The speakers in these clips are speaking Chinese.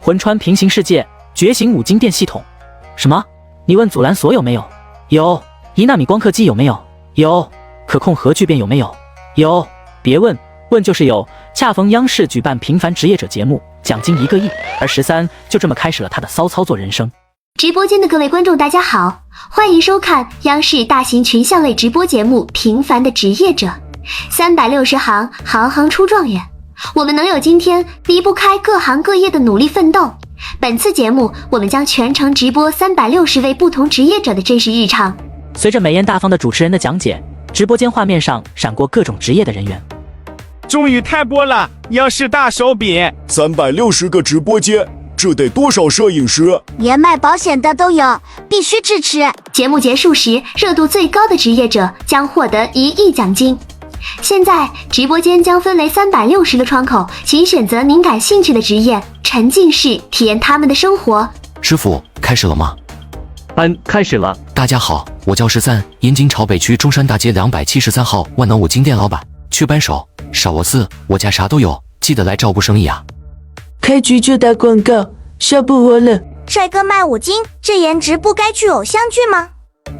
魂穿平行世界，觉醒五金店系统。什么？你问阻拦所有没有？有。1纳米光刻机有没有？有。可控核聚变有没有？有。别问，问就是有。恰逢央视举办平凡职业者节目，奖金1个亿，而13就这么开始了他的骚操作人生。直播间的各位观众大家好，欢迎收看央视大型群像类直播节目《平凡的职业者》，360行，行行出状元。我们能有今天，离不开各行各业的努力奋斗。本次节目，我们将全程直播360位不同职业者的真实日常。随着美艳大方的主持人的讲解，直播间画面上闪过各种职业的人员。终于开播了，央视大手笔，360个直播间，这得多少摄影师？连卖保险的都有，必须支持。节目结束时，热度最高的职业者将获得1亿奖金。现在直播间将分为360个窗口，请选择您感兴趣的职业，沉浸式体验他们的生活。师傅，开始了吗？开始了。大家好，我叫13，延津朝北区中山大街273号万能五金店老板，缺扳手、少我4，我家啥都有，记得来照顾生意啊。开局就打广告，笑不活了。帅哥卖五金，这颜值不该去偶像剧吗？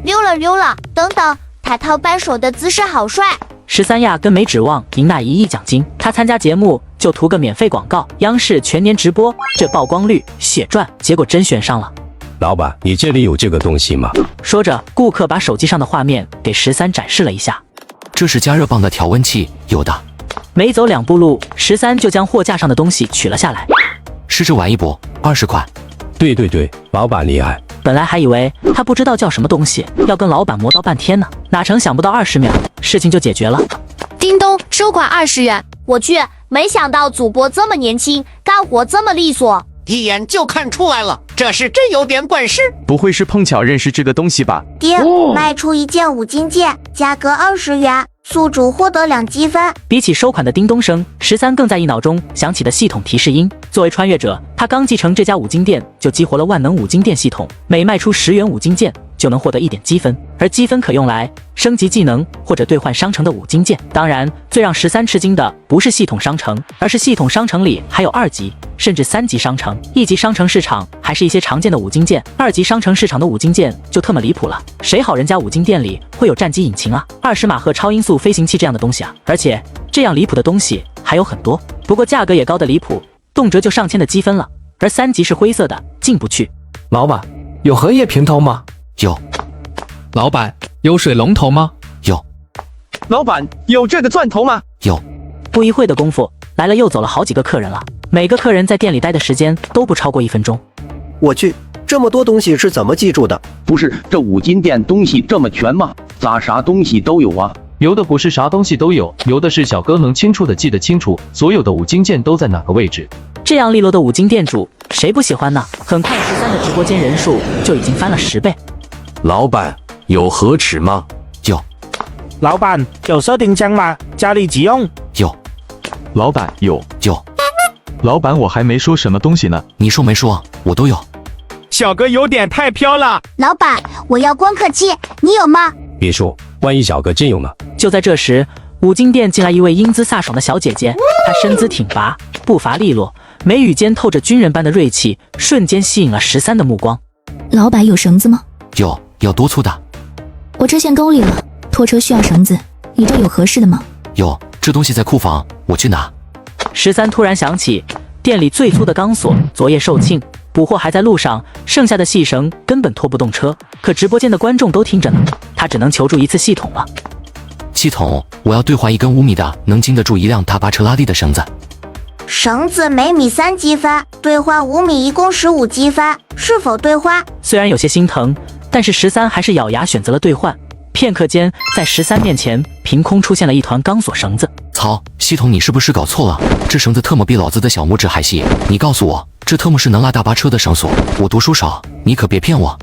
溜了，等等，他掏扳手的姿势好帅。13呀，跟没指望赢那1亿奖金，他参加节目就图个免费广告，央视全年直播，这曝光率血赚，结果真选上了。老板，你这里有这个东西吗？说着，顾客把手机上的画面给13展示了一下。这是加热棒的调温器，有的。没走2步路，13就将货架上的东西取了下来。是这玩意不？20块。对，老板厉害。本来还以为他不知道叫什么东西，要跟老板磨叨半天呢，哪成想不到20秒，事情就解决了。叮咚，收款20元。我去，没想到主播这么年轻，干活这么利索。一眼就看出来了，这是真有点本事。不会是碰巧认识这个东西吧？爹，卖出1件五金件，价格20元，宿主获得2积分。比起收款的叮咚声，13更在意脑中响起的系统提示音。作为穿越者，他刚继承这家五金店，就激活了万能五金店系统，每卖出10元五金件就能获得1点积分，而积分可用来升级技能或者兑换商城的五金件。当然，最让13吃惊的不是系统商城，而是系统商城里还有2级甚至3级商城。1级商城市场还是一些常见的五金件，2级商城市场的五金件就特么离谱了。谁好人家五金店里会有战机引擎啊、20马赫超音速飞行器这样的东西啊？而且这样离谱的东西还有很多，不过价格也高的离谱，动辄就上千的积分了。而3级是灰色的，进不去。老板，有荷叶平头吗？有。老板，有水龙头吗？有。老板，有这个钻头吗？有。不一会的功夫，来了又走了好几个客人了，每个客人在店里待的时间都不超过1分钟。我去，这么多东西是怎么记住的？不是，这五金店东西这么全吗？咋啥东西都有啊？有的不是啥东西都有，有的是小哥能清楚的记得清楚所有的五金件都在哪个位置。这样利落的五金店主，谁不喜欢呢？很快13的直播间人数就已经翻了10倍。老板，有盒尺吗？有。老板，有设定枪吗？家里急用。有。老板，有。老板，我还没说什么东西呢。你说没说？我都有。小哥有点太飘了。老板，我要光刻机，你有吗？别说，万一小哥真有呢？就在这时，五金店进来一位英姿飒爽的小姐姐，她身姿挺拔，步伐利落，眉宇间透着军人般的锐气，瞬间吸引了13的目光。老板有绳子吗？有，要多粗的？我车陷沟里了，拖车需要绳子，你这有合适的吗？有，这东西在库房，我去拿。13突然想起，店里最粗的钢索昨夜售罄，补货还在路上，剩下的细绳根本拖不动车。可直播间的观众都听着呢，他只能求助一次系统了。系统，我要兑换1根5米的能经得住一辆大巴车拉力的绳子。绳子每米3积分，兑换5米一共15积分，是否兑换？虽然有些心疼，但是13还是咬牙选择了兑换。片刻间，在13面前凭空出现了一团钢索绳子。操，系统你是不是搞错了？这绳子特么比老子的小拇指还细，你告诉我，这特么是能拉大巴车的绳索？我读书少，你可别骗我。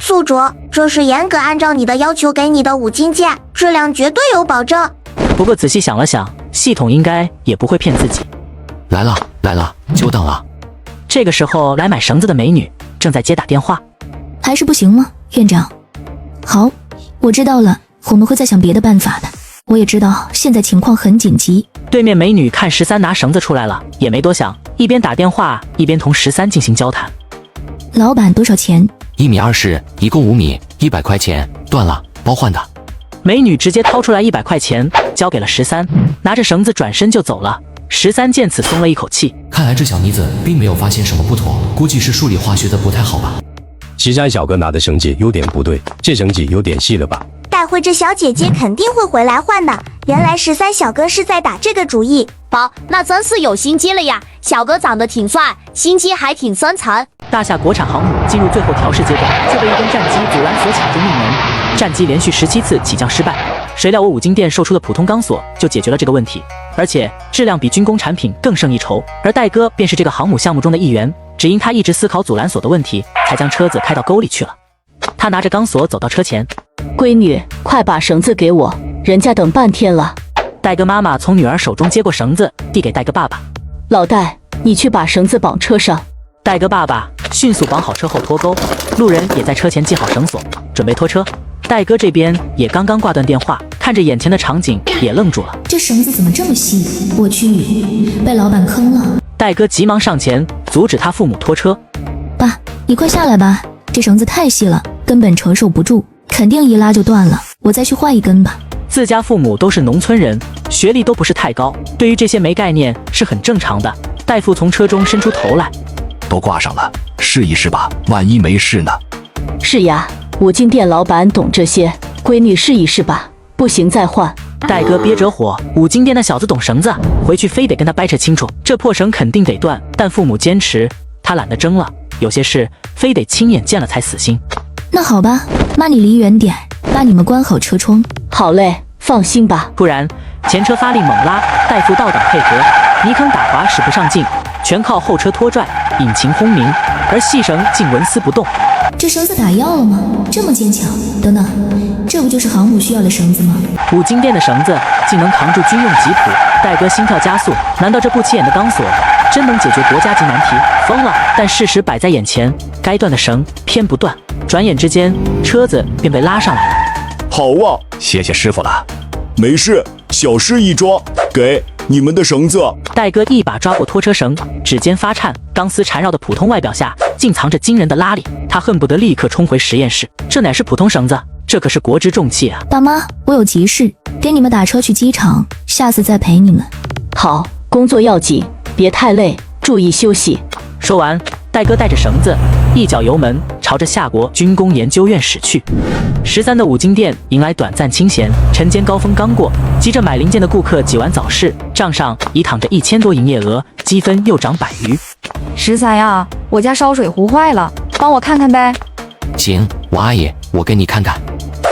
宿主，这是严格按照你的要求给你的五金件，质量绝对有保证。不过仔细想了想，系统应该也不会骗自己。来了，久等了。这个时候来买绳子的美女正在接打电话。还是不行吗，院长？好，我知道了，我们会再想别的办法的。我也知道现在情况很紧急。对面美女看13拿绳子出来了，也没多想，一边打电话一边同13进行交谈。老板多少钱？1米20，一共5米，100块钱，断了，包换的。美女直接掏出来100块钱交给了13，拿着绳子转身就走了。13见此松了一口气，看来这小妮子并没有发现什么不妥，估计是数理化学的不太好吧。13小哥拿的绳子有点不对，这绳子有点细了吧？待会这小姐姐肯定会回来换的。原来13小哥是在打这个主意。宝，那真是有心机了呀！小哥长得挺帅，心机还挺深沉。大夏国产航母进入最后调试阶段，就被一根战机阻拦索卡住命门，战机连续17次起降失败。谁料我五金店售出的普通钢索就解决了这个问题，而且质量比军工产品更胜一筹。而戴哥便是这个航母项目中的一员，只因他一直思考阻拦索的问题，才将车子开到沟里去了。他拿着钢索走到车前，闺女，快把绳子给我，人家等半天了。戴哥妈妈从女儿手中接过绳子，递给戴哥爸爸。老戴，你去把绳子绑车上。戴哥爸爸迅速绑好车后脱钩，路人也在车前系好绳索，准备拖车。戴哥这边也刚刚挂断电话，看着眼前的场景也愣住了。这绳子怎么这么细？我去，被老板坑了。戴哥急忙上前阻止他父母拖车。爸，你快下来吧，这绳子太细了，根本承受不住，肯定一拉就断了。我再去换一根吧。自家父母都是农村人，学历都不是太高，对于这些没概念是很正常的。戴父从车中伸出头来，都挂上了，试一试吧，万一没事呢？是呀，五金店老板懂这些，闺女试一试吧，不行再换。戴哥憋着火，五金店那小子懂绳子，回去非得跟他掰扯清楚，这破绳肯定得断，但父母坚持，他懒得争了，有些事非得亲眼见了才死心。那好吧，妈你离远点，把你们关好车窗。好嘞，放心吧。突然前车发力猛拉，戴父倒挡配合，泥坑打滑使不上劲，全靠后车拖拽，引擎轰鸣，而细绳竟纹丝不动。这绳子打药了吗？这么坚强？等等，这不就是航母需要的绳子吗？五金店的绳子竟能扛住军用吉普，戴哥心跳加速，难道这不起眼的钢索真能解决国家级难题？疯了！但事实摆在眼前，该断的绳偏不断，转眼之间车子便被拉上来了。好啊，谢谢师傅了。没事，小事一桩，给你们的绳子。戴哥一把抓过拖车绳，指尖发颤，钢丝缠绕的普通外表下竟藏着惊人的拉力，他恨不得立刻冲回实验室。这乃是普通绳子，这可是国之重器啊！爸妈，我有急事，给你们打车去机场，下次再陪你们。好，工作要紧，别太累，注意休息。说完，戴哥带着绳子，一脚油门朝着夏国军工研究院驶去。13的五金店迎来短暂清闲，晨间高峰刚过，急着买零件的顾客挤完早市，账上已躺着1000多营业额，积分又涨100余。13呀，我家烧水壶坏了，帮我看看呗。行，我阿姨，我给你看看。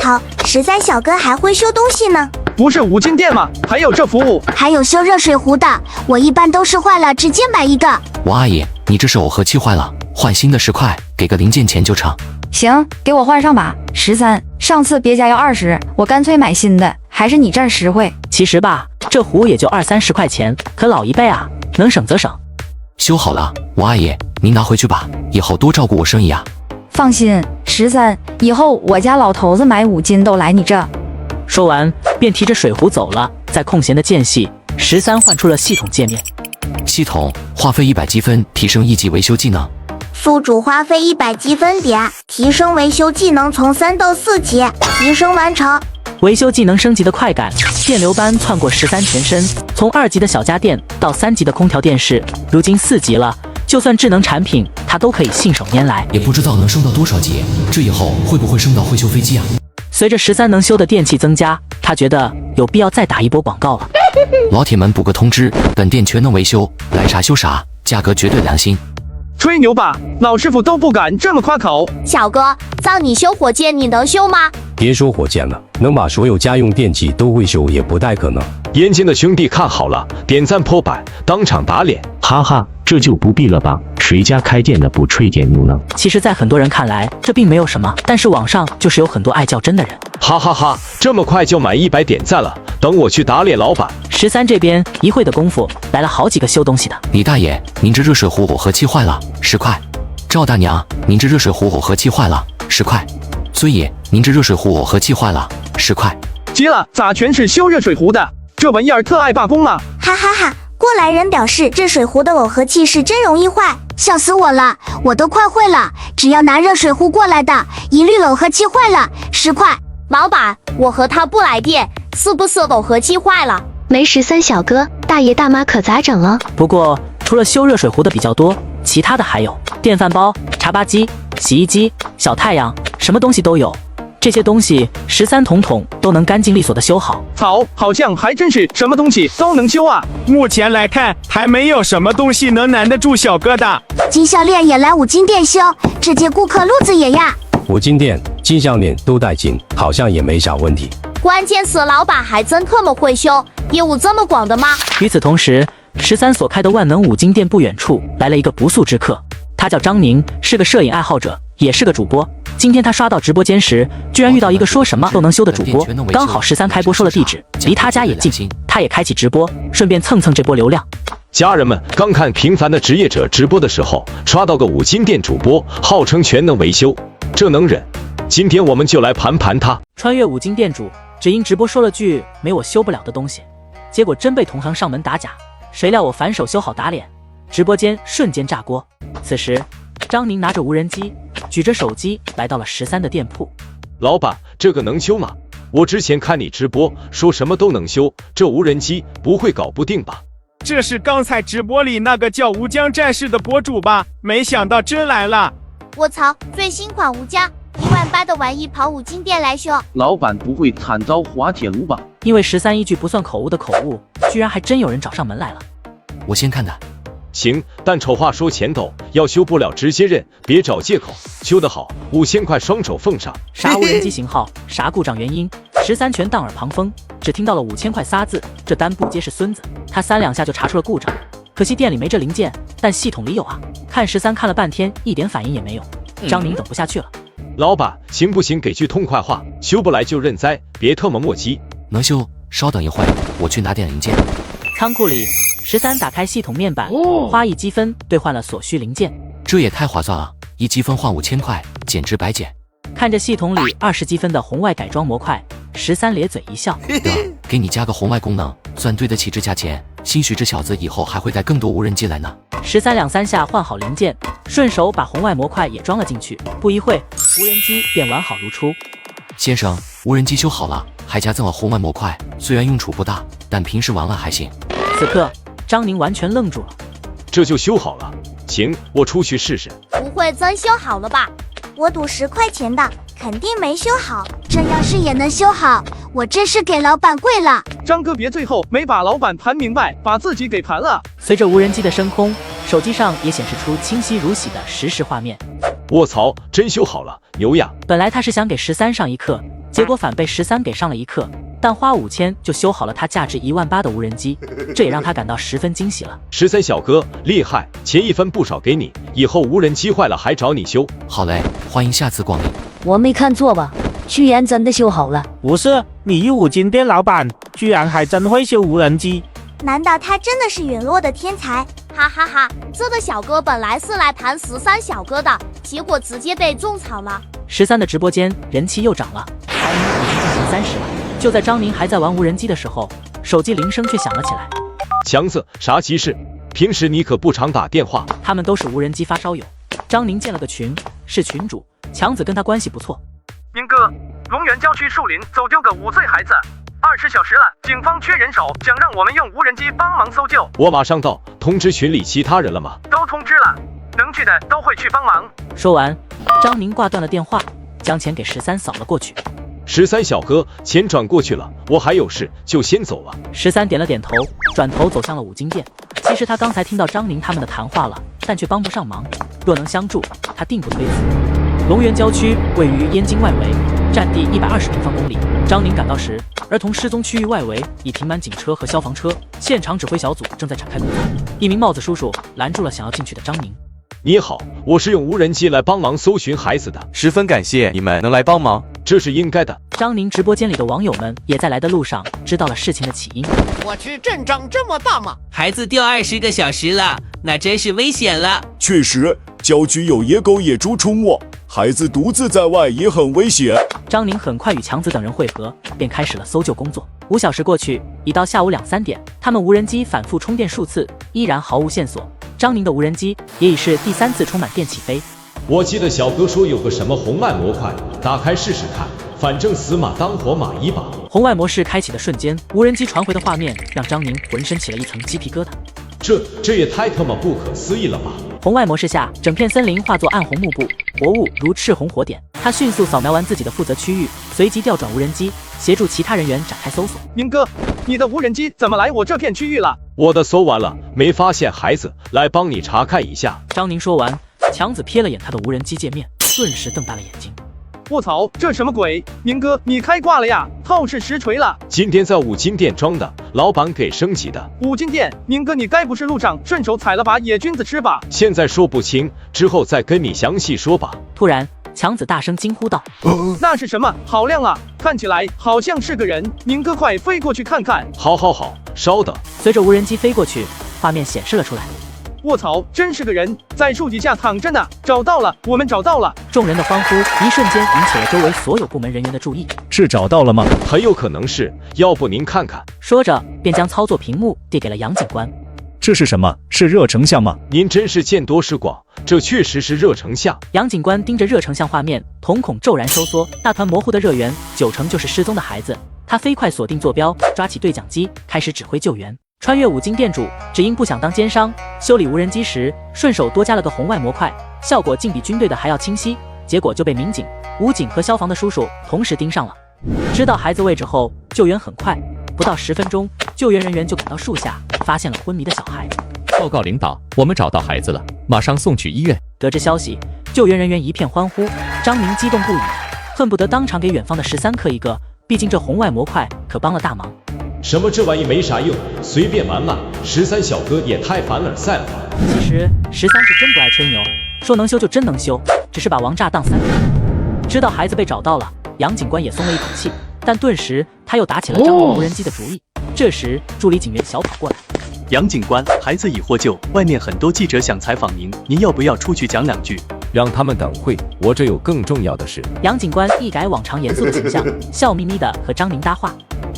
好，13小哥还会修东西呢。不是五金店吗？还有这服务，还有修热水壶的，我一般都是坏了直接买一个。我阿姨，你这是耦合器坏了，换新的10块，给个零件钱就成。行，给我换上吧。13，上次别家要20，我干脆买新的，还是你这儿实惠。其实吧，这壶也就20-30块钱，可老一辈啊，能省则省。修好了，我阿姨，您拿回去吧，以后多照顾我生意啊。放心，13，以后我家老头子买五金都来你这。说完便提着水壶走了。在空闲的间隙，13换出了系统界面。系统花费100积分，提升1级维修技能。宿主花费100积分点，提升维修技能从3到4级，提升完成。维修技能升级的快感，电流般窜过13全身，从2级的小家电到3级的空调电视，如今4级了，就算智能产品，它都可以信手拈来。也不知道能升到多少级，这以后会不会升到会修飞机啊？随着13能修的电器增加，他觉得有必要再打一波广告了。老铁们补个通知，本店全能维修，来啥修啥，价格绝对良心。吹牛吧，老师傅都不敢这么夸口。小哥，照你修火箭，你能修吗？别说火箭了，能把所有家用电器都维修也不太可能。眼尖的兄弟看好了，点赞破百，当场打脸。哈哈，这就不必了吧？谁家开店的不吹点牛呢？其实，在很多人看来，这并没有什么，但是网上就是有很多爱较真的人。哈哈哈，这么快就满100点赞了，等我去打脸老板。13这边一会的功夫，来了好几个修东西的。李大爷，您这热水壶耦合器坏了，10块。赵大娘，您这热水壶耦合器坏了，10块。孙爷，您这热水壶耦合器坏了，10块。急了，咋全是修热水壶的？这玩意儿特爱罢工啊！哈哈哈，过来人表示，这水壶的耦合器是真容易坏，笑死我了，我都快会了。只要拿热水壶过来的，一律耦合器坏了10块。老板，我和他不来电，是不是耦合器坏了？没13小哥，大爷大妈可咋整了？不过除了修热水壶的比较多，其他的还有电饭煲、茶吧机、洗衣机、小太阳，什么东西都有。这些东西13统统都能干净利索的修好。操，好像还真是什么东西都能修啊！目前来看，还没有什么东西能难得住小哥的。金项链也来五金店修，这届顾客路子也呀。五金店、金项链都带金，好像也没啥问题。关键是老板还真特么会修，业务这么广的吗？与此同时，13所开的万能五金店不远处来了一个不速之客，他叫张宁，是个摄影爱好者，也是个主播。今天他刷到直播间时，居然遇到一个说什么都能修的主播，刚好13开播说了地址，离他家也近，他也开启直播，顺便蹭蹭这波流量。家人们刚看平凡的职业者直播的时候，刷到个五金店主播，号称全能维修，这能忍？今天我们就来盘盘他。穿越五金店主只因直播说了句没我修不了的东西，结果真被同行上门打假，谁料我反手修好打脸，直播间瞬间炸锅。此时张宁拿着无人机，举着手机来到了13的店铺。老板，这个能修吗？我之前看你直播说什么都能修，这无人机不会搞不定吧？这是刚才直播里那个叫吴江战士的博主吧？没想到真来了！我操，最新款无价18000的玩意跑五金店来修。老板不会惨遭滑铁卢吧？因为13一句不算口误的口误，居然还真有人找上门来了。我先看的。行，但丑话说前头，要修不了直接认，别找借口。修得好，5000块双手奉上。啥无人机型号，啥故障原因，13全当耳旁风，只听到了5000块仨字，这单不接是孙子。他3两下就查出了故障，可惜店里没这零件，但系统里有啊。看13看了半天，一点反应也没有。张宁等不下去了，老板，行不行？给句痛快话，修不来就认栽，别特么磨叽。能修，稍等一会，我去拿点零件。仓库里，13打开系统面板，花1积分兑换了所需零件，这也太划算了，1积分换5000块，简直白捡。看着系统里20积分的红外改装模块，13咧嘴一笑，给你加个红外功能，算对得起这价钱。兴许这小子以后还会带更多无人机来呢。13两三下换好零件，顺手把红外模块也装了进去，不一会，无人机便完好如初。先生，无人机修好了，还加赠了红外模块，虽然用处不大，但平时玩玩还行。此刻张宁完全愣住了，这就修好了？行，我出去试试。不会真修好了吧？我赌10块钱的，肯定没修好。这要是也能修好，我真是给老板跪了。张哥别最后没把老板盘明白，把自己给盘了。随着无人机的升空，手机上也显示出清晰如洗的实时画面。卧槽，真修好了，牛呀！本来他是想给13上一课，结果反被13给上了一课，但花5000就修好了他价值18000的无人机，这也让他感到十分惊喜了。13小哥厉害，钱1分不少给你，以后无人机坏了还找你修。好嘞，欢迎下次光临。我没看错吧？居然真的修好了？不是，你五金店老板居然还真会修无人机？难道他真的是陨落的天才？哈哈哈，这个小哥本来是来盘13小哥的，结果直接被种草了。13的直播间人气又涨了，排名已经进行30了。就在张宁还在玩无人机的时候，手机铃声却响了起来。强子，啥急事？平时你可不常打电话。他们都是无人机发烧友，张宁建了个群，是群主。强子跟他关系不错。宁哥，龙源郊区树林走丢个5岁孩子，20小时了，警方缺人手，想让我们用无人机帮忙搜救。我马上到，通知群里其他人了吗？都通知了，能去的都会去帮忙。说完，张宁挂断了电话，将钱给13扫了过去。13小哥，钱转过去了，我还有事就先走了。13点了点头，转头走向了五金店。其实他刚才听到张宁他们的谈话了，但却帮不上忙，若能相助，他定不推辞。龙源郊区位于燕京外围，占地120平方公里。张宁赶到时，儿童失踪区域外围已停满警车和消防车，现场指挥小组正在展开工作。一名帽子叔叔拦住了想要进去的张宁。你好，我是用无人机来帮忙搜寻孩子的，十分感谢你们能来帮忙，这是应该的。张宁直播间里的网友们也在来的路上知道了事情的起因。我去，阵仗这么大吗？孩子掉20个小时了，那真是危险了。确实，郊区有野狗、野猪出没，孩子独自在外也很危险。张宁很快与强子等人会合，便开始了搜救工作。5小时过去，已到下午2、3点，他们无人机反复充电数次，依然毫无线索。张宁的无人机也已是第3次充满电起飞。我记得小哥说有个什么红外模块，打开试试看，反正死马当活马医吧。红外模式开启的瞬间，无人机传回的画面让张宁浑身起了一层鸡皮疙瘩。这也太他妈不可思议了吧！红外模式下，整片森林化作暗红幕布，活物如赤红火点。他迅速扫描完自己的负责区域，随即调转无人机，协助其他人员展开搜索。宁哥，你的无人机怎么来我这片区域了？我的搜完了，没发现孩子，来帮你查看一下。张宁说完，强子瞥了眼他的无人机界面，顿时瞪大了眼睛。卧槽，这什么鬼？宁哥，你开挂了呀？套是实锤了。今天在五金店装的，老板给升级的。五金店，宁哥，你该不是路上顺手采了把野菌子吃吧？现在说不清，之后再跟你详细说吧。突然，强子大声惊呼道：“那是什么？好亮啊！看起来好像是个人。宁哥，快飞过去看看。”好，稍等。随着无人机飞过去，画面显示了出来。卧槽，真是个人，在树底下躺着呢！找到了，我们找到了！众人的欢呼一瞬间引起了周围所有部门人员的注意。是找到了吗？很有可能是，要不您看看。说着，便将操作屏幕递给了杨警官。这是什么？是热成像吗？您真是见多识广，这确实是热成像。杨警官盯着热成像画面，瞳孔骤然收缩，那团模糊的热源9成就是失踪的孩子。他飞快锁定坐标，抓起对讲机，开始指挥救援。穿越五金店主，只因不想当奸商，修理无人机时顺手多加了个红外模块，效果竟比军队的还要清晰，结果就被民警、武警和消防的叔叔同时盯上了。知道孩子位置后，救援很快，不到10分钟，救援人员就赶到树下，发现了昏迷的小孩。报告领导，我们找到孩子了，马上送去医院。得知消息，救援人员一片欢呼，张明激动不已，恨不得当场给远方的13克一个，毕竟这红外模块可帮了大忙。什么这玩意没啥用，随便玩玩。13小哥也太凡尔赛了吧！其实13是真不爱吹牛，说能修就真能修，只是把王炸当3分。知道孩子被找到了，杨警官也松了一口气，但顿时他又打起了张明无人机的主意。这时助理警员小跑过来，杨警官，孩子已获救，外面很多记者想采访您，您要不要出去讲2句？让他们等会，我这有更重要的事。杨警官一改往常严肃的形象，笑眯眯地和张宁搭话。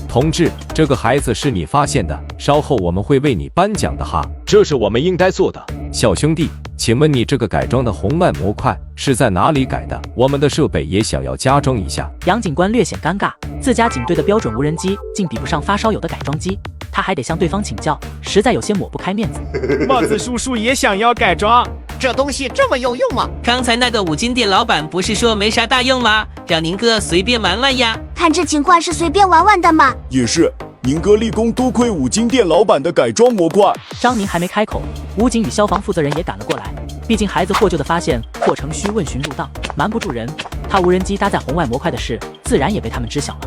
同志，这个孩子是你发现的，稍后我们会为你颁奖的哈。这是我们应该做的。小兄弟，请问你这个改装的红外模块是在哪里改的？我们的设备也想要加装一下。杨警官略显尴尬，自家警队的标准无人机竟比不上发烧友的改装机，他还得向对方请教，实在有些抹不开面子。帽子叔叔也想要改装。这东西这么有用吗？刚才那个五金店老板不是说没啥大用吗？让宁哥随便玩玩呀。看这情况是随便玩玩的吗？也是，宁哥立功，多亏五金店老板的改装模块。张宁还没开口，武警与消防负责人也赶了过来。毕竟孩子获救的发现过程需问询入道，瞒不住人。他无人机搭载红外模块的事，自然也被他们知晓了。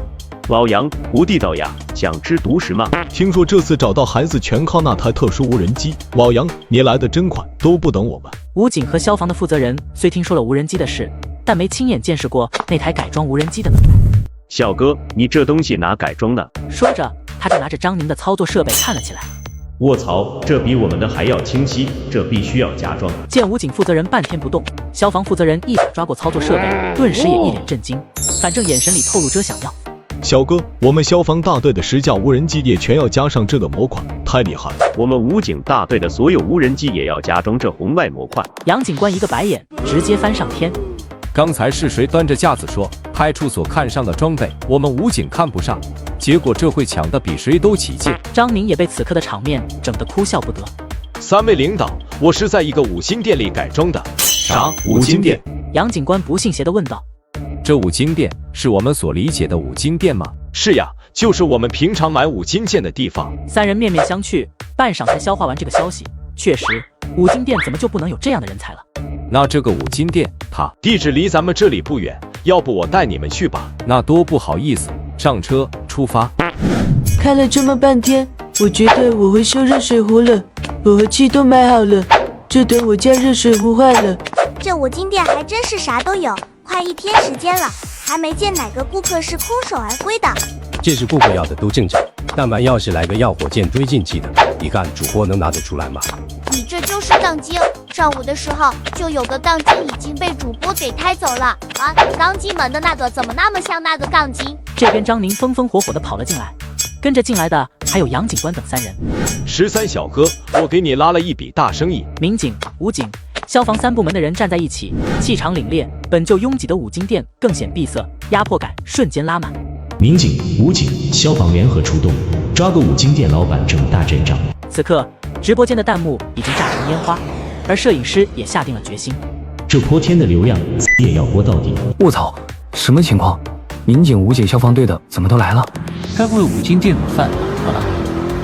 老杨，无地道呀，想吃独食吗？听说这次找到孩子全靠那台特殊无人机。老杨，你来的真快，都不等我们。武警和消防的负责人虽听说了无人机的事，但没亲眼见识过那台改装无人机的能耐。小哥，你这东西哪改装的？说着，他就拿着张宁的操作设备看了起来。卧槽，这比我们的还要清晰，这必须要加装。见武警负责人半天不动，消防负责人一把抓过操作设备，顿时也一脸震惊，反正眼神里透露着想要。小哥，我们消防大队的10架无人机也全要加上这个模块，太厉害了。我们武警大队的所有无人机也要加装这红外模块。杨警官一个白眼，直接翻上天。刚才是谁端着架子说派出所看上的装备，我们武警看不上？结果这回抢的比谁都起劲。张宁也被此刻的场面整得哭笑不得。3位领导，我是在一个五金店里改装的。啥？五金店？杨警官不信邪地问道。这五金店是我们所理解的五金店吗？是呀，就是我们平常买五金件的地方。3人面面相觑，半晌才消化完这个消息。确实，五金店怎么就不能有这样的人才了？那这个五金店，它地址离咱们这里不远，要不我带你们去吧？那多不好意思，上车出发。开了这么半天，我觉得我会修热水壶了，我和气都买好了，就等我家热水壶坏了。这五金店还真是啥都有，快1天时间了，还没见哪个顾客是空手而归的。这是顾客要的都正常，但凡要是来个要火箭推进器的，你看主播能拿得出来吗？你这就是杠精！上午的时候就有个杠精已经被主播给抬走了啊！刚进门的那个怎么那么像那个杠精？这边张宁风风火火地跑了进来，跟着进来的还有杨警官等3人。13小哥，我给你拉了一笔大生意。民警、武警、消防3部门的人站在一起，气场凛冽。本就拥挤的五金店更显闭塞，压迫感瞬间拉满。民警、武警、消防联合出动，抓个五金店老板这么大阵仗。此刻，直播间的弹幕已经炸成烟花，而摄影师也下定了决心，这泼天的流量也要播到底。卧槽，什么情况？民警、武警、消防队的怎么都来了？该不会五金店有犯法了？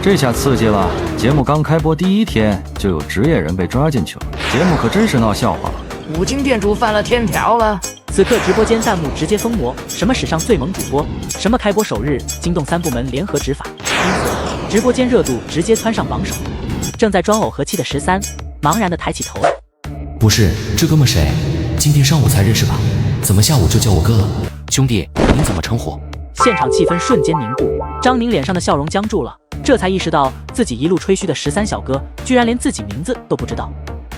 这下刺激了！节目刚开播第1天，就有职业人被抓进去了，节目可真是闹笑话了。五金店主犯了天条了。此刻直播间弹幕直接疯魔，什么史上最萌主播，什么开播首日惊动3部门联合执法，因此直播间热度直接蹿上榜首。正在装偶和气的13茫然地抬起头来，不是，这哥们谁？今天上午才认识吧？怎么下午就叫我哥了？兄弟，您怎么称呼？现场气氛瞬间凝固，张宁脸上的笑容僵住了，这才意识到自己一路吹嘘的13小哥居然连自己名字都不知道。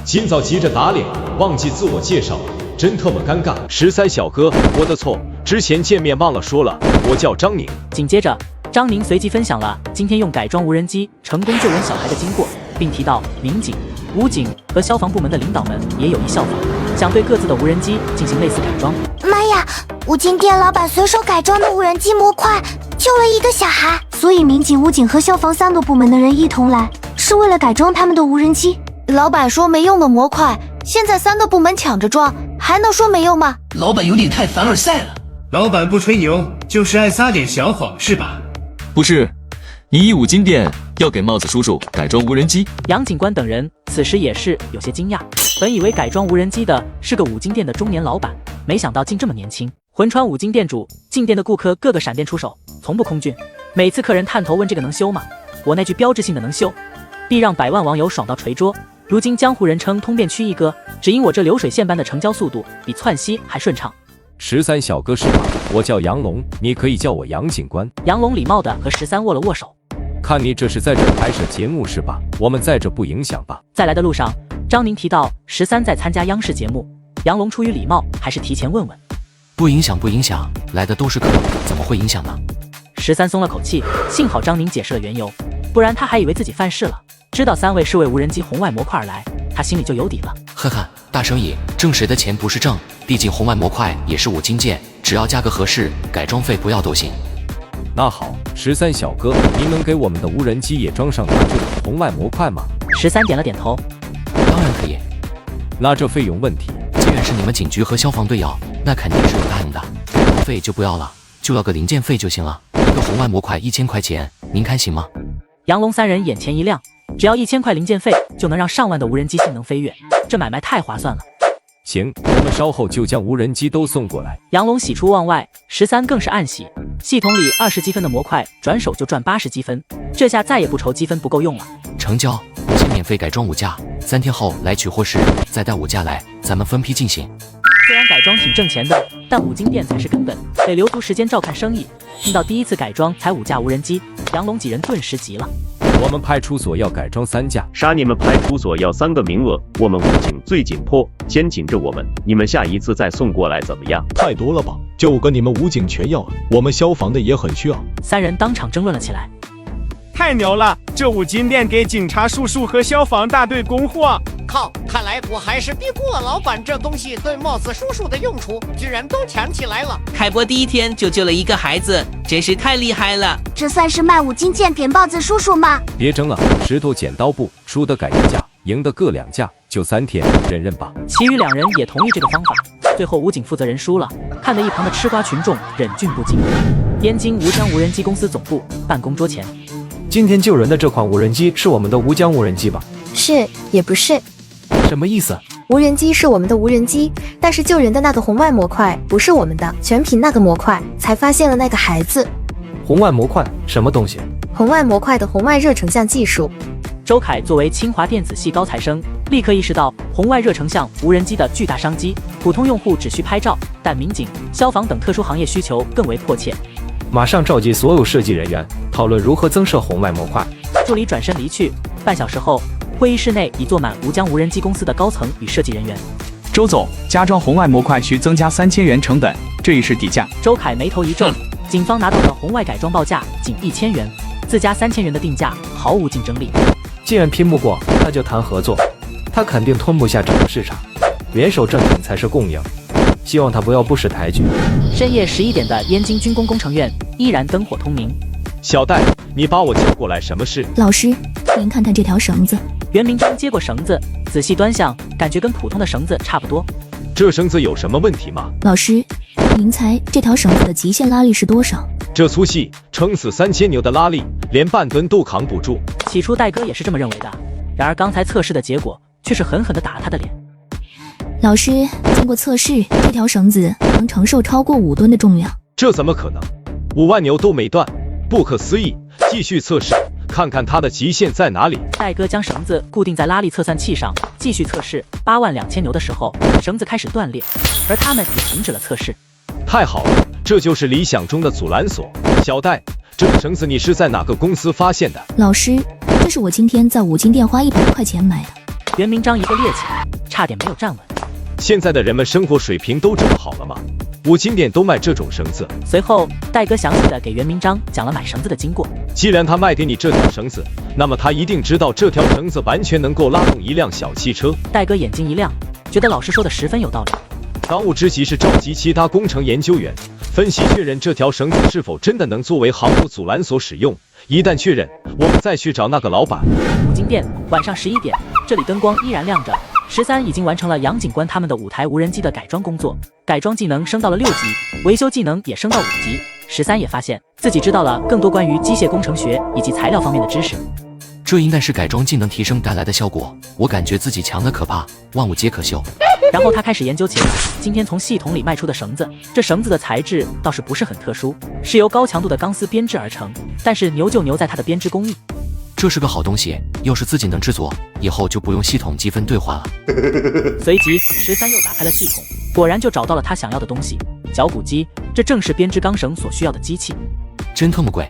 今早急着打脸，忘记自我介绍，真特么尴尬。13小哥，我的错，之前见面忘了说了，我叫张宁。紧接着，张宁随即分享了今天用改装无人机成功救援小孩的经过，并提到民警、武警和消防部门的领导们也有意效仿，想对各自的无人机进行类似改装。妈呀，五金店老板随手改装的无人机模块救了一个小孩，所以民警、武警和消防3个部门的人一同来，是为了改装他们的无人机。老板说没用的模块，现在3个部门抢着装，还能说没用吗？老板有点太凡尔赛了。老板不吹牛，就是爱撒点小谎是吧？不是，你五金店要给帽子叔叔改装无人机？杨警官等人此时也是有些惊讶，本以为改装无人机的是个五金店的中年老板，没想到竟这么年轻。魂穿五金店主，进店的顾客个个闪电出手，从不空军。每次客人探头问这个能修吗？我那句标志性的能修，必让百万网友爽到捶桌。如今江湖人称通便区一哥，只因我这流水线般的成交速度比窜稀还顺畅。13小哥是吧？我叫杨龙，你可以叫我杨警官。杨龙礼貌地和13握了握手。看你这是在这拍摄节目是吧？我们在这不影响吧？在来的路上，张宁提到13在参加央视节目，杨龙出于礼貌还是提前问问。不影响不影响，来的都是客，怎么会影响呢？13松了口气，幸好张宁解释了缘由，不然他还以为自己犯事了。知道3位是为无人机红外模块而来，他心里就有底了。呵呵，大生意，挣谁的钱不是挣？毕竟红外模块也是五金件，只要价格合适，改装费不要都行。那好，13小哥，您能给我们的无人机也装上这种红外模块吗？13点了点头，当然可以。那这费用问题，既然是你们警局和消防队要，那肯定是有答应的。改装费就不要了，就要个零件费就行了。一个红外模块1000块钱，您看行吗？杨龙3人眼前一亮，只要1000块零件费就能让上万的无人机性能飞跃，这买卖太划算了。行，我们稍后就将无人机都送过来。杨龙喜出望外，13更是暗喜，系统里20积分的模块转手就赚80积分，这下再也不愁积分不够用了。成交，我先免费改装5架，3天后来取货时再带5架来，咱们分批进行。虽然改装挺挣钱的，但五金店才是根本，得留足时间照看生意。听到第一次改装才5架无人机，杨龙几人顿时急了。我们派出所要改装3架，杀你们派出所要3个名额，我们武警最紧迫，先紧着我们，你们下一次再送过来怎么样？太多了吧，就跟你们武警全要啊，我们消防的也很需要。3人当场争论了起来。太牛了，这五金店给警察叔叔和消防大队供货。靠，看来我还是逼不过老板，这东西对帽子叔叔的用处居然都抢起来了。开播第1天就救了一个孩子，真是太厉害了。这算是卖五金件给帽子叔叔吗？别争了，石头剪刀布，输的改1架，赢的各2架，就3天，忍忍吧。其余2人也同意这个方法。最后武警负责人输了，看得一旁的吃瓜群众忍俊不禁。燕京吴江无人机公司总部办公桌前，今天救人的这款无人机是我们的吴江无人机吧？是，也不是。什么意思？无人机是我们的无人机，但是救人的那个红外模块不是我们的，全凭那个模块才发现了那个孩子。红外模块什么东西？红外模块的红外热成像技术。周凯作为清华电子系高材生，立刻意识到红外热成像无人机的巨大商机。普通用户只需拍照，但民警、消防等特殊行业需求更为迫切。马上召集所有设计人员，讨论如何增设红外模块。助理转身离去。半小时后，会议室内已坐满吴江无人机公司的高层与设计人员。周总，加装红外模块需增加3000元成本，这已是底价。周凯眉头一皱，警方拿到的红外改装报价仅1000元，自家3000元的定价毫无竞争力。既然拼不过，那就谈合作。他肯定吞不下整个市场，联手正品才是共赢。希望他不要不识抬举。深夜11点的燕京军工工程院依然灯火通明。小戴，你把我叫过来，什么事？老师，您看看这条绳子。袁明章接过绳子，仔细端详，感觉跟普通的绳子差不多。这绳子有什么问题吗？老师，您猜这条绳子的极限拉力是多少？这粗细，撑死3000牛的拉力，连半吨都扛不住。起初戴哥也是这么认为的，然而刚才测试的结果却是狠狠地打了他的脸。老师，经过测试，这条绳子能承受超过5吨的重量。这怎么可能？5万牛都没断，不可思议！继续测试，看看它的极限在哪里。戴哥将绳子固定在拉力测算器上，继续测试。82000牛的时候，绳子开始断裂，而他们也停止了测试。太好了，这就是理想中的阻拦索。小戴，这个绳子你是在哪个公司发现的？老师，这是我今天在五金店花100块钱买的。袁明章一个趔趄，差点没有站稳。现在的人们生活水平都这么好了吗？五金店都卖这种绳子。随后，戴哥详细的给袁明章讲了买绳子的经过。既然他卖给你这条绳子，那么他一定知道这条绳子完全能够拉动一辆小汽车。戴哥眼睛一亮，觉得老师说的十分有道理。当务之急是召集其他工程研究员，分析确认这条绳子是否真的能作为航母阻拦索使用。一旦确认，我们再去找那个老板。五金店晚上11点，这里灯光依然亮着。13已经完成了杨警官他们的5台无人机的改装工作，改装技能升到了6级，维修技能也升到5级。13也发现自己知道了更多关于机械工程学以及材料方面的知识。这应该是改装技能提升带来的效果，我感觉自己强得可怕，万物皆可修。然后他开始研究起了今天从系统里卖出的绳子，这绳子的材质倒是不是很特殊，是由高强度的钢丝编制而成，但是牛就牛在它的编织工艺。这是个好东西，要是自己能制作，以后就不用系统积分兑换了。随即13又打开了系统，果然就找到了他想要的东西——绞骨机，这正是编织钢绳所需要的机器。真特么贵。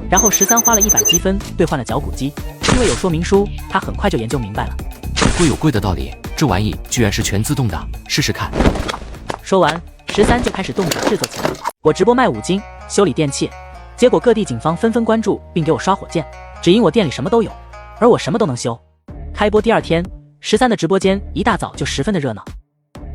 然后13花了100积分兑换了绞骨机，因为有说明书，他很快就研究明白了。贵有贵的道理，这玩意居然是全自动的，试试看。说完，13就开始动手制作起来。我直播卖5金，修理电器，结果各地警方纷纷关注，并给我刷火箭，只因我店里什么都有，而我什么都能修。开播第2天，13的直播间一大早就十分的热闹。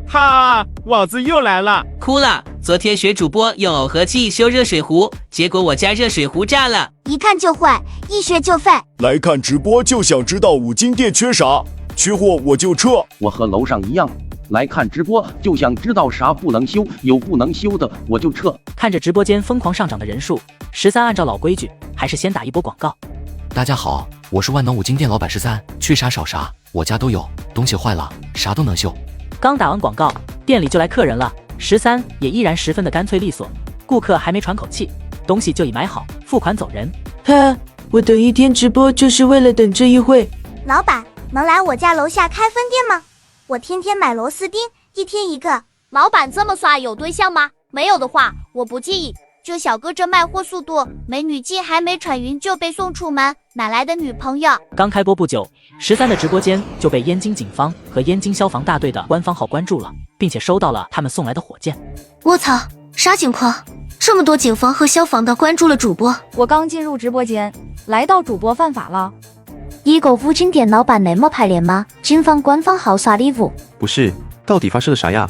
哈，网子又来了，哭了。昨天学主播用耦合器修热水壶，结果我家热水壶炸了，一看就坏，一学就废。来看直播就想知道五金店缺啥，缺货我就撤。我和楼上一样，来看直播就想知道啥不能修，有不能修的我就撤。看着直播间疯狂上涨的人数，13按照老规矩，还是先打一波广告。大家好，我是万能五金店老板13，缺啥少啥，我家都有，东西坏了啥都能修。刚打完广告，店里就来客人了，13也依然十分的干脆利索，顾客还没喘口气，东西就已买好，付款走人。哈，我等1天直播就是为了等这一会。老板，能来我家楼下开分店吗？我天天买螺丝钉，1天1个。老板这么刷有对象吗？没有的话，我不介意。就小哥这卖货速度，美女计还没喘匀就被送出门，哪来的女朋友？刚开播不久，13的直播间就被燕京警方和燕京消防大队的官方号关注了，并且收到了他们送来的火箭。我操，啥情况？这么多警方和消防的关注了主播。我刚进入直播间，来到主播犯法了。一个五金店老板那么排练吗？警方官方号刷礼物？不是，到底发生了啥呀？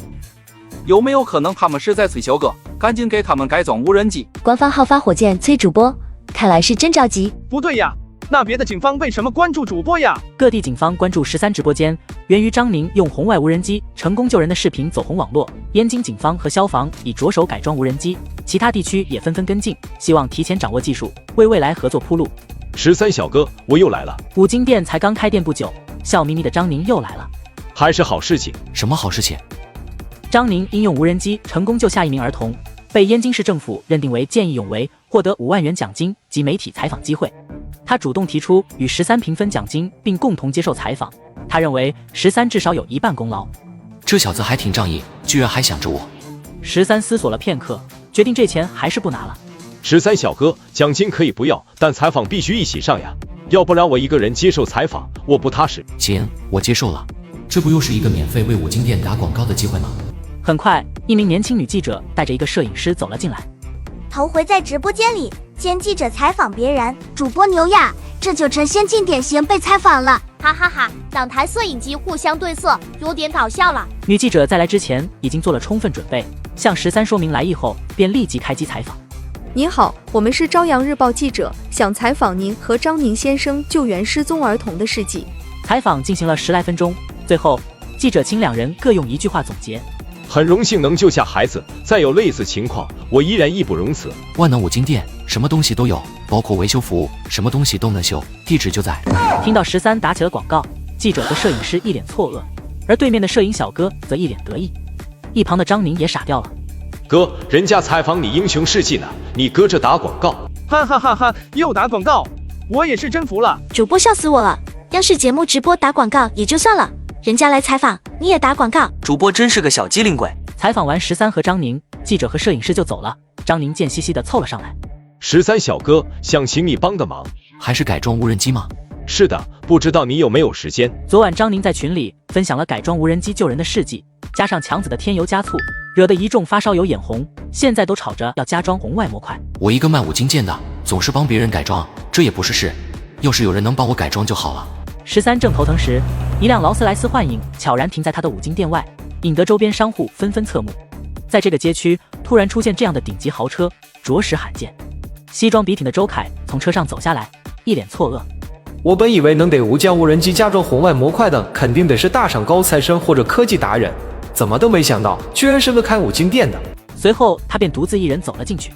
有没有可能他们是在催小哥赶紧给他们改装无人机？官方号发火箭催主播，看来是真着急。不对呀，那别的警方为什么关注主播呀？各地警方关注13直播间，源于张宁用红外无人机成功救人的视频走红网络，燕京警方和消防已着手改装无人机，其他地区也纷纷跟进，希望提前掌握技术，为未来合作铺路。13小哥，我又来了。五金店才刚开店不久，笑眯眯的张宁又来了，还是好事情。什么好事情？张宁因用无人机成功救下1名儿童，被燕京市政府认定为见义勇为，获得5万元奖金及媒体采访机会。他主动提出与13平分奖金，并共同接受采访。他认为13至少有1半功劳。这小子还挺仗义，居然还想着我。13思索了片刻，决定这钱还是不拿了。13小哥，奖金可以不要，但采访必须一起上呀。要不然我一个人接受采访，我不踏实。行，我接受了。这不又是一个免费为五金店打广告的机会吗？很快，一名年轻女记者带着一个摄影师走了进来。头回在直播间里见记者采访别人，主播牛呀，这就成先进典型被采访了，哈哈哈！两台摄影机互相对色，有点搞笑了。女记者在来之前已经做了充分准备，向13说明来意后，便立即开机采访。您好，我们是朝阳日报记者，想采访您和张宁先生救援失踪儿童的事迹。采访进行了10来分钟，最后记者请两人各用一句话总结。很荣幸能救下孩子，再有类似情况，我依然义不容辞。万能五金店什么东西都有，包括维修服务，什么东西都能修，地址就在。听到13打起了广告，记者和摄影师一脸错愕，而对面的摄影小哥则一脸得意。一旁的张宁也傻掉了。哥，人家采访你英雄事迹呢，你搁这打广告？哈哈哈哈，又打广告，我也是真服了。主播笑死我了，央视节目直播打广告也就算了，人家来采访你也打广告，主播真是个小机灵鬼。采访完13和张宁，记者和摄影师就走了。张宁贱兮兮地凑了上来。13小哥，想请你帮个忙。还是改装无人机吗？是的，不知道你有没有时间？昨晚张宁在群里分享了改装无人机救人的事迹，加上强子的添油加醋，惹得一众发烧友眼红，现在都吵着要加装红外模块。我一个卖五金件的，总是帮别人改装，这也不是事。要是有人能帮我改装就好了。13正头疼时，一辆劳斯莱斯幻影悄然停在他的五金店外，引得周边商户纷纷侧目。在这个街区突然出现这样的顶级豪车，着实罕见。西装笔挺的周凯从车上走下来，一脸错愕。我本以为能给吴江无人机加装红外模块的，肯定得是大厂高材生或者科技达人，怎么都没想到，居然是个开五金店的。随后他便独自一人走了进去。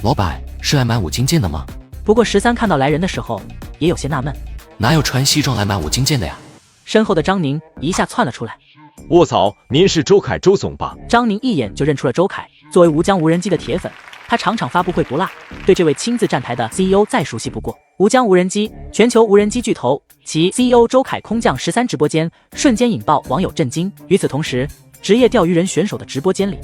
老板是来买五金件的吗？不过13看到来人的时候也有些纳闷，哪有穿西装来买五金件的呀？身后的张宁一下窜了出来。卧槽，您是周凯周总吧？张宁一眼就认出了周凯，作为吴江无人机的铁粉，他场场发布会不落，对这位亲自站台的 CEO 再熟悉不过。吴江无人机，全球无人机巨头，其 CEO 周凯空降13直播间，瞬间引爆网友震惊。与此同时，职业钓鱼人选手的直播间里，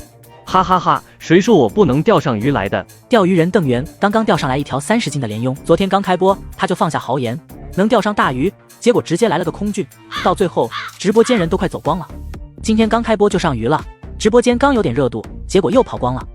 哈哈哈，谁说我不能钓上鱼来的？钓鱼人邓源刚刚钓上来一条30斤的鲢鳙，昨天刚开播他就放下豪言能钓上大鱼，结果直接来了个空俊，到最后直播间人都快走光了。今天刚开播就上鱼了，直播间刚有点热度，结果又跑光了。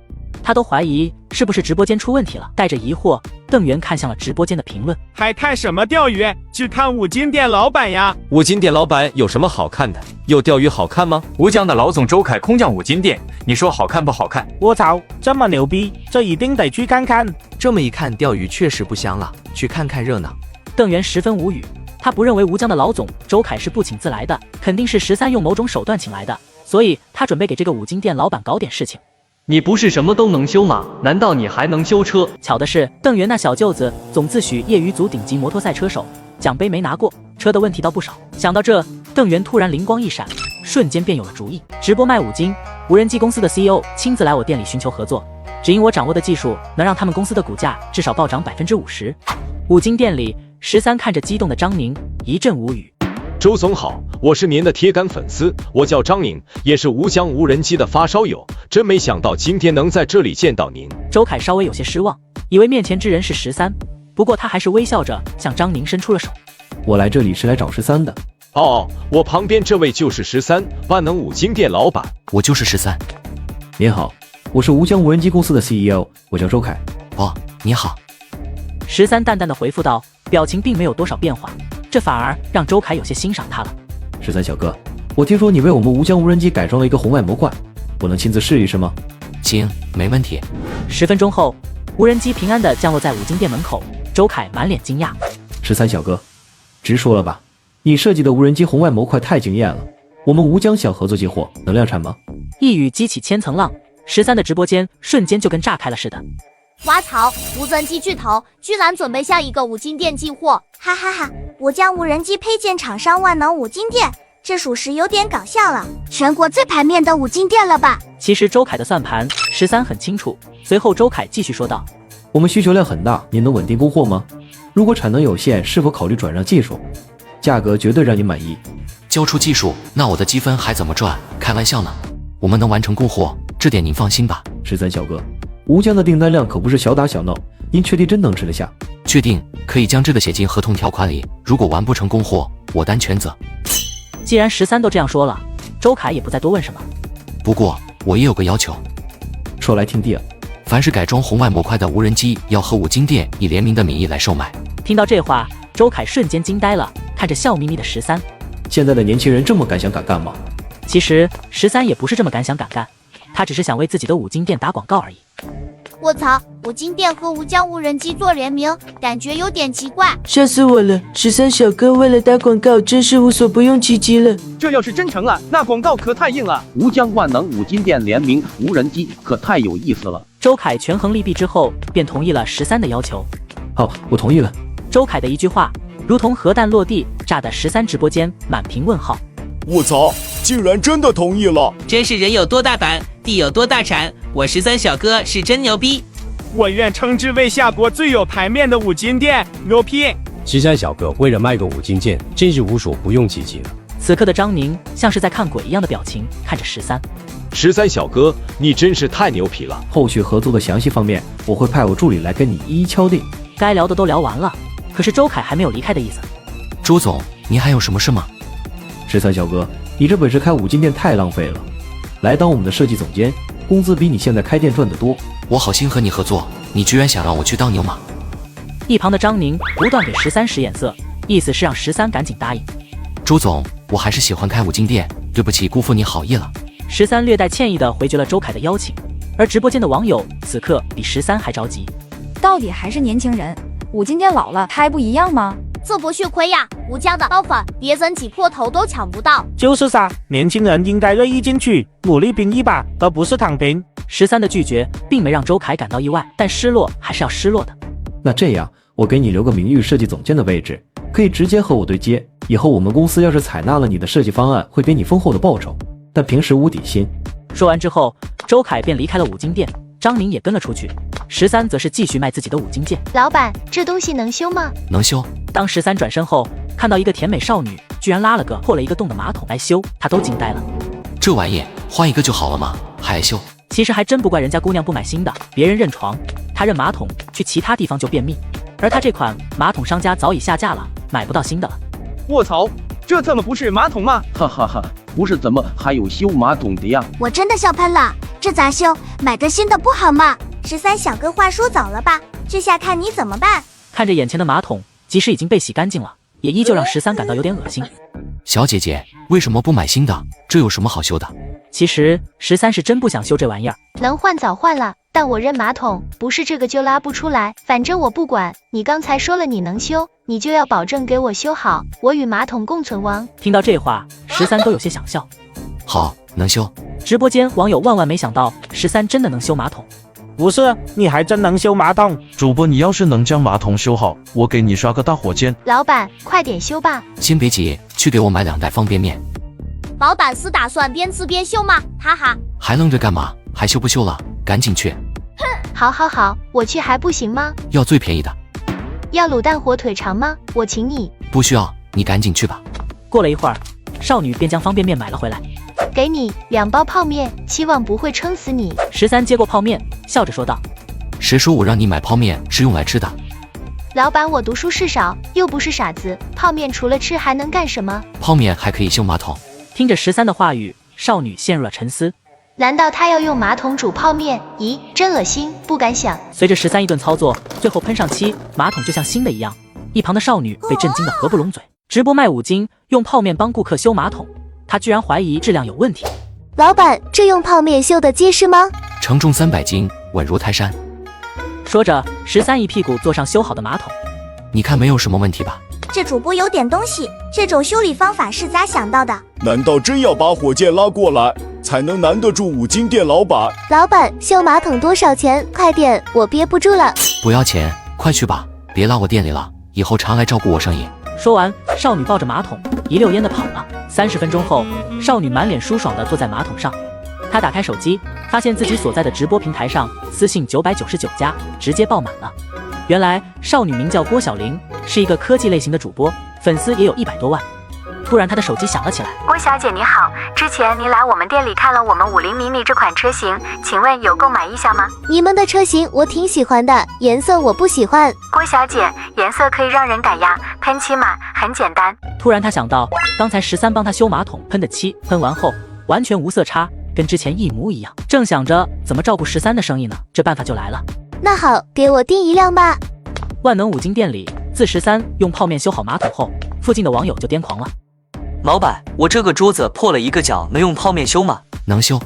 他都怀疑是不是直播间出问题了。带着疑惑，邓源看向了直播间的评论。还看什么钓鱼？去看五金店老板呀！五金店老板有什么好看的？有钓鱼好看吗？吴江的老总周凯空降五金店，你说好看不好看？我操，这么牛逼，这一定得去看看。这么一看，钓鱼确实不香了，去看看热闹。邓源十分无语，他不认为吴江的老总周凯是不请自来的，肯定是13用某种手段请来的，所以他准备给这个五金店老板搞点事情。你不是什么都能修吗？难道你还能修车？巧的是，邓源那小舅子总自诩业余组顶级摩托赛车手，奖杯没拿过，车的问题倒不少。想到这，邓源突然灵光一闪，瞬间便有了主意。直播卖五金，无人机公司的 CEO 亲自来我店里寻求合作，只因我掌握的技术能让他们公司的股价至少暴涨50%。五金店里，13看着激动的张宁，一阵无语。周总好，我是您的铁杆粉丝，我叫张宁，也是吴江无人机的发烧友，真没想到今天能在这里见到您。周凯稍微有些失望，以为面前之人是13，不过他还是微笑着向张宁伸出了手。我来这里是来找13的。哦，我旁边这位就是13，万能五金店老板。我就是13。您好，我是吴江无人机公司的 CEO， 我叫周凯。哦，你好。13淡淡的回复道，表情并没有多少变化。这反而让周凯有些欣赏他了。13小哥，我听说你为我们吴江无人机改装了一个红外模块，我能亲自试一试吗？行，没问题。10分钟后，无人机平安地降落在五金店门口。周凯满脸惊讶。13小哥，直说了吧，你设计的无人机红外模块太惊艳了，我们吴江想合作接货，能量产吗？一语激起千层浪，13的直播间瞬间就跟炸开了似的。挖槽，无人机巨头居然准备向一个五金店进货，哈哈哈！吴江无人机配件厂商万能五金店，这属实有点搞笑了，全国最排面的五金店了吧？其实周凯的算盘13很清楚。随后周凯继续说道：“我们需求量很大，您能稳定供货吗？如果产能有限，是否考虑转让技术？价格绝对让你满意。交出技术，那我的积分还怎么赚？开玩笑呢，我们能完成供货，这点您放心吧。13小哥。”吴江的订单量可不是小打小闹，您确定真能吃得下？确定可以将这个写进合同条款里，如果完不成供货，我担全责。既然13都这样说了，周凯也不再多问什么。不过我也有个要求，说来听弟啊。凡是改装红外模块的无人机，要和五金店以联名的名义来售卖。听到这话，周凯瞬间惊呆了，看着笑眯眯的13。现在的年轻人这么敢想敢干吗？其实13也不是这么敢想敢干，他只是想为自己的五金店打广告而已。卧槽，五金店和吴江无人机做联名，感觉有点奇怪。笑死我了！13小哥为了打广告，真是无所不用其极了。这要是真成了，那广告可太硬了。吴江万能五金店联名无人机，可太有意思了。周凯权衡利弊之后，便同意了13的要求。好，我同意了。周凯的一句话，如同核弹落地，炸得13直播间满屏问号。我操，竟然真的同意了！真是人有多大胆，地有多大产。我13小哥是真牛逼，我愿称之为下国最有排面的五金店，牛批！13小哥为了卖个五金件，真是无所不用其极了。此刻的张宁像是在看鬼一样的表情看着13。13小哥，你真是太牛皮了！后续合作的详细方面，我会派我助理来跟你一一敲定。该聊的都聊完了，可是周凯还没有离开的意思。周总，您还有什么事吗？13小哥，你这本事开五金店太浪费了，来当我们的设计总监，工资比你现在开店赚得多。我好心和你合作，你居然想让我去当牛马！一旁的张宁不断给13使眼色，意思是让13赶紧答应。周总，我还是喜欢开五金店，对不起，辜负你好意了。13略带歉意地回绝了周凯的邀请，而直播间的网友此刻比13还着急。到底还是年轻人，五金店老了还不一样吗？这不血亏呀！吴江的 offer， 别人挤破头都抢不到。就是噻，年轻人应该锐意进取，努力拼一把，而不是躺平。13的拒绝并没让周凯感到意外，但失落还是要失落的。那这样，我给你留个名誉设计总监的位置，可以直接和我对接。以后我们公司要是采纳了你的设计方案，会给你丰厚的报酬，但平时无底薪。说完之后，周凯便离开了五金店，张宁也跟了出去。13则是继续卖自己的五金件。老板，这东西能修吗？能修。当13转身后，看到一个甜美少女居然拉了个破了一个洞的马桶来修，他都惊呆了。这玩意换一个就好了嘛，还爱修？其实还真不怪人家姑娘不买新的，别人认床，他认马桶，去其他地方就便秘。而他这款马桶商家早已下架了，买不到新的了。卧槽，这怎么不是马桶吗？哈哈哈，不是怎么还有修马桶的呀？我真的笑喷了，这咋修？买个新的不好吗？13小哥话说早了吧，这下看你怎么办。看着眼前的马桶，即使已经被洗干净了，也依旧让13感到有点恶心。小姐姐，为什么不买新的？这有什么好修的？其实13是真不想修这玩意儿。能换早换了，但我认马桶不是这个就拉不出来，反正我不管。你刚才说了你能修，你就要保证给我修好，我与马桶共存亡。听到这话，13都有些想笑。好，能修。直播间网友万没想到13真的能修马桶。不是，你还真能修马桶。主播，你要是能将马桶修好，我给你刷个大火箭。老板，快点修吧。先别急，去给我买2袋方便面。毛胆丝打算边吃边修吗？哈哈。还愣着干嘛？还修不修了？赶紧去。哼，好好好，我去还不行吗？要最便宜的。要卤蛋火腿肠吗？我请你。不需要，你赶紧去吧。过了一会儿，少女便将方便面买了回来。给你2包泡面，期望不会撑死你。13接过泡面，笑着说道：“谁说我让你买泡面是用来吃的？”老板，我读书事少，又不是傻子，泡面除了吃还能干什么？泡面还可以修马桶。听着13的话语，少女陷入了沉思。难道他要用马桶煮泡面？咦，真恶心，不敢想。随着13一顿操作，最后喷上漆，马桶就像新的一样。一旁的少女被震惊得合不拢嘴。直播卖5金，用泡面帮顾客修马桶，她居然怀疑质量有问题。老板，这用泡面修的结实吗？承重300斤，稳如泰山。说着，13一屁股坐上修好的马桶。你看没有什么问题吧？这主播有点东西，这种修理方法是咋想到的？难道真要把火箭拉过来，才能难得住五金店老板？老板，修马桶多少钱？快点，我憋不住了。不要钱，快去吧，别拉我店里了，以后常来照顾我生意。说完，少女抱着马桶一溜烟的跑了。30分钟后，少女满脸舒爽的坐在马桶上。她打开手机，发现自己所在的直播平台上私信999加，直接爆满了。原来少女名叫郭晓玲，是一个科技类型的主播，粉丝也有100多万。突然他的手机响了起来。郭小姐你好，之前您来我们店里看了我们50 mini 这款车型，请问有购买意向吗？你们的车型我挺喜欢的，颜色我不喜欢。郭小姐，颜色可以让人改呀，喷漆嘛，很简单。突然他想到，刚才13帮他修马桶喷的漆，喷完后完全无色差，跟之前一模一样。正想着怎么照顾13的生意呢，这办法就来了。那好，给我订一辆吧。万能五金店里，自13用泡面修好马桶后，附近的网友就癫狂了。老板，我这个桌子破了一个角，能用泡面修吗？能修。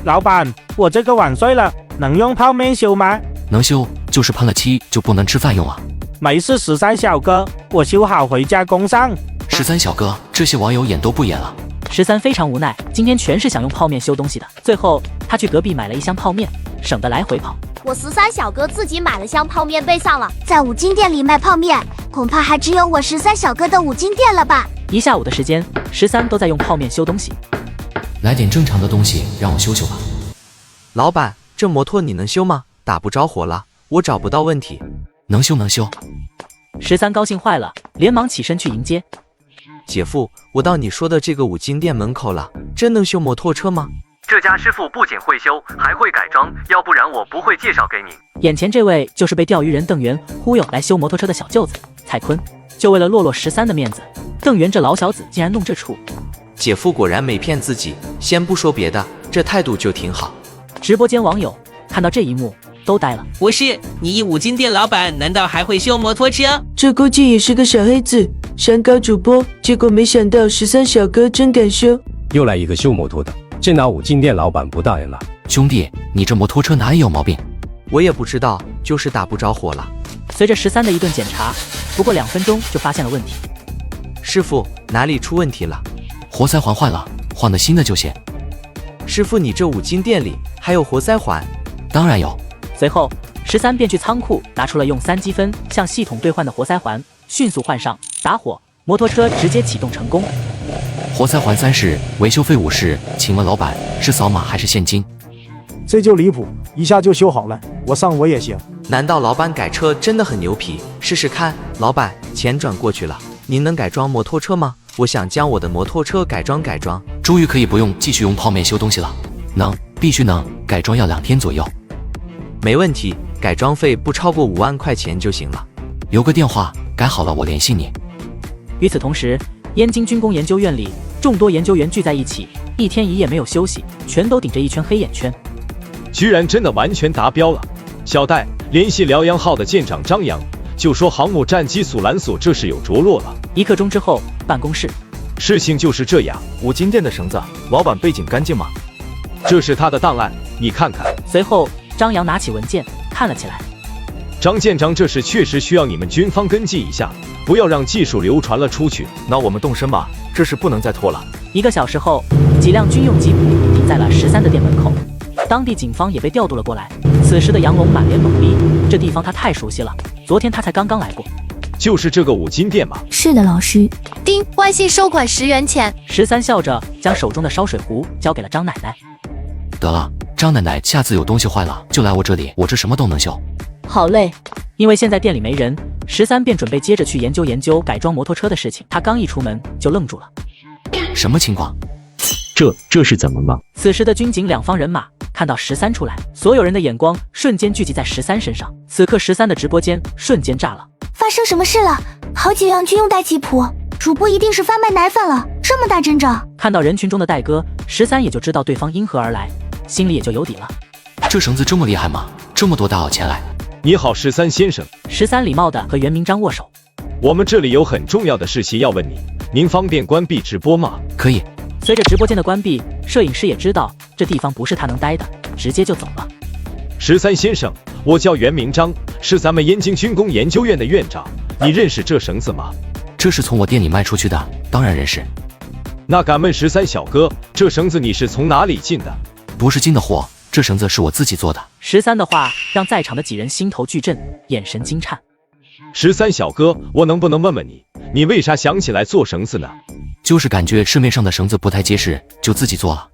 老板，我这个碗碎了，能用泡面修吗？能修，就是喷了漆就不能吃饭用啊。没事，13小哥，我修好回家供上。13小哥，这些网友演都不演了。13非常无奈，今天全是想用泡面修东西的。最后他去隔壁买了一箱泡面，省得来回跑。我13小哥自己买了箱泡面备上了。在五金店里卖泡面，恐怕还只有我13小哥的五金店了吧。一下午的时间，13都在用泡面修东西。来点正常的东西让我修修吧。老板，这摩托你能修吗？打不着火了，我找不到问题。能修能修。13高兴坏了，连忙起身去迎接。姐夫，我到你说的这个五金店门口了，真能修摩托车吗？这家师傅不仅会修，还会改装，要不然我不会介绍给你。眼前这位就是被钓鱼人邓元忽悠来修摩托车的小舅子蔡坤，就为了落13的面子，邓元这老小子竟然弄这出。姐夫果然没骗自己，先不说别的，这态度就挺好。直播间网友看到这一幕都呆了。不是，你一五金店老板难道还会修摩托车？这估计也是个小黑子，想搞主播，结果没想到13小哥真敢修。又来一个修摩托的，这拿五金店老板不大人了。兄弟，你这摩托车哪里有毛病？我也不知道，就是打不着火了。随着13的一顿检查，不过2分钟就发现了问题。师傅，哪里出问题了？活塞环坏了，换个新的就行。师傅，你这五金店里还有活塞环？当然有。随后13便去仓库拿出了用3积分向系统兑换的活塞环，迅速换上，打火，摩托车直接启动成功。活塞环30，维修费50，请问老板是扫码还是现金？这就离谱，一下就修好了，我上我也行。难道老板改车真的很牛皮？试试看。老板，钱转过去了，您能改装摩托车吗？我想将我的摩托车改装。终于可以不用继续用泡面修东西了。能，必须能，改装要2天左右。没问题，改装费不超过5万块钱就行了。留个电话，改好了我联系你。与此同时，燕京军工研究院里众多研究员聚在一起，一天一夜没有休息，全都顶着一圈黑眼圈。居然真的完全达标了！小戴联系辽阳号的舰长张扬，就说航母战机速蓝索这是有着落了。1刻钟之后，办公室，事情就是这样。五金店的绳子，老板背景干净吗？这是他的档案，你看看。随后，张扬拿起文件看了起来。张舰长，这事确实需要你们军方跟进一下，不要让技术流传了出去。那我们动身吧，这事不能再拖了。1个小时后，几辆军用吉普停在了13的店门口，当地警方也被调度了过来。此时的杨龙满脸懵逼，这地方他太熟悉了，昨天他才刚刚来过。就是这个五金店吗？是的，老师。丁，万幸收款10元钱。13笑着将手中的烧水壶交给了张奶奶。得了，张奶奶，下次有东西坏了就来我这里，我这什么都能修。好嘞。因为现在店里没人，13便准备接着去研究改装摩托车的事情。他刚一出门就愣住了。什么情况？这是怎么了？此时的军警2方人马看到13出来，所有人的眼光瞬间聚集在13身上。此刻13的直播间瞬间炸了。发生什么事了？好几辆军用代吉普，主播一定是贩卖奶粉了，这么大阵仗。看到人群中的戴哥，13也就知道对方因何而来，心里也就有底了。这绳子这么厉害吗？这么多大老钱来？你好，13先生。13礼貌地和袁明章握手。我们这里有很重要的事情要问你，您方便关闭直播吗？可以。随着直播间的关闭，摄影师也知道这地方不是他能待的，直接就走了。13先生，我叫袁明章，是咱们燕京军工研究院的院长，你认识这绳子吗？这是从我店里卖出去的，当然认识。那敢问13小哥，这绳子你是从哪里进的？不是进的货，这绳子是我自己做的。13的话让在场的几人心头巨震，眼神惊颤。13小哥，我能不能问问你，你为啥想起来做绳子呢？就是感觉市面上的绳子不太结实，就自己做了。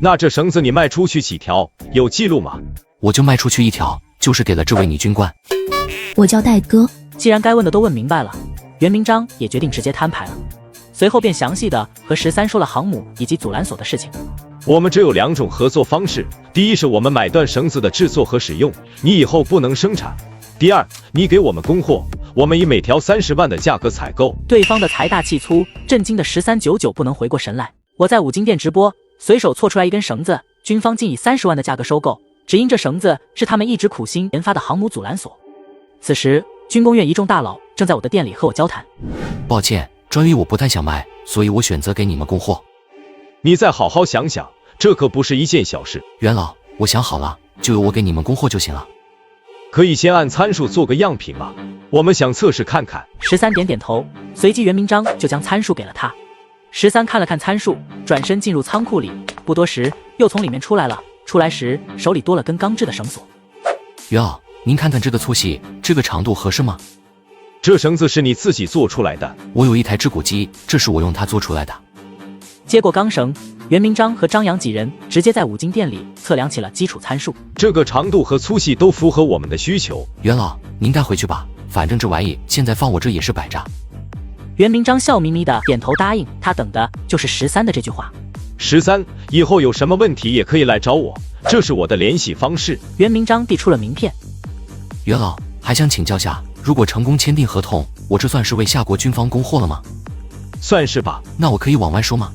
那这绳子你卖出去几条？有记录吗？我就卖出去1条，就是给了这位女军官。我叫戴哥。既然该问的都问明白了，袁明章也决定直接摊牌了。随后便详细的和13说了航母以及阻拦索的事情。我们只有2种合作方式，第一是我们买断绳子的制作和使用，你以后不能生产；第二，你给我们供货，我们以每条30万的价格采购。对方的财大气粗，震惊的1399不能回过神来。我在五金店直播，随手错出来一根绳子，军方竟以30万的价格收购，只因这绳子是他们一直苦心研发的航母阻拦索。此时，军工院一众大佬正在我的店里和我交谈。抱歉，专利我不太想卖，所以我选择给你们供货。你再好好想想，这可不是一件小事。元老，我想好了，就由我给你们供货就行了。可以先按参数做个样品吗？我们想测试看看。13点点头，随即袁明章就将参数给了他。13看了看参数，转身进入仓库里，不多时又从里面出来了。出来时手里多了根钢制的绳索。元老，您看看这个粗细，这个长度合适吗？这绳子是你自己做出来的？我有一台织骨机，这是我用它做出来的。接过钢绳，袁明章和张扬几人直接在五金店里测量起了基础参数。这个长度和粗细都符合我们的需求。元老，您带回去吧，反正这玩意现在放我这也是摆着。袁明章笑眯眯的点头答应，他等的就是13的这句话。13，以后有什么问题也可以来找我，这是我的联系方式。袁明章递出了名片。元老，还想请教下，如果成功签订合同，我这算是为夏国军方供货了吗？算是吧。那我可以往外说吗？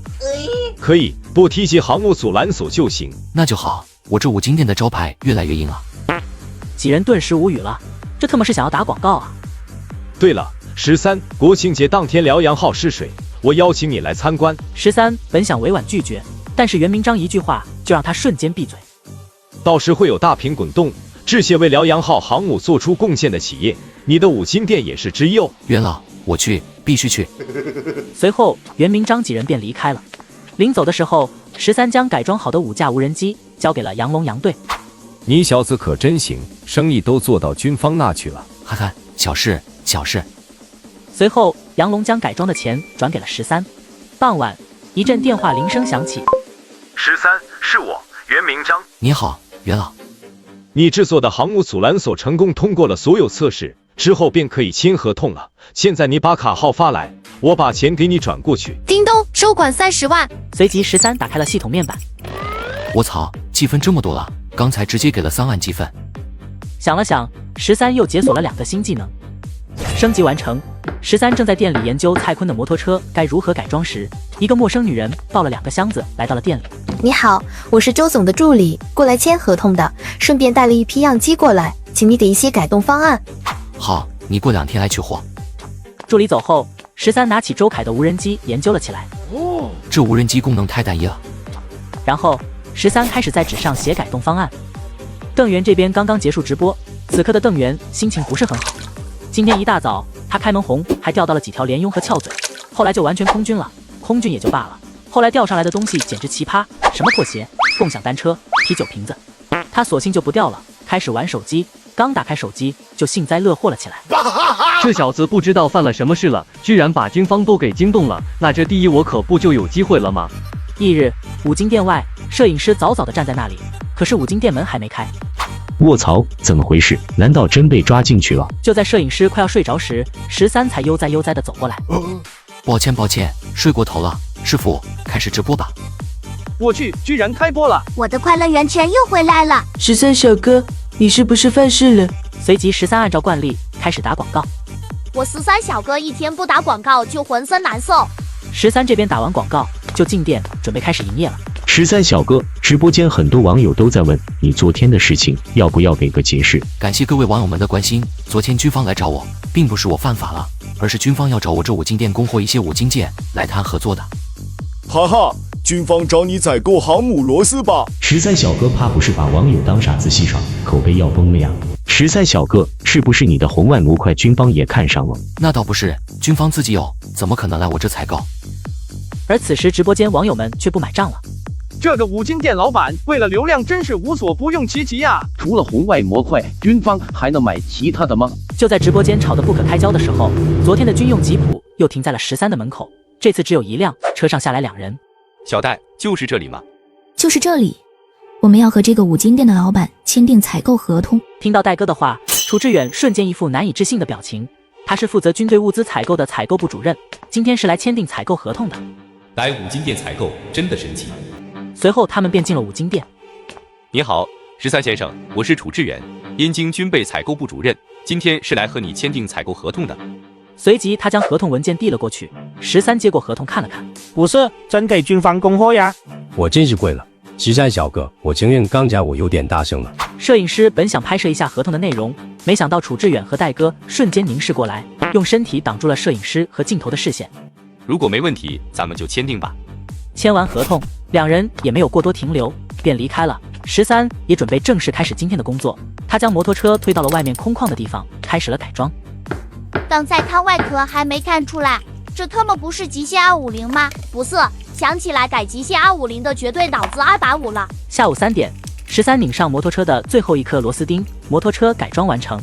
可以，不提及航母阻拦索就行。那就好，我这五金店的招牌越来越硬了。几人顿时无语了，这他妈是想要打广告啊！对了，13，国庆节当天辽阳号试水，我邀请你来参观。13本想委婉拒绝，但是袁明章一句话就让他瞬间闭嘴。到时会有大屏滚动，致谢为辽阳号航母做出贡献的企业，你的五金店也是之一哦。元老，我去，必须去。随后，袁明章几人便离开了。临走的时候，13将改装好的5架无人机交给了杨龙杨队。你小子可真行，生意都做到军方那去了。哈哈，小事小事。随后，杨龙将改装的钱转给了13。傍晚，一阵电话铃声响起。13，是我，袁明章。你好，元老。你制作的航母阻拦索成功通过了所有测试，之后便可以签合同了。现在你把卡号发来，我把钱给你转过去。叮咚，收款30万。随即13打开了系统面板。我操，积分这么多了，刚才直接给了3万积分。想了想，13又解锁了2个新技能。升级完成，13正在店里研究蔡坤的摩托车该如何改装时，一个陌生女人抱了2个箱子来到了店里。你好，我是周总的助理，过来签合同的，顺便带了一批样机过来，请你给一些改动方案。好，你过2天来取货。助理走后，13拿起周凯的无人机研究了起来。这无人机功能太单一了。然后13开始在纸上写改动方案。邓源这边刚刚结束直播，此刻的邓源心情不是很好。今天一大早，他开门红还钓到了几条莲庸和翘嘴，后来就完全空军了。空军也就罢了，后来钓上来的东西简直奇葩，什么破鞋、共享单车、啤酒瓶子，他索性就不钓了，开始玩手机。刚打开手机，就幸灾乐祸了起来。这小子不知道犯了什么事了，居然把军方都给惊动了，那这第一我可不就有机会了吗？翌日，五金店外，摄影师早早的站在那里，可是五金店门还没开。卧槽，怎么回事？难道真被抓进去了？就在摄影师快要睡着时，13才悠哉悠哉的走过来。抱歉，睡过头了。师傅，开始直播吧。我去，居然开播了！我的快乐源泉又回来了。13小哥，你是不是犯事了？随即13按照惯例开始打广告。我13小哥一天不打广告就浑身难受。13这边打完广告就进店准备开始营业了。13小哥，直播间很多网友都在问你昨天的事情，要不要给个解释？感谢各位网友们的关心。昨天军方来找我，并不是我犯法了，而是军方要找我这五金店供货一些五金件来谈合作的。哈哈，军方找你采购航母螺丝吧？13小哥怕不是把网友当傻子戏耍，口碑要崩了呀！13小哥，是不是你的红万模块军方也看上了？那倒不是，军方自己有，怎么可能来我这采购？而此时直播间网友们却不买账了。这个五金店老板为了流量真是无所不用其极呀！除了红外模块，军方还能买其他的吗？就在直播间吵得不可开交的时候，昨天的军用吉普又停在了13的门口，这次只有1辆，车上下来2人。小戴，就是这里吗？就是这里，我们要和这个五金店的老板签订采购合同。听到戴哥的话，楚志远瞬间一副难以置信的表情。他是负责军队物资采购的采购部主任，今天是来签订采购合同的。来五金店采购真的神奇。随后他们便进了五金店。你好，13先生，我是楚志远，燕京军备采购部主任，今天是来和你签订采购合同的。随即他将合同文件递了过去，13接过合同看了看，不是真给军方供货呀？我真是贵了，13小哥，我承认刚才我有点大声了。摄影师本想拍摄一下合同的内容，没想到楚志远和戴哥瞬间凝视过来，用身体挡住了摄影师和镜头的视线。如果没问题，咱们就签订吧。签完合同，两人也没有过多停留，便离开了。13也准备正式开始今天的工作，他将摩托车推到了外面空旷的地方，开始了改装。刚才看外壳还没看出来，这他妈不是极限250吗？不是，想起来改极限250的绝对脑子250了。下午3点，13拧上摩托车的最后一颗螺丝钉，摩托车改装完成。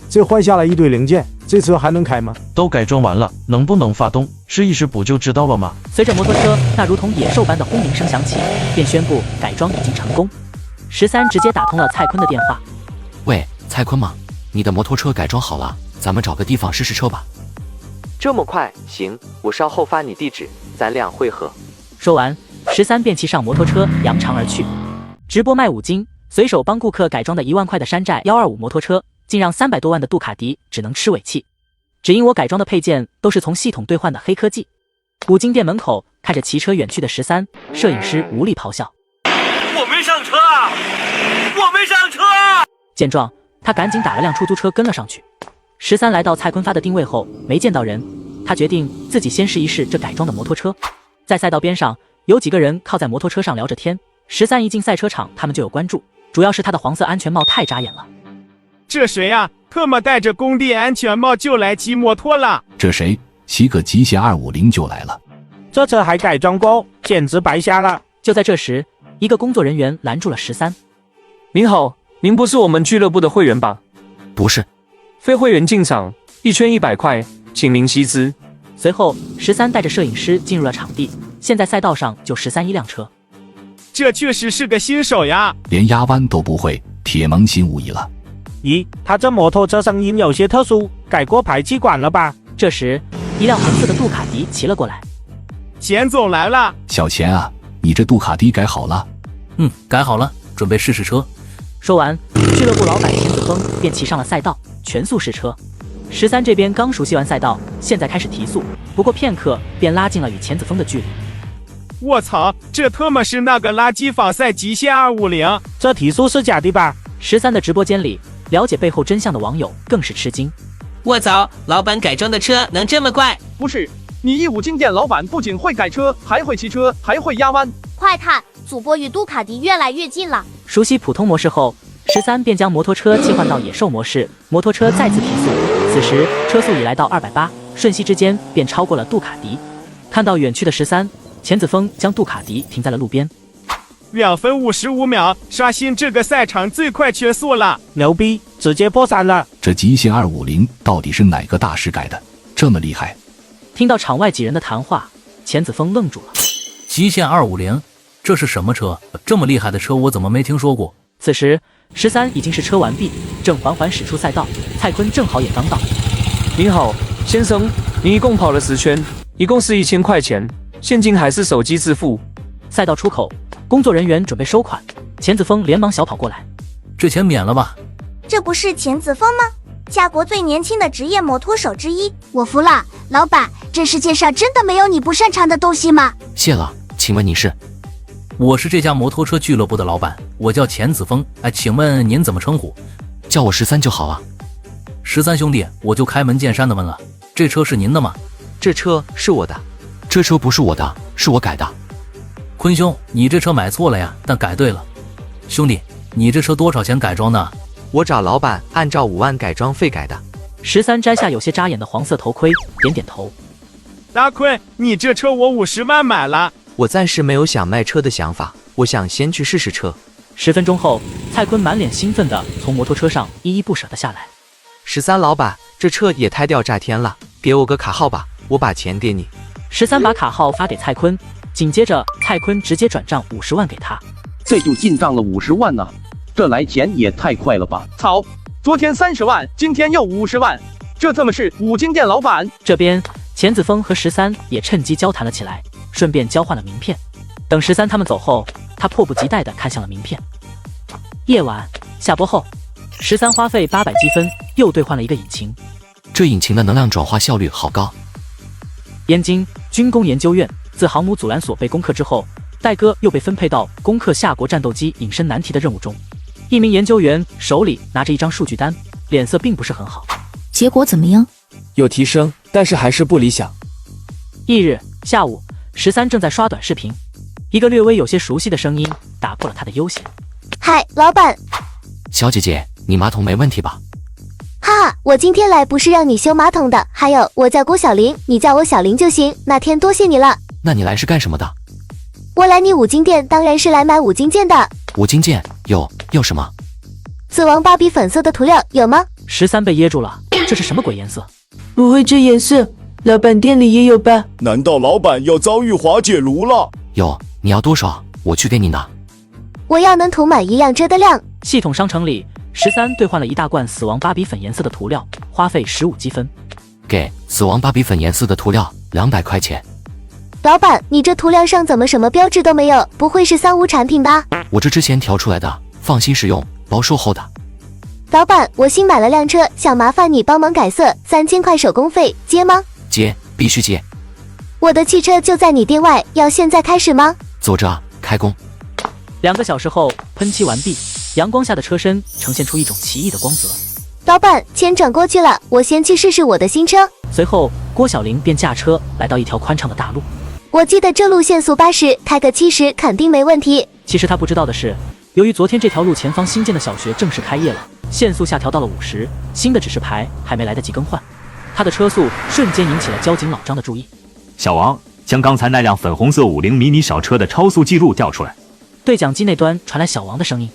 这换下来一堆零件，这车还能开吗？都改装完了，能不能发动，试一试不就知道了吗？随着摩托车那如同野兽般的轰鸣声响起，便宣布改装已经成功。13直接打通了蔡坤的电话。喂，蔡坤吗？你的摩托车改装好了，咱们找个地方试试车吧。这么快？行，我稍后发你地址，咱俩会合。说完，13便骑上摩托车扬长而去。直播卖五金，随手帮顾客改装的1万块的山寨125摩托车，竟让300多万的杜卡迪只能吃尾气。只因我改装的配件都是从系统兑换的黑科技。五金店门口看着骑车远去的13，摄影师无力咆哮：我没上车啊！我没上车啊！见状，他赶紧打了辆出租车跟了上去。13来到蔡坤发的定位后，没见到人，他决定自己先试一试这改装的摩托车。在赛道边上，有几个人靠在摩托车上聊着天。13一进赛车场，他们就有关注，主要是他的黄色安全帽太扎眼了。这谁呀？特么戴着工地安全帽就来骑摩托了？这谁？骑个极限250就来了？这车还改装过，简直白瞎了！就在这时，一个工作人员拦住了13。您好，您不是我们俱乐部的会员吧？不是。非会员进场1圈100块，请您悉资。随后13带着摄影师进入了场地，现在赛道上就13一辆车。这确实是个新手呀，连压弯都不会，铁萌新无疑了。咦，他这摩托车声音有些特殊，改过排气管了吧？这时一辆红色的杜卡迪骑了过来。钱总来了。小钱啊，你这杜卡迪改好了？改好了，准备试试车。说完，俱乐部老板钱子峰便骑上了赛道，全速试车。13这边刚熟悉完赛道，现在开始提速，不过片刻便拉近了与钱子峰的距离。我操，这特么是那个垃圾仿赛极限250，这提速是假的吧？13的直播间里，了解背后真相的网友更是吃惊。卧槽，老板改装的车能这么快？不是，你一五金店老板不仅会改车，还会骑车，还会压弯。快看，主播与杜卡迪越来越近了。熟悉普通模式后，13便将摩托车切换到野兽模式，摩托车再次提速。此时车速已来到280，瞬息之间便超过了杜卡迪。看到远去的13，钱子峰将杜卡迪停在了路边。2分55秒，刷新这个赛场最快圈速了，牛逼，直接破3了。这极限250到底是哪个大师改的？这么厉害？听到场外几人的谈话，钱子峰愣住了。极限250，这是什么车？这么厉害的车我怎么没听说过？此时13已经试车完毕，正缓缓驶出赛道。蔡坤正好也刚到。您好，先生，您一共跑了10圈，一共是1000块钱，现金还是手机支付？赛道出口，工作人员准备收款，钱子峰连忙小跑过来。这钱免了吧？这不是钱子峰吗？家国最年轻的职业摩托手之一，我服了，老板，这世界上真的没有你不擅长的东西吗？谢了，请问你是？我是这家摩托车俱乐部的老板，我叫钱子峰。请问您怎么称呼？叫我13就好啊。13兄弟，我就开门见山的问了，这车是您的吗？这车是我的。这车不是我的，是我改的。坤兄，你这车买错了呀，但改对了。兄弟，你这车多少钱改装的？我找老板按照5万改装费改的。13摘下有些扎眼的黄色头盔，点点头。大坤，你这车我50万买了。我暂时没有想卖车的想法，我想先去试试车。10分钟后，蔡坤满脸兴奋地从摩托车上依依不舍地下来。13老板，这车也太掉炸天了，给我个卡号吧，我把钱给你。13把卡号发给蔡坤，紧接着蔡坤直接转账50万给他。这就进账了50万呢，这来钱也太快了吧！操，昨天30万，今天又50万，这么是五金店老板？这边钱子峰和13也趁机交谈了起来，顺便交换了名片。等13他们走后，他迫不及待地看向了名片。夜晚下播后，13花费800积分又兑换了一个引擎。这引擎的能量转化效率好高。燕京军工研究院自航母阻拦所被攻克之后，戴哥又被分配到攻克夏国战斗机隐身难题的任务中。一名研究员手里拿着一张数据单，脸色并不是很好。结果怎么样？有提升，但是还是不理想。翌日下午，13正在刷短视频，一个略微有些熟悉的声音打破了他的悠闲。嗨，老板。小姐姐，你马桶没问题吧？哈哈，我今天来不是让你修马桶的。还有，我叫郭小玲，你叫我小玲就行。那天多谢你了。那你来是干什么的？我来你五金店，当然是来买五金件的。五金件有什么？死亡芭比粉色的涂料有吗？13被噎住了，这是什么鬼颜色？不会这颜色，老板店里也有吧？难道老板要遭遇滑铁卢了？有，你要多少？我去给你拿。我要能涂满一辆车的量。系统商城里，13兑换了一大罐死亡芭比粉颜色的涂料，花费15积分。给死亡芭比粉颜色的涂料200块钱。老板，你这涂料上怎么什么标志都没有？不会是3无产品吧？我这之前调出来的，放心使用，包售后的。老板，我新买了辆车，想麻烦你帮忙改色，3000块手工费，接吗？接，必须接。我的汽车就在你店外，要现在开始吗？坐这，开工。2个小时后，喷漆完毕，阳光下的车身呈现出一种奇异的光泽。老板，钱转过去了，我先去试试我的新车。随后，郭小玲便驾车来到一条宽敞的大路。我记得这路限速80，开个70肯定没问题。其实他不知道的是，由于昨天这条路前方新建的小学正式开业了，限速下调到了50，新的指示牌还没来得及更换，他的车速瞬间引起了交警老张的注意。小王，将刚才那辆粉红色50迷你小车的超速记录调出来。对讲机那端传来小王的声音：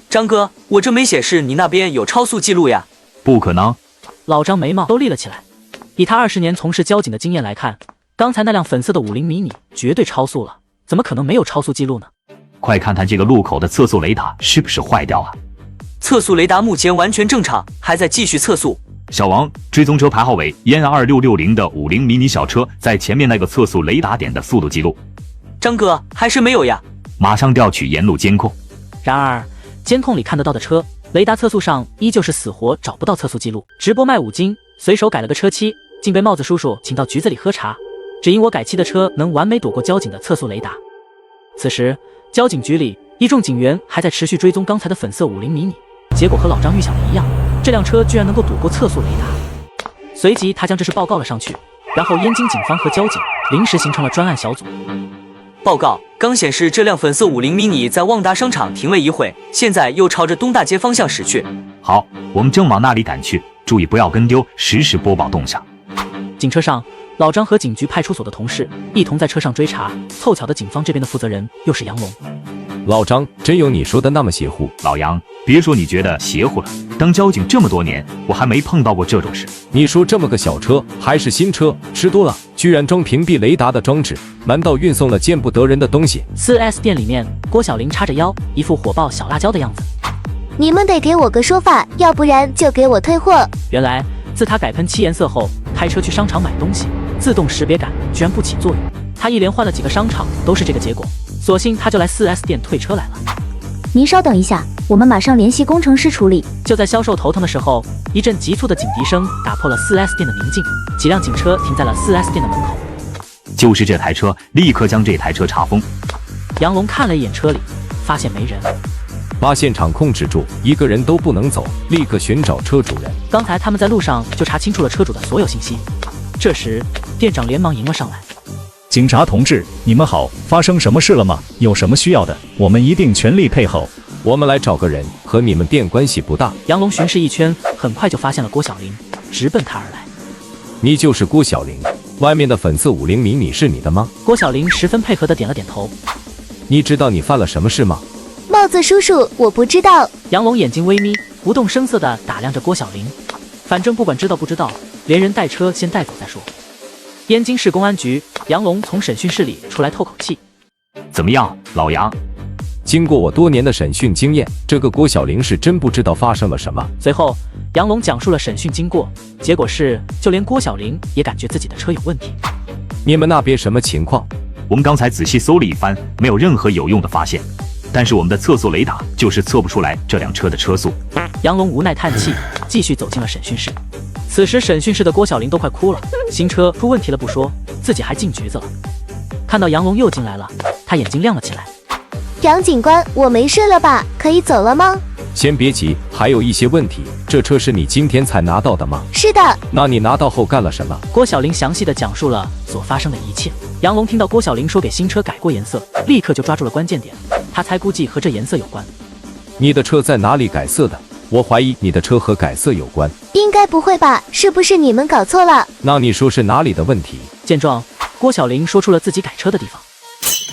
张哥，我这没显示你那边有超速记录呀。不可能。老张眉毛都立了起来。以他20年从事交警的经验来看，刚才那辆粉色的50迷你绝对超速了，怎么可能没有超速记录呢？快看看这个路口的测速雷达是不是坏掉啊？测速雷达目前完全正常，还在继续测速。小王，追踪车牌号为EN 2660的50迷你小车在前面那个测速雷达点的速度记录。张哥，还是没有呀？马上调取沿路监控。然而，监控里看得到的车，雷达测速上依旧是死活找不到测速记录。直播卖5金，随手改了个车漆，竟被帽子叔叔请到局子里喝茶。只因我改漆的车能完美躲过交警的测速雷达。此时，交警局里一众警员还在持续追踪刚才的粉色50迷你，结果和老张预想的一样，这辆车居然能够躲过测速雷达。随即，他将这事报告了上去，然后燕京警方和交警临时形成了专案小组。报告，刚显示这辆粉色50迷你在旺达商场停位一会，现在又朝着东大街方向驶去。好，我们正往那里赶去，注意不要跟丢，实时播报动向。警车上，老张和警局派出所的同事一同在车上追查，凑巧的警方这边的负责人又是杨龙。老张，真有你说的那么邪乎？老杨，别说你觉得邪乎了，当交警这么多年，我还没碰到过这种事。你说这么个小车还是新车，吃多了，居然装屏蔽雷达的装置，难道运送了见不得人的东西？4S 店里面，郭小玲叉着腰，一副火爆小辣椒的样子。你们得给我个说法，要不然就给我退货。原来，自他改喷漆颜色后，开车去商场买东西，自动识别感居然不起作用。他一连换了几个商场，都是这个结果，索性他就来4S 店退车来了。您稍等一下，我们马上联系工程师处理。就在销售头疼的时候，一阵急促的警笛声打破了4S 店的宁静，几辆警车停在了4S 店的门口。就是这台车，立刻将这台车查封。杨龙看了一眼车里，发现没人，把现场控制住，一个人都不能走，立刻寻找车主人。刚才他们在路上就查清楚了车主的所有信息。这时，店长连忙迎了上来。警察同志，你们好，发生什么事了吗？有什么需要的，我们一定全力配合。我们来找个人，和你们店关系不大。杨龙巡视一圈，很快就发现了郭小玲，直奔他而来。你就是郭小玲，外面的粉色50迷你是你的吗？郭小玲十分配合地点了点头。你知道你犯了什么事吗？帽子叔叔，我不知道。杨龙眼睛微眯，不动声色地打量着郭小玲。反正不管知道不知道，连人带车先带走再说。燕京市公安局，杨龙从审讯室里出来透口气。怎么样，老杨？经过我多年的审讯经验，这个郭小玲是真不知道发生了什么。随后，杨龙讲述了审讯经过，结果是，就连郭小玲也感觉自己的车有问题。你们那边什么情况？我们刚才仔细搜了一番，没有任何有用的发现。但是我们的测速雷达就是测不出来这辆车的车速。杨龙无奈叹气，继续走进了审讯室。此时审讯室的郭小玲都快哭了，新车出问题了不说，自己还进局子了。看到杨龙又进来了，他眼睛亮了起来。杨警官，我没事了吧？可以走了吗？先别急，还有一些问题。这车是你今天才拿到的吗？是的。那你拿到后干了什么？郭小玲详细的讲述了所发生的一切。杨龙听到郭小玲说给新车改过颜色，立刻就抓住了关键点。他猜估计和这颜色有关。你的车在哪里改色的？我怀疑你的车和改色有关。应该不会吧？是不是你们搞错了？那你说是哪里的问题？见状，郭小玲说出了自己改车的地方。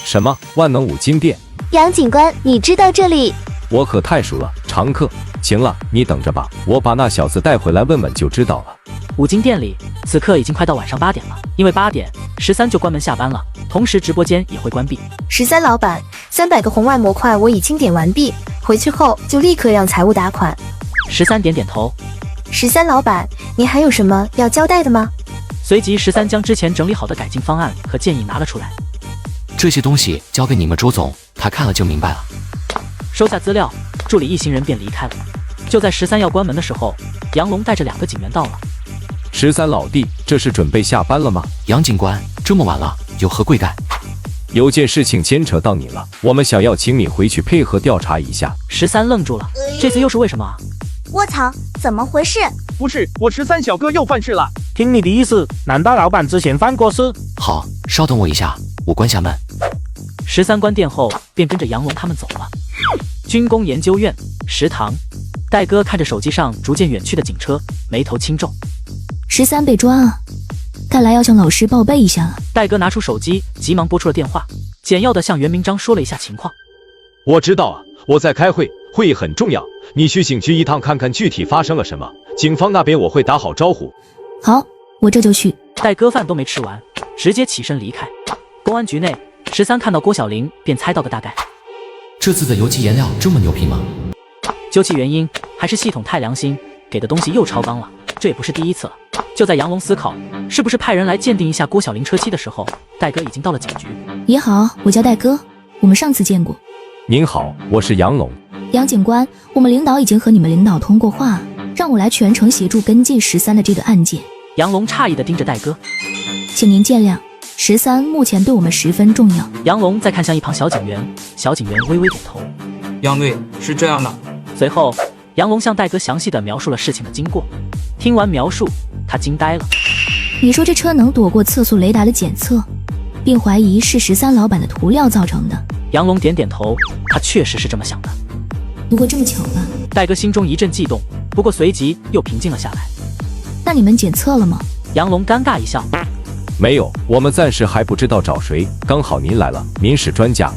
什么？万能五金店？杨警官，你知道这里？我可太熟了，常客。行了，你等着吧，我把那小子带回来问问就知道了。五金店里，此刻已经快到晚上8点了，因为8点13就关门下班了，同时直播间也会关闭。13老板，300个红外模块我已经点完毕，回去后就立刻让财务打款。13点点头。13老板，你还有什么要交代的吗？随即13将之前整理好的改进方案和建议拿了出来。这些东西交给你们周总，他看了就明白了。收下资料，助理一行人便离开了。就在13要关门的时候，杨龙带着2个警员到了。13老弟，这是准备下班了吗？杨警官，这么晚了，有何贵干？有件事情牵扯到你了，我们想要请你回去配合调查一下。13愣住了，这次又是为什么？卧槽，怎么回事？不是，我13小哥又犯事了。听你的意思，难道老板之前犯过事？好，稍等我一下，我关下门。13关店后，便跟着杨龙他们走了。军工研究院食堂，戴哥看着手机上逐渐远去的警车，眉头轻皱。13被抓啊，看来要向老师报备一下了。戴哥拿出手机，急忙拨出了电话，简要的向袁明章说了一下情况。我知道啊，我在开会，会议很重要，你去警局一趟看看具体发生了什么。警方那边我会打好招呼。好，我这就去。戴哥饭都没吃完，直接起身离开。公安局内，13看到郭小玲便猜到个大概。这次的油漆颜料这么牛批吗？究其原因，还是系统太良心，给的东西又超纲了，这也不是第一次了。就在杨龙思考是不是派人来鉴定一下郭小玲车漆的时候，戴哥已经到了警局。也好，我叫戴哥，我们上次见过。您好，我是杨龙。杨警官，我们领导已经和你们领导通过话，让我来全程协助跟进13的这个案件。杨龙诧异地盯着戴哥，请您见谅，13目前对我们十分重要。杨龙再看向一旁小警员，小警员微微点头。杨队，是这样的。随后，杨龙向戴哥详细地描述了事情的经过。听完描述，他惊呆了。你说这车能躲过测速雷达的检测，并怀疑是13老板的涂料造成的？杨龙点点头，他确实是这么想的。不过这么巧吗？戴哥心中一阵悸动，不过随即又平静了下来。那你们检测了吗？杨龙尴尬一笑，没有，我们暂时还不知道找谁。刚好您来了，您是专家，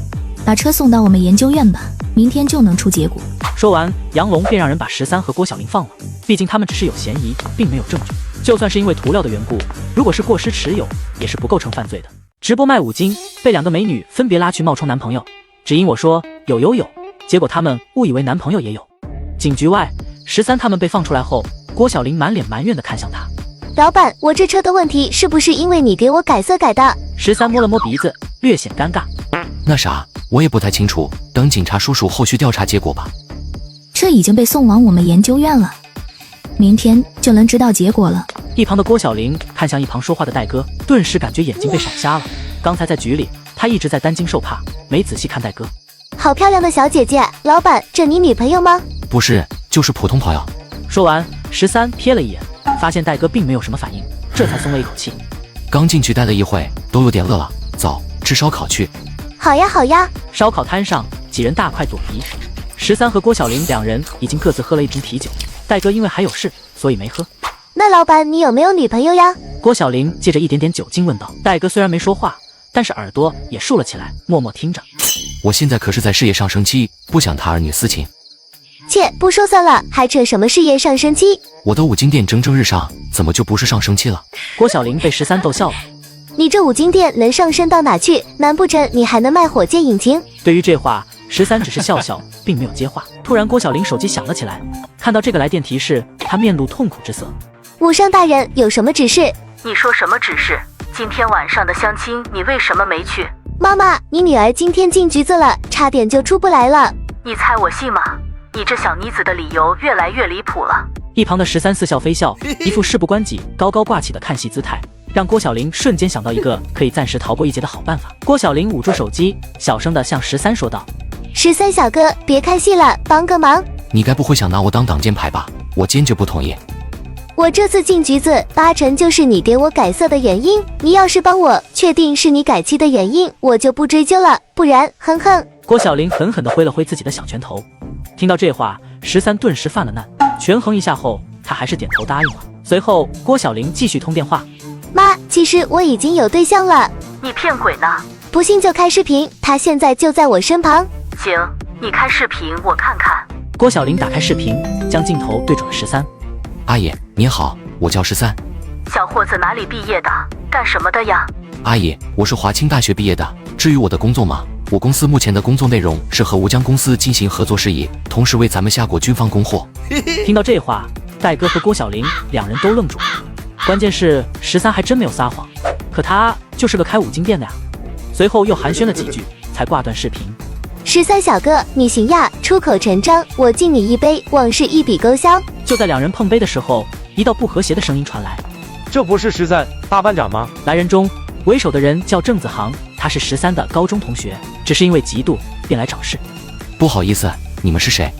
把车送到我们研究院吧，明天就能出结果。说完，杨龙便让人把13和郭小玲放了，毕竟他们只是有嫌疑，并没有证据。就算是因为涂料的缘故，如果是过失持有，也是不构成犯罪的。直播卖5金，被2个美女分别拉去冒充男朋友，只因我说有，结果他们误以为男朋友也有。警局外，13他们被放出来后，郭小玲满脸埋怨地看向他。老板，我这车的问题是不是因为你给我改色改的？13摸了摸鼻子，略显尴尬。那啥，我也不太清楚，等警察叔叔后续调查结果吧。车已经被送往我们研究院了，明天就能知道结果了。一旁的郭小玲看向一旁说话的戴哥，顿时感觉眼睛被闪瞎了。刚才在局里，他一直在担惊受怕，没仔细看戴哥。好漂亮的小姐姐，老板，这你女朋友吗？不是，就是普通朋友。说完，13瞥了一眼，发现戴哥并没有什么反应，这才松了一口气。刚进去待了一会，都有点饿了，走，吃烧烤去。好呀好呀。烧烤摊上，几人大快朵颐。13和郭小玲2人已经各自喝了1瓶啤酒，戴哥因为还有事，所以没喝。那老板，你有没有女朋友呀？郭小玲借着一点点酒精问道。戴哥虽然没说话，但是耳朵也竖了起来，默默听着。我现在可是在事业上升期，不想谈儿女私情。切，不说算了，还扯什么事业上升期？我的5金店蒸蒸日上，怎么就不是上升期了？郭小玲被13逗笑了。你这5金店能上升到哪去？难不成你还能卖火箭引擎？对于这话13只是笑笑，并没有接话。突然，郭小玲手机响了起来，看到这个来电提示，她面露痛苦之色。武上大人有什么指示？你说什么指示？今天晚上的相亲你为什么没去？妈妈，你女儿今天进局子了，差点就出不来了。你猜我信吗？你这小妮子的理由越来越离谱了。一旁的13似笑非笑，一副事不关己、高高挂起的看戏姿态，让郭小玲瞬间想到一个可以暂时逃过一劫的好办法。郭小玲捂住手机，小声地向13说道：“13小哥，别看戏了，帮个忙。你该不会想拿我当挡箭牌吧？我坚决不同意。我这次进局子，8成就是你给我改色的原因。你要是帮我确定是你改期的原因，我就不追究了，不然，哼哼。”郭小玲狠狠地挥了挥自己的小拳头。听到这话，13顿时犯了难，权衡一下后，他还是点头答应了。随后，郭小玲继续通电话：“妈，其实我已经有对象了。”“你骗鬼呢？不信就开视频，他现在就在我身旁。”“行，你开视频我看看。”郭小玲打开视频，将镜头对准了13。“阿姨，您好，我叫13。小伙子哪里毕业的？干什么的呀？”“阿姨，我是华清大学毕业的。至于我的工作嘛，我公司目前的工作内容是和吴江公司进行合作事宜，同时为咱们夏国军方供货。”听到这话，戴哥和郭小玲两人都愣住了。关键是13还真没有撒谎，可他就是个开5金店的呀。随后又寒暄了几句，才挂断视频。13小哥，你行呀，出口成章，我敬你一杯，往事一笔勾销。就在两人碰杯的时候，一道不和谐的声音传来：“这不是13大班长吗？”来人中为首的人叫郑子航，他是13的高中同学，只是因为嫉妒便来找事。“不好意思，你们是谁？”“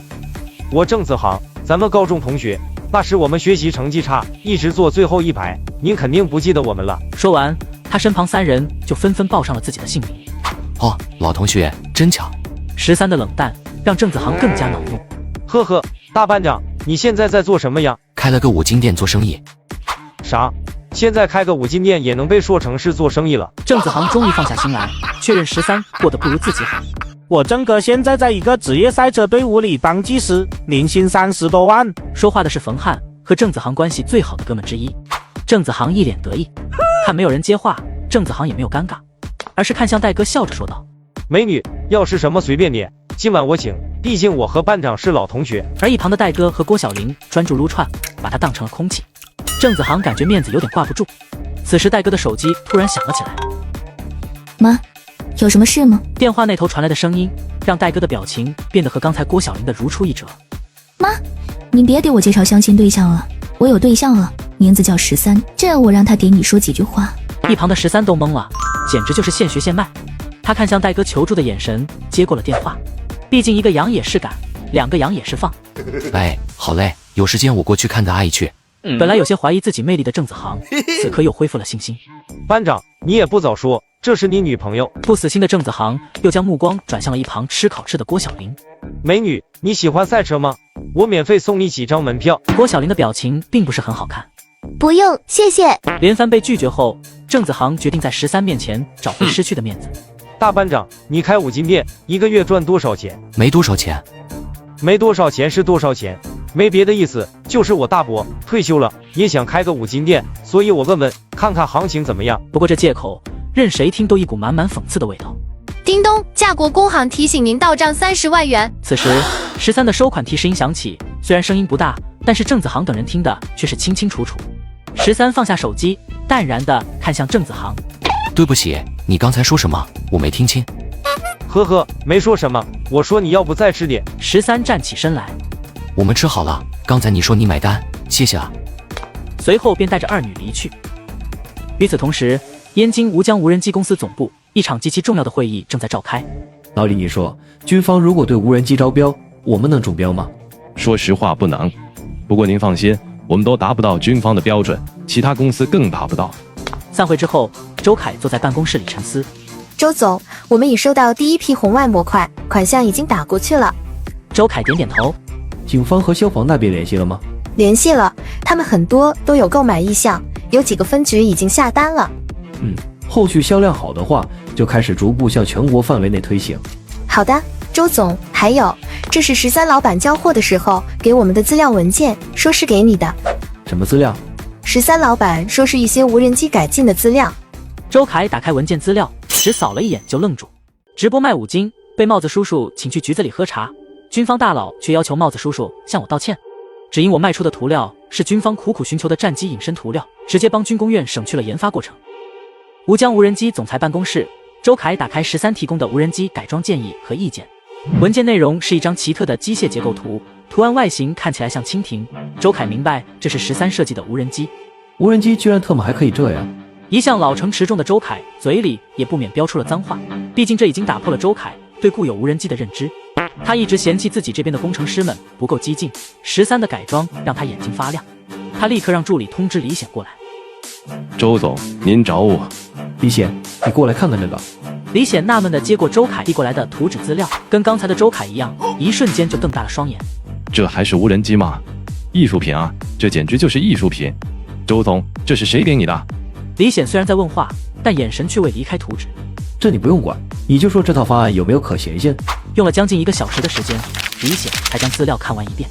我郑子航，咱们高中同学。那时我们学习成绩差，一直坐最后一排，您肯定不记得我们了。”说完，他身旁3人就纷纷报上了自己的姓名。“哦，老同学，真巧。”13的冷淡让郑子航更加恼怒。“呵呵，大班长，你现在在做什么呀？”“开了个5金店做生意。”“啥？现在开个5金店也能被说成是做生意了？”郑子航终于放下心来，确认13过得不如自己好。“我郑哥现在在一个职业赛车队伍里当技师，年薪30多万。”说话的是冯汉，和郑子航关系最好的哥们之一。郑子航一脸得意，看没有人接话，郑子航也没有尴尬，而是看向戴哥，笑着说道：“美女，要吃什么随便点，今晚我请，毕竟我和班长是老同学。”而一旁的戴哥和郭小玲专注撸串，把他当成了空气。郑子航感觉面子有点挂不住。此时戴哥的手机突然响了起来。“妈，有什么事吗？”电话那头传来的声音让戴哥的表情变得和刚才郭小玲的如出一辙。“妈，你别给我介绍相亲对象了，我有对象了，名字叫13，这我让他给你说几句话。”一旁的13都懵了，简直就是现学现卖。他看向戴哥求助的眼神，接过了电话。毕竟一个养也是赶，2个养也是放。“哎，好嘞，有时间我过去看着阿姨去。”本来有些怀疑自己魅力的郑子航，此刻又恢复了信心。“班长，你也不早说，这是你女朋友？”不死心的郑子航又将目光转向了一旁吃烤翅的郭小玲。“美女，你喜欢赛车吗？我免费送你几张门票。”郭小玲的表情并不是很好看。“不用，谢谢。”连番被拒绝后，郑子航决定在13面前找回失去的面子。“大班长，你开5金店，一个月赚多少钱？”“没多少钱。”“没多少钱是多少钱？没别的意思，就是我大伯退休了，也想开个5金店，所以我问问看看行情怎么样。”不过这借口任谁听都一股满满讽刺的味道。叮咚，驾国工行提醒您到账30万元。此时13的收款提示音响起，虽然声音不大，但是郑子航等人听的却是清清楚楚。13放下手机，淡然地看向郑子航：“对不起，你刚才说什么？我没听清。”“呵呵，没说什么，我说你要不再吃点。”13站起身来：“我们吃好了，刚才你说你买单，谢谢啊。”随后便带着2女离去。与此同时，燕京吴江无人机公司总部，一场极其重要的会议正在召开。“老李，你说，军方如果对无人机招标，我们能中标吗？”“说实话不能，不过您放心，我们都达不到军方的标准，其他公司更达不到。”散会之后，周凯坐在办公室里沉思。“周总，我们已收到第1批红外模块，款项已经打过去了。”周凯点点头。“警方和消防那边联系了吗？”“联系了，他们很多都有购买意向，有几个分局已经下单了。”“后续销量好的话，就开始逐步向全国范围内推行。”“好的，周总，还有，这是13老板交货的时候给我们的资料文件，说是给你的。”“什么资料？13老板说是一些无人机改进的资料。”周凯打开文件资料，只扫了一眼就愣住。直播卖5金，被帽子叔叔请去局子里喝茶，军方大佬却要求帽子叔叔向我道歉，只因我卖出的涂料是军方苦苦寻求的战机隐身涂料，直接帮军工院省去了研发过程。吴江无人机总裁办公室，周凯打开13提供的无人机改装建议和意见。文件内容是一张奇特的机械结构图，图案外形看起来像蜻蜓。周凯明白这是13设计的无人机。无人机居然特么还可以这样？一向老成持重的周凯嘴里也不免飙出了脏话，毕竟这已经打破了周凯对固有无人机的认知。他一直嫌弃自己这边的工程师们不够激进，13的改装让他眼睛发亮。他立刻让助理通知李显过来。周总，您找我。李显，你过来看看这个。李显纳闷地接过周凯递过来的图纸资料，跟刚才的周凯一样，一瞬间就瞪大了双眼。这还是无人机吗？艺术品啊，这简直就是艺术品。周总，这是谁给你的？李显虽然在问话，但眼神却未离开图纸。这你不用管，你就说这套方案有没有可行性。用了将近1个小时的时间，李显才将资料看完一遍。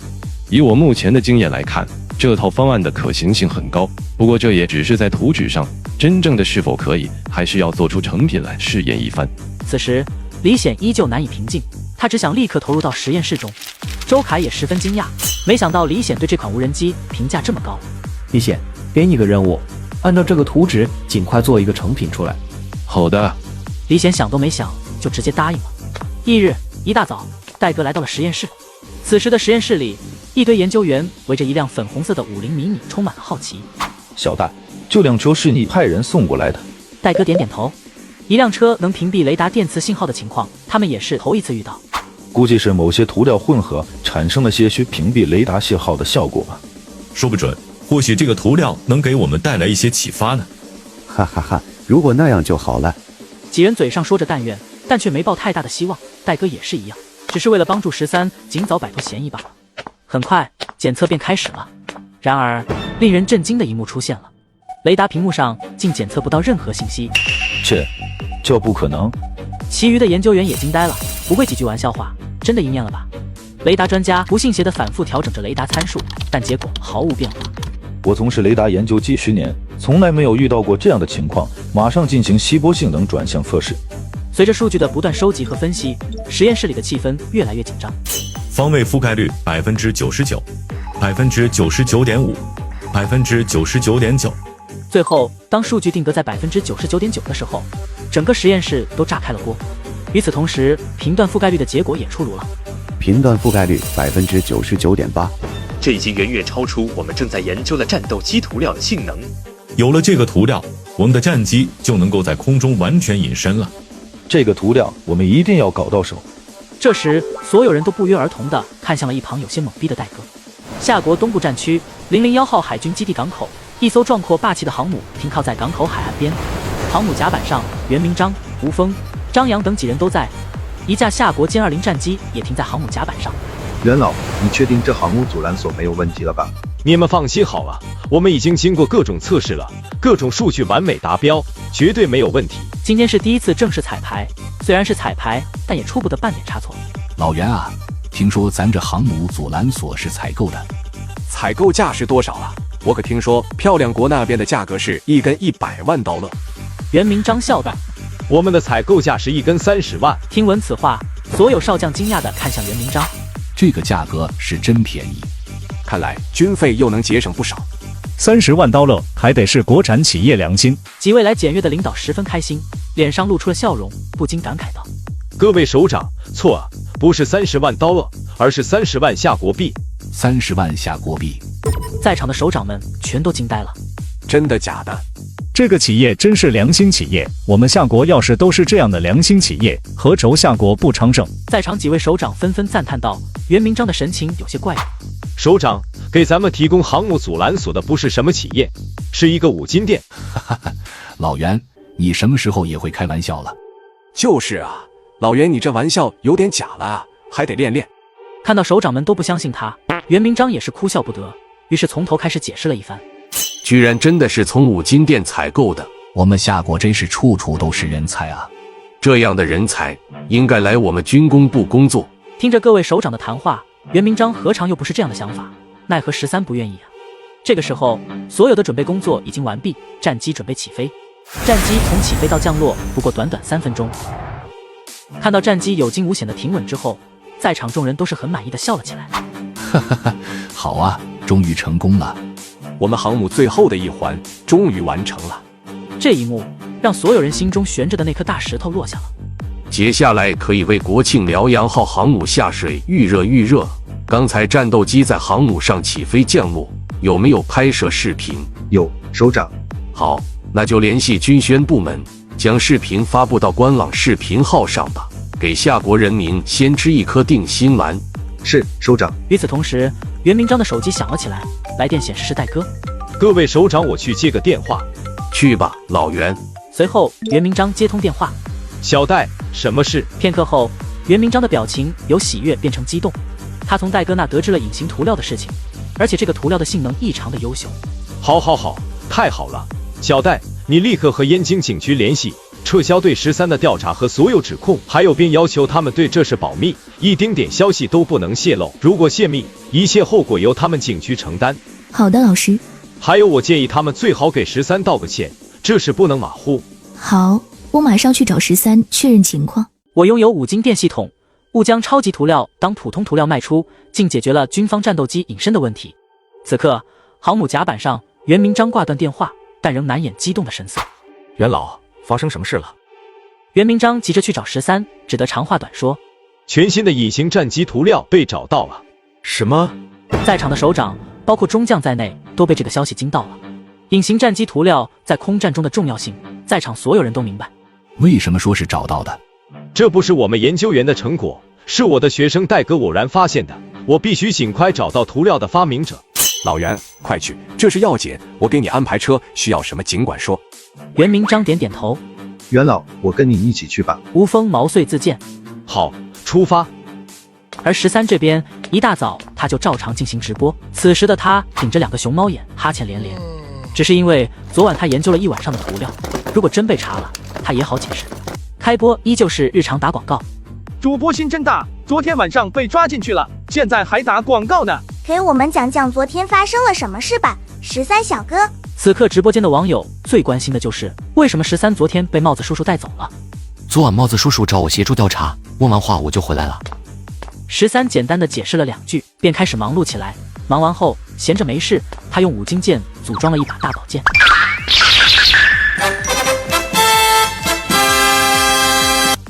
以我目前的经验来看，这套方案的可行性很高，不过这也只是在图纸上，真正的是否可以，还是要做出成品来试验一番。此时，李显依旧难以平静，他只想立刻投入到实验室中。周凯也十分惊讶，没想到李显对这款无人机评价这么高。李显，给你个任务，按照这个图纸尽快做一个成品出来。好的。李显想都没想就直接答应了。翌日一大早，戴哥来到了实验室。此时的实验室里，一堆研究员围着一辆粉红色的50迷你，充满了好奇。小戴，这辆车是你派人送过来的？戴哥点点头。一辆车能屏蔽雷达电磁信号的情况，他们也是头一次遇到。估计是某些涂料混合产生了些许屏蔽雷达信号的效果吧。说不准，或许这个涂料能给我们带来一些启发呢。哈哈哈，如果那样就好了。几人嘴上说着但愿，但却没抱太大的希望。戴哥也是一样，只是为了帮助13尽早摆脱嫌疑罢了。很快，检测便开始了。然而，令人震惊的一幕出现了，雷达屏幕上竟检测不到任何信息。这不可能！其余的研究员也惊呆了，不会几句玩笑话，真的应验了吧？雷达专家不信邪地反复调整着雷达参数，但结果毫无变化。我从事雷达研究几十年，从来没有遇到过这样的情况，马上进行稀薄性能转向测试。随着数据的不断收集和分析，实验室里的气氛越来越紧张。方位覆盖率99%、99.5%、99.9%。最后，当数据定格在99.9%的时候，整个实验室都炸开了锅。与此同时，频段覆盖率的结果也出炉了。频段覆盖率99.8%。这已经远远超出我们正在研究的战斗机涂料的性能。有了这个涂料，我们的战机就能够在空中完全隐身了。这个涂料我们一定要搞到手。这时，所有人都不约而同地看向了一旁有些懵逼的戴哥。夏国东部战区001号海军基地港口，一艘壮阔霸气的航母停靠在港口海岸边。航母甲板上，袁明章、吴峰、张扬等几人都在。一架夏国歼20战机也停在航母甲板上。袁老，你确定这航母阻拦索没有问题了吧？你们放心好了，我们已经经过各种测试了，各种数据完美达标，绝对没有问题。今天是第一次正式彩排，虽然是彩排，但也出不得半点差错。老袁啊，听说咱这航母阻拦索是采购的，采购价是多少啊？我可听说漂亮国那边的价格是1根100万刀了。袁明章笑道：“我们的采购价是1根30万。”听闻此话，所有少将惊讶地看向袁明章。这个价格是真便宜，看来军费又能节省不少。30万刀了，还得是国产企业良心。几位来检阅的领导十分开心，脸上露出了笑容，不禁感慨道：“各位首长，错啊，不是30万刀了，而是30万夏国币。30万夏国币。”在场的首长们全都惊呆了。真的假的？这个企业真是良心企业，我们夏国要是都是这样的良心企业，何愁夏国不昌盛？在场几位首长纷纷赞叹道。袁明章的神情有些怪异。首长，给咱们提供航母阻拦索的不是什么企业，是一个五金店。老袁，你什么时候也会开玩笑了？就是啊，老袁，你这玩笑有点假了啊，还得练练。看到首长们都不相信他，袁明章也是哭笑不得，于是从头开始解释了一番。居然真的是从五金店采购的，我们夏国真是处处都是人才啊！这样的人才应该来我们军工部工作。听着各位首长的谈话，袁明章何尝又不是这样的想法？奈何13不愿意啊！这个时候，所有的准备工作已经完毕，战机准备起飞。战机从起飞到降落不过短短3分钟。看到战机有惊无险的停稳之后，在场众人都是很满意的笑了起来。哈哈哈，好啊，终于成功了。我们航母最后的一环终于完成了。这一幕让所有人心中悬着的那颗大石头落下了。接下来可以为国庆辽阳号航母下水预热预热。刚才战斗机在航母上起飞降落，有没有拍摄视频？有，首长。好，那就联系军宣部门，将视频发布到官网视频号上吧，给夏国人民先吃一颗定心丸。是，首长。与此同时，袁明章的手机响了起来，来电显示是戴哥。各位首长，我去接个电话。去吧，老袁。随后，袁明章接通电话。小戴，什么事？片刻后，袁明章的表情由喜悦变成激动。他从戴哥那得知了隐形涂料的事情，而且这个涂料的性能异常的优秀。好，太好了！小戴，你立刻和燕京警局联系，撤销对13的调查和所有指控，还有并要求他们对这事保密，一丁点消息都不能泄露。如果泄密，一切后果由他们警局承担。好的，老师。还有，我建议他们最好给13道个歉，这事不能马虎。好，我马上去找13确认情况。我拥有5金电系统，误将超级涂料当普通涂料卖出，竟解决了军方战斗机隐身的问题。此刻，航母甲板上，袁明章挂断电话，但仍难掩激动的神色。袁老，发生什么事了？袁明章急着去找13，只得长话短说。全新的隐形战机涂料被找到了。什么？在场的首长，包括中将在内，都被这个消息惊到了。隐形战机涂料在空战中的重要性，在场所有人都明白。为什么说是找到的？这不是我们研究员的成果，是我的学生戴哥偶然发现的。我必须尽快找到涂料的发明者。老袁，快去，这事要紧，我给你安排车，需要什么尽管说。袁明章点点头。袁老，我跟你一起去吧。吴峰毛遂自荐。好，出发。而13这边一大早他就照常进行直播，此时的他顶着2个熊猫眼，哈欠连连。只是因为昨晚他研究了一晚上的涂料，如果真被查了，他也好解释。开播依旧是日常打广告。主播心真大，昨天晚上被抓进去了，现在还打广告呢。给我们讲讲昨天发生了什么事吧，13小哥。此刻直播间的网友最关心的就是为什么13昨天被帽子叔叔带走了。昨晚帽子叔叔找我协助调查，问完话我就回来了。13简单的解释了2句，便开始忙碌起来。忙完后闲着没事，他用5金件组装了一把大宝剑。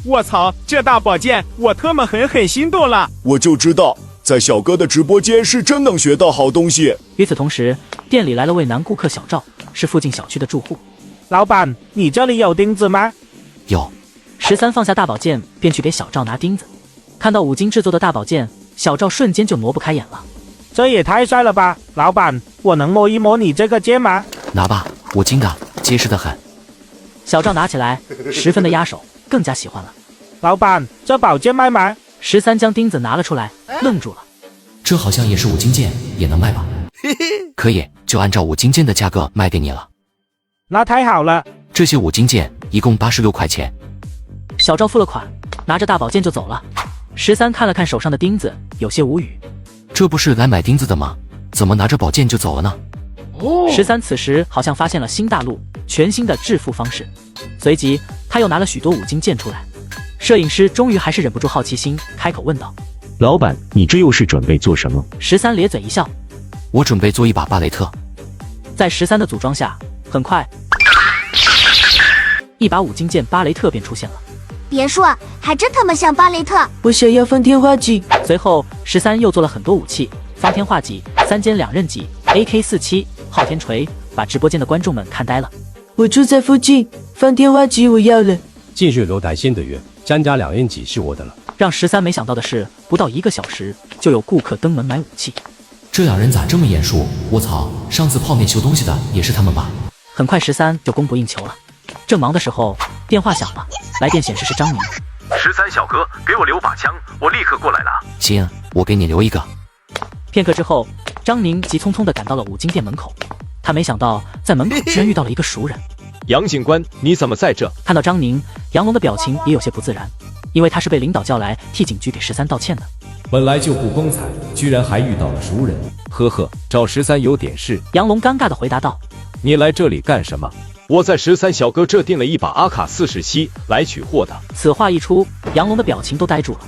我操，这大宝剑我特么很心动了。我就知道在小哥的直播间是真能学到好东西。与此同时，店里来了位男顾客小赵，是附近小区的住户。老板，你这里有钉子吗？有。13放下大宝剑，便去给小赵拿钉子。看到5金制作的大宝剑，小赵瞬间就挪不开眼了。这也太帅了吧！老板，我能摸一摸你这个剑吗？拿吧，我金的，结实的很。小赵拿起来，十分的压手，更加喜欢了。老板，这宝剑卖吗？13将钉子拿了出来，愣住了。这好像也是5金件，也能卖吧？可以，就按照5金件的价格卖给你了。那太好了。这些5金件一共86块钱。小赵付了款，拿着大宝剑就走了。13看了看手上的钉子，有些无语。这不是来买钉子的吗？怎么拿着宝剑就走了呢？13此时好像发现了新大陆，全新的致富方式。随即他又拿了许多5金件出来。摄影师终于还是忍不住好奇心，开口问道：老板，你这又是准备做什么？13咧嘴一笑：我准备做一把巴雷特。在13的组装下，很快一把5金件巴雷特便出现了。别说，还真他妈像巴雷特。我想要方天画戟。随后13又做了很多武器，方天画戟、3尖2刃戟、AK47、昊天锤，把直播间的观众们看呆了。我住在附近，方天画戟我要了。继续留台新的约，将加2刃戟是我的了。让13没想到的是，不到1个小时就有顾客登门买武器。这2人咋这么眼熟？我操，上次泡面修东西的也是他们吧？很快13就供不应求了。正忙的时候，电话响了，来电显示是张宁。13小哥，给我留把枪，我立刻过来了。行，我给你留一个。片刻之后，张宁急匆匆地赶到了5金店门口。他没想到在门口居然遇到了一个熟人。杨警官，你怎么在这？看到张宁，杨龙的表情也有些不自然，因为他是被领导叫来替警局给13道歉的。本来就不光彩，居然还遇到了熟人。呵呵，找13有点事。杨龙尴尬地回答道：你来这里干什么？我在13小哥这订了一把阿卡47来取货的。此话一出，杨龙的表情都呆住了。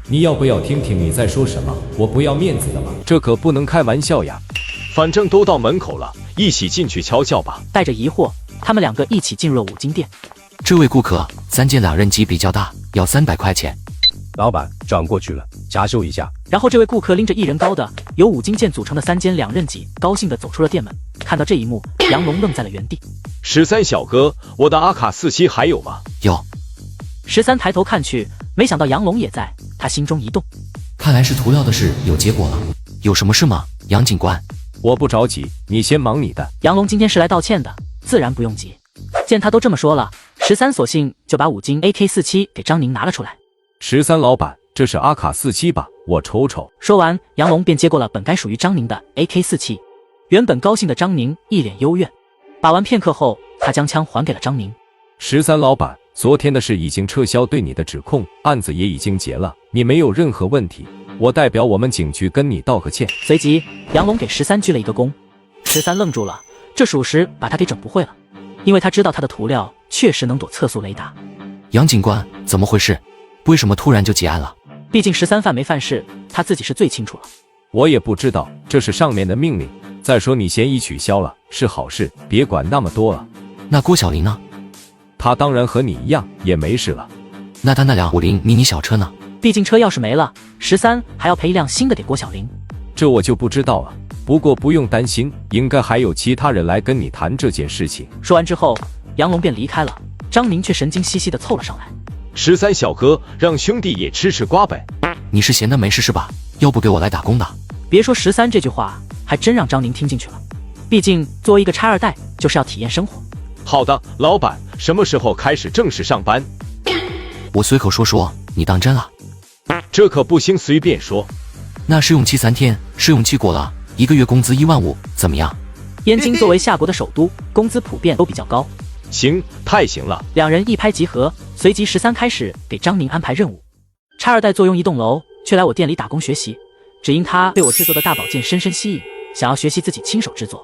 你要不要听听你在说什么？我不要面子的吗？这可不能开玩笑呀！反正都到门口了，一起进去瞧瞧吧。带着疑惑，他们两个一起进入了五金店。这位顾客，3件2刃机比较大，要300块钱。老板，转过去了，加收一下。然后这位顾客拎着1人高的由5金件组成的3件2刃戟，高兴地走出了店门。看到这一幕，杨龙愣在了原地。13小哥，我的阿卡47还有吗？有。13抬头看去，没想到杨龙也在，他心中一动。看来是涂料的事有结果了。有什么事吗，杨警官？我不着急，你先忙你的。杨龙今天是来道歉的，自然不用急。见他都这么说了，13索性就把5金 AK47给张宁拿了出来。13老板，这是阿卡47吧？我瞅瞅。说完，杨龙便接过了本该属于张宁的 AK47。原本高兴的张宁一脸幽怨，把玩片刻后，他将枪还给了张宁。13老板，昨天的事已经撤销对你的指控，案子也已经结了，你没有任何问题。我代表我们警局跟你道个歉。随即，杨龙给13鞠了一个躬。13愣住了，这属实把他给整不会了，因为他知道他的涂料确实能躲测速雷达。杨警官，怎么回事？为什么突然就结案了？毕竟13犯没犯事，他自己是最清楚了。我也不知道，这是上面的命令。再说你嫌疑取消了，是好事，别管那么多了。那郭小林呢？他当然和你一样，也没事了。那他那辆50迷你小车呢？毕竟车钥匙没了，13还要赔一辆新的给郭小林。这我就不知道了。不过不用担心，应该还有其他人来跟你谈这件事情。说完之后，杨龙便离开了，张宁却神经兮兮地凑了上来。13小哥，让兄弟也吃吃瓜呗。你是闲的没事是吧？要不给我来打工的？别说13这句话，还真让张宁听进去了。毕竟作为一个拆二代，就是要体验生活。好的，老板，什么时候开始正式上班？我随口说说，你当真了？这可不行，随便说。那试用期3天，试用期过了，1个月工资15000，怎么样？燕京作为夏国的首都，工资普遍都比较高。行，太行了。两人一拍即合，随即13开始给张宁安排任务。拆二代坐拥一栋楼，却来我店里打工学习，只因他被我制作的大宝剑深深吸引，想要学习自己亲手制作。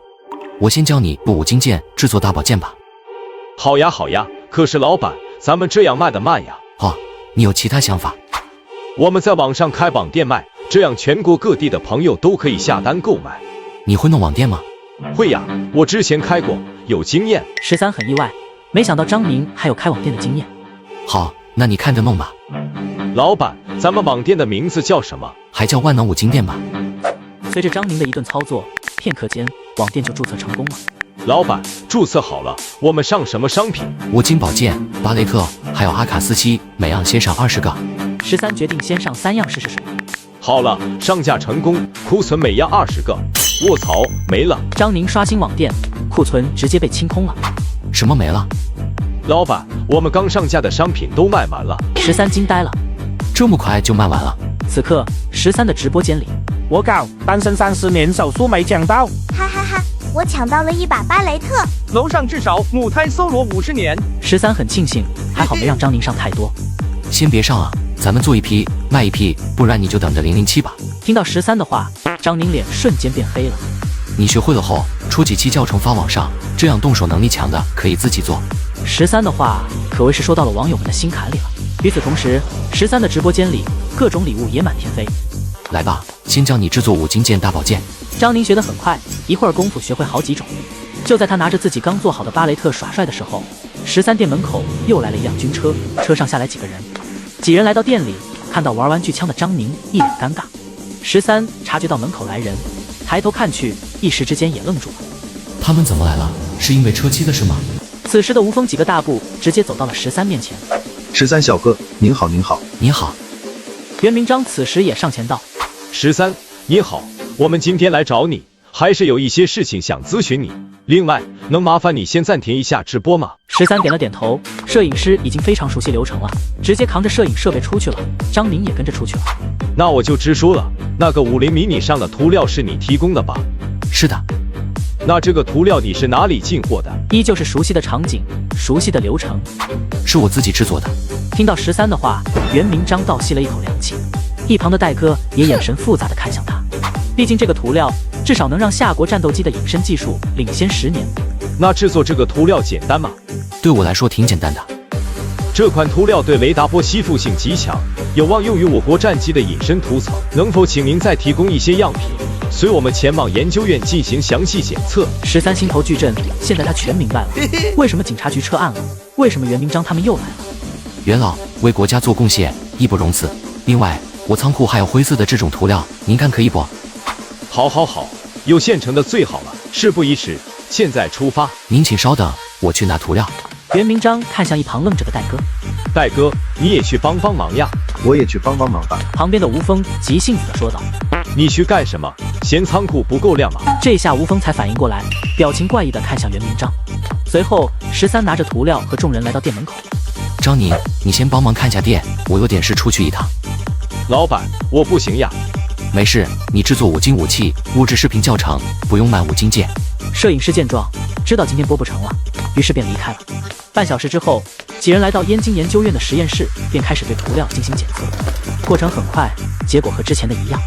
我先教你用5金件制作大宝剑吧。好呀好呀，可是老板，咱们这样卖的慢呀。哦，你有其他想法？我们在网上开网店卖，这样全国各地的朋友都可以下单购买。你会弄网店吗？会呀，我之前开过，有经验。13很意外，没想到张宁还有开网店的经验。好，那你看着弄吧。老板，咱们网店的名字叫什么？还叫万能5金店吧。随着张宁的一顿操作，片刻间网店就注册成功了。老板，注册好了，我们上什么商品？5金宝剑、巴雷特，还有阿卡47，每样先上20个。13决定先上3样试试水。好了，上架成功，库存每样20个。卧槽，没了！张宁刷新网店，库存直接被清空了。什么没了？老板，我们刚上架的商品都卖完了。13惊呆了，这么快就卖完了？此刻13的直播间里，我搞单身30年手速没抢到，哈哈哈！我抢到了一把巴雷特。楼上至少母胎搜罗50年。13很庆幸，还好没让张宁上太多。先别上啊，咱们做一批卖一批，不然你就等着007吧。听到13的话，张宁脸瞬间变黑了。你学会了后，出几期教程发网上，这样动手能力强的可以自己做。13的话可谓是说到了网友们的心坎里了。与此同时，13的直播间里各种礼物也满天飞。来吧，先教你制作5金件大宝剑。张宁学得很快，一会儿功夫学会好几种。就在他拿着自己刚做好的巴雷特耍帅的时候，13店门口又来了一辆军车，车上下来几个人。几人来到店里，看到玩玩具枪的张宁，一脸尴尬。13察觉到门口来人，抬头看去，一时之间也愣住了。他们怎么来了？是因为车漆的事吗？此时的吴峰几个大步直接走到了13面前。13小哥，您好您好。你好。袁明章此时也上前道：13，你好，我们今天来找你，还是有一些事情想咨询你。另外，能麻烦你先暂停一下直播吗？13点了点头，摄影师已经非常熟悉流程了，直接扛着摄影设备出去了。张宁也跟着出去了。那我就直说了，那个50迷你上的涂料是你提供的吧？是的。那这个涂料你是哪里进货的？依旧是熟悉的场景，熟悉的流程，是我自己制作的。听到13的话，袁明章倒吸了一口凉气，一旁的戴哥也眼神复杂的看向他。毕竟这个涂料至少能让夏国战斗机的隐身技术领先10年，那制作这个涂料简单吗？对我来说挺简单的。这款涂料对雷达波吸附性极强，有望用于我国战机的隐身涂层。能否请您再提供一些样品，随我们前往研究院进行详细检测？13心头巨震，现在他全明白了，为什么警察局撤案了，为什么袁明章他们又来了。袁老为国家做贡献，义不容辞。另外，我仓库还有灰色的这种涂料，您看可以不？好，有现成的最好了。事不宜迟，现在出发。您请稍等，我去拿涂料。袁明章看向一旁愣着的戴哥，戴哥，你也去帮帮忙呀！我也去帮帮忙吧。旁边的吴峰急性子的说道：“你去干什么？嫌仓库不够亮吗？”这下吴峰才反应过来，表情怪异的看向袁明章。随后，13拿着涂料和众人来到店门口。张宁，你先帮忙看下店，我有点事出去一趟。老板，我不行呀。没事，你制作5金武器，物质视频教程，不用卖5金件。摄影师见状，知道今天播不成了，于是便离开了。半小时之后，几人来到燕京研究院的实验室，便开始对涂料进行检测。过程很快，结果和之前的一样。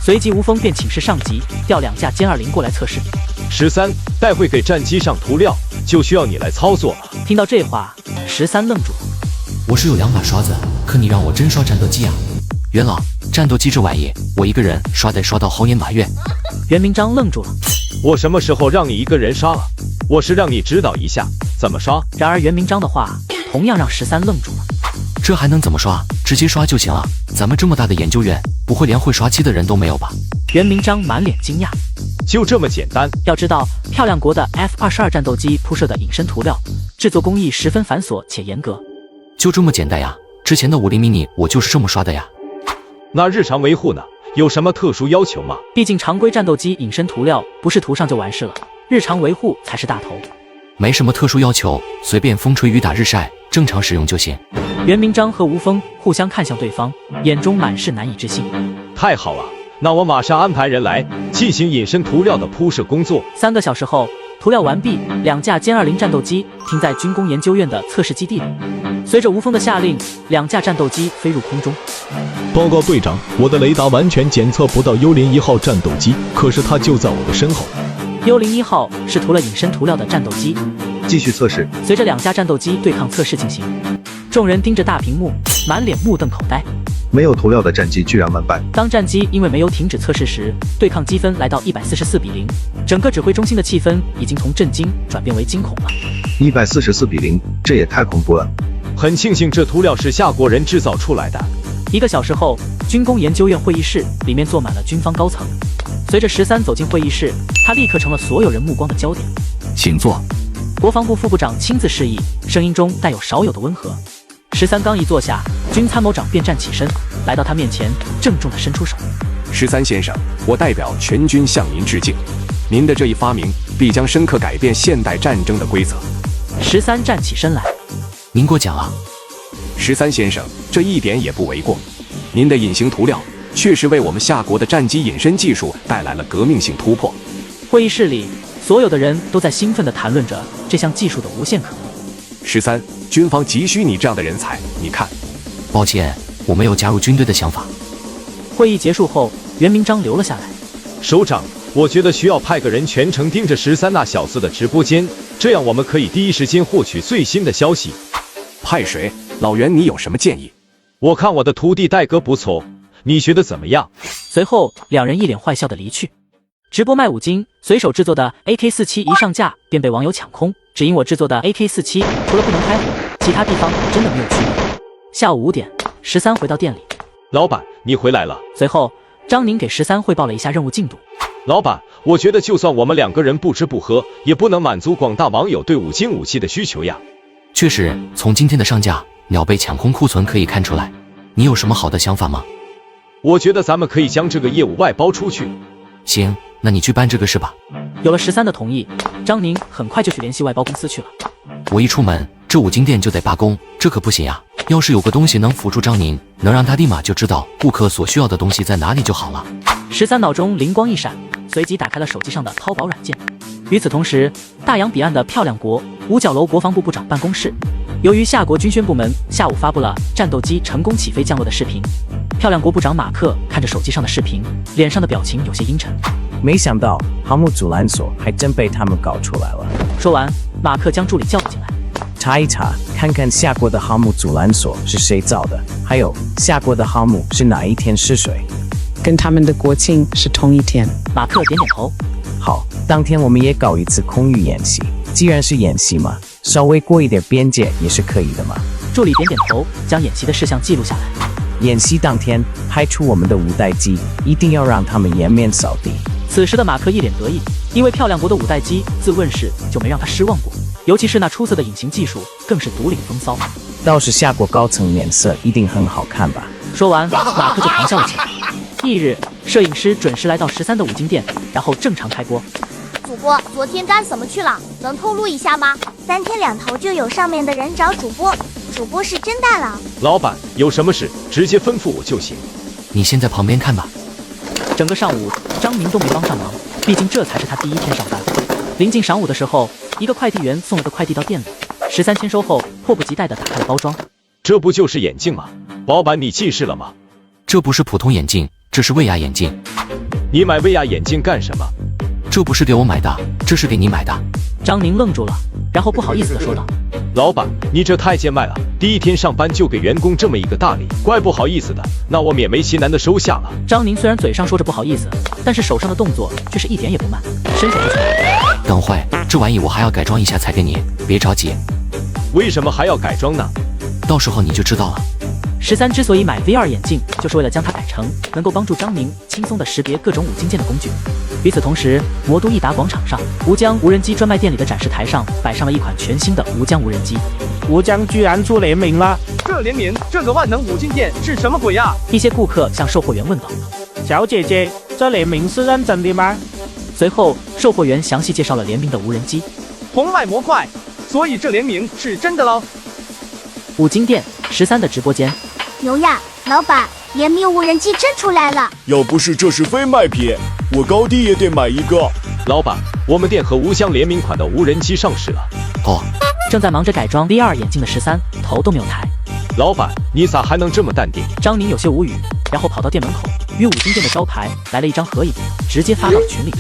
随即，吴峰便请示上级，调2架歼20过来测试。13，待会给战机上涂料，就需要你来操作了。听到这话，13愣住。我是有2把刷子，可你让我真刷战斗机啊？袁老，战斗机这玩意，我一个人刷得刷到猴年马月。袁明章愣住了。我什么时候让你一个人刷了？我是让你指导一下怎么刷。然而袁明章的话同样让13愣住了。这还能怎么刷？直接刷就行了。咱们这么大的研究院，不会连会刷机的人都没有吧？袁明章满脸惊讶。就这么简单？要知道，漂亮国的 F-22战斗机铺设的隐身涂料，制作工艺十分繁琐且严格。就这么简单呀？之前的50 mini 我就是这么刷的呀。那日常维护呢？有什么特殊要求吗？毕竟常规战斗机隐身涂料不是涂上就完事了，日常维护才是大头。没什么特殊要求，随便风吹雨打日晒，正常使用就行。袁明章和吴峰互相看向对方，眼中满是难以置信。太好了，那我马上安排人来进行隐身涂料的铺设工作。3个小时后，涂料完毕，2架歼20战斗机停在军工研究院的测试基地里。随着吴峰的下令，2架战斗机飞入空中。报告队长，我的雷达完全检测不到幽灵1号战斗机，可是它就在我的身后。幽灵1号是涂了隐身涂料的战斗机。继续测试。随着2架战斗机对抗测试进行，众人盯着大屏幕，满脸目瞪口呆。没有涂料的战机居然完败。当战机因为没有停止测试时，对抗积分来到144比0，整个指挥中心的气氛已经从震惊转变为惊恐了。144比0，这也太恐怖了。很庆幸这涂料是夏国人制造出来的。1个小时后，军工研究院会议室里面坐满了军方高层。随着13走进会议室，他立刻成了所有人目光的焦点。请坐。国防部副部长亲自示意，声音中带有少有的温和。13刚一坐下，军参谋长便站起身，来到他面前，郑重地伸出手。13先生，我代表全军向您致敬。您的这一发明必将深刻改变现代战争的规则。13站起身来。您过奖了。13先生，这一点也不为过。您的隐形涂料确实为我们夏国的战机隐身技术带来了革命性突破。会议室里，所有的人都在兴奋地谈论着这项技术的无限可能。13，军方急需你这样的人才，你看。抱歉，我没有加入军队的想法。会议结束后，袁明章留了下来。首长，我觉得需要派个人全程盯着13那小子的直播间，这样我们可以第一时间获取最新的消息。派谁？老袁，你有什么建议？我看我的徒弟戴哥不错，你觉得怎么样？随后2人一脸坏笑的离去。直播卖5金，随手制作的 AK47一上架便被网友抢空，只因我制作的 AK47除了不能开火，其他地方真的没有区别。下午5点，13回到店里。老板，你回来了。随后张宁给13汇报了一下任务进度。老板，我觉得就算我们2个人不吃不喝，也不能满足广大网友对5金武器的需求呀。确实，从今天的上架秒被抢空库存可以看出来。你有什么好的想法吗？我觉得咱们可以将这个业务外包出去。行，那你去办这个事吧。有了13的同意，张宁很快就去联系外包公司去了。我一出门，这5金店就得罢工，这可不行呀。要是有个东西能辅助张宁，能让他立马就知道顾客所需要的东西在哪里就好了。13脑中灵光一闪，随即打开了手机上的淘宝软件。与此同时，大洋彼岸的漂亮国五角楼国防部部长办公室，由于夏国军宣部门下午发布了战斗机成功起飞降落的视频，漂亮国部长马克看着手机上的视频，脸上的表情有些阴沉。没想到航母阻拦索还真被他们搞出来了。说完，马克将助理叫了进来，查一查，看看下国的航母阻拦索是谁造的，还有下国的航母是哪一天失水，跟他们的国庆是同一天。马克点点头。好，当天我们也搞一次空域演习，既然是演习嘛，稍微过一点边界也是可以的嘛。助理点点头，将演习的事项记录下来。演习当天派出我们的五代机，一定要让他们颜面扫地。此时的马克一脸得意，因为漂亮国的五代机自问世就没让他失望过，尤其是那出色的隐形技术，更是独领风骚。倒是下国高层脸色一定很好看吧？说完，马克就狂笑了起来。翌日，摄影师准时来到13的五金店，然后正常开播。主播，昨天干什么去了？能透露一下吗？3天2头就有上面的人找主播，主播是真大佬。老板，有什么事直接吩咐我就行。你先在旁边看吧。整个上午，张明都没帮上忙，毕竟这才是他第一天上班。临近晌午的时候，一个快递员送了个快递到店里，13签收后，迫不及待地打开了包装。这不就是眼镜吗？老板，你近视了吗？这不是普通眼镜，这是威亚眼镜。你买威亚眼镜干什么？这不是给我买的，这是给你买的。张宁愣住了，然后不好意思地说道：“老板，你这太见卖了，第一天上班就给员工这么一个大礼，怪不好意思的。那我勉为其难的收下了。”张宁虽然嘴上说着不好意思，但是手上的动作却是一点也不慢，伸手就来。等会，这玩意我还要改装一下才给你，别着急。为什么还要改装呢？到时候你就知道了。13之所以买 VR 眼镜，就是为了将它改成能够帮助张宁轻松地识别各种五金件的工具。与此同时，魔都益达广场上，吴江无人机专卖店里的展示台上摆上了一款全新的吴江无人机。吴江居然出联名了！这联名，这个万能五金店是什么鬼呀？一些顾客向售货员问道：“小姐姐，这联名是认真的吗？”随后，售货员详细介绍了联名的无人机。红外模块，所以这联名是真的喽。五金店13的直播间。牛呀，老板，联名无人机真出来了！要不是这是非卖品，我高低也得买一个。老板，我们店和吴江联名款的无人机上市了。哦，正在忙着改装 VR 眼镜的13头都没有抬。老板，你咋还能这么淡定？张宁有些无语，然后跑到店门口，与五金店的招牌来了一张合影，直接发到了群里。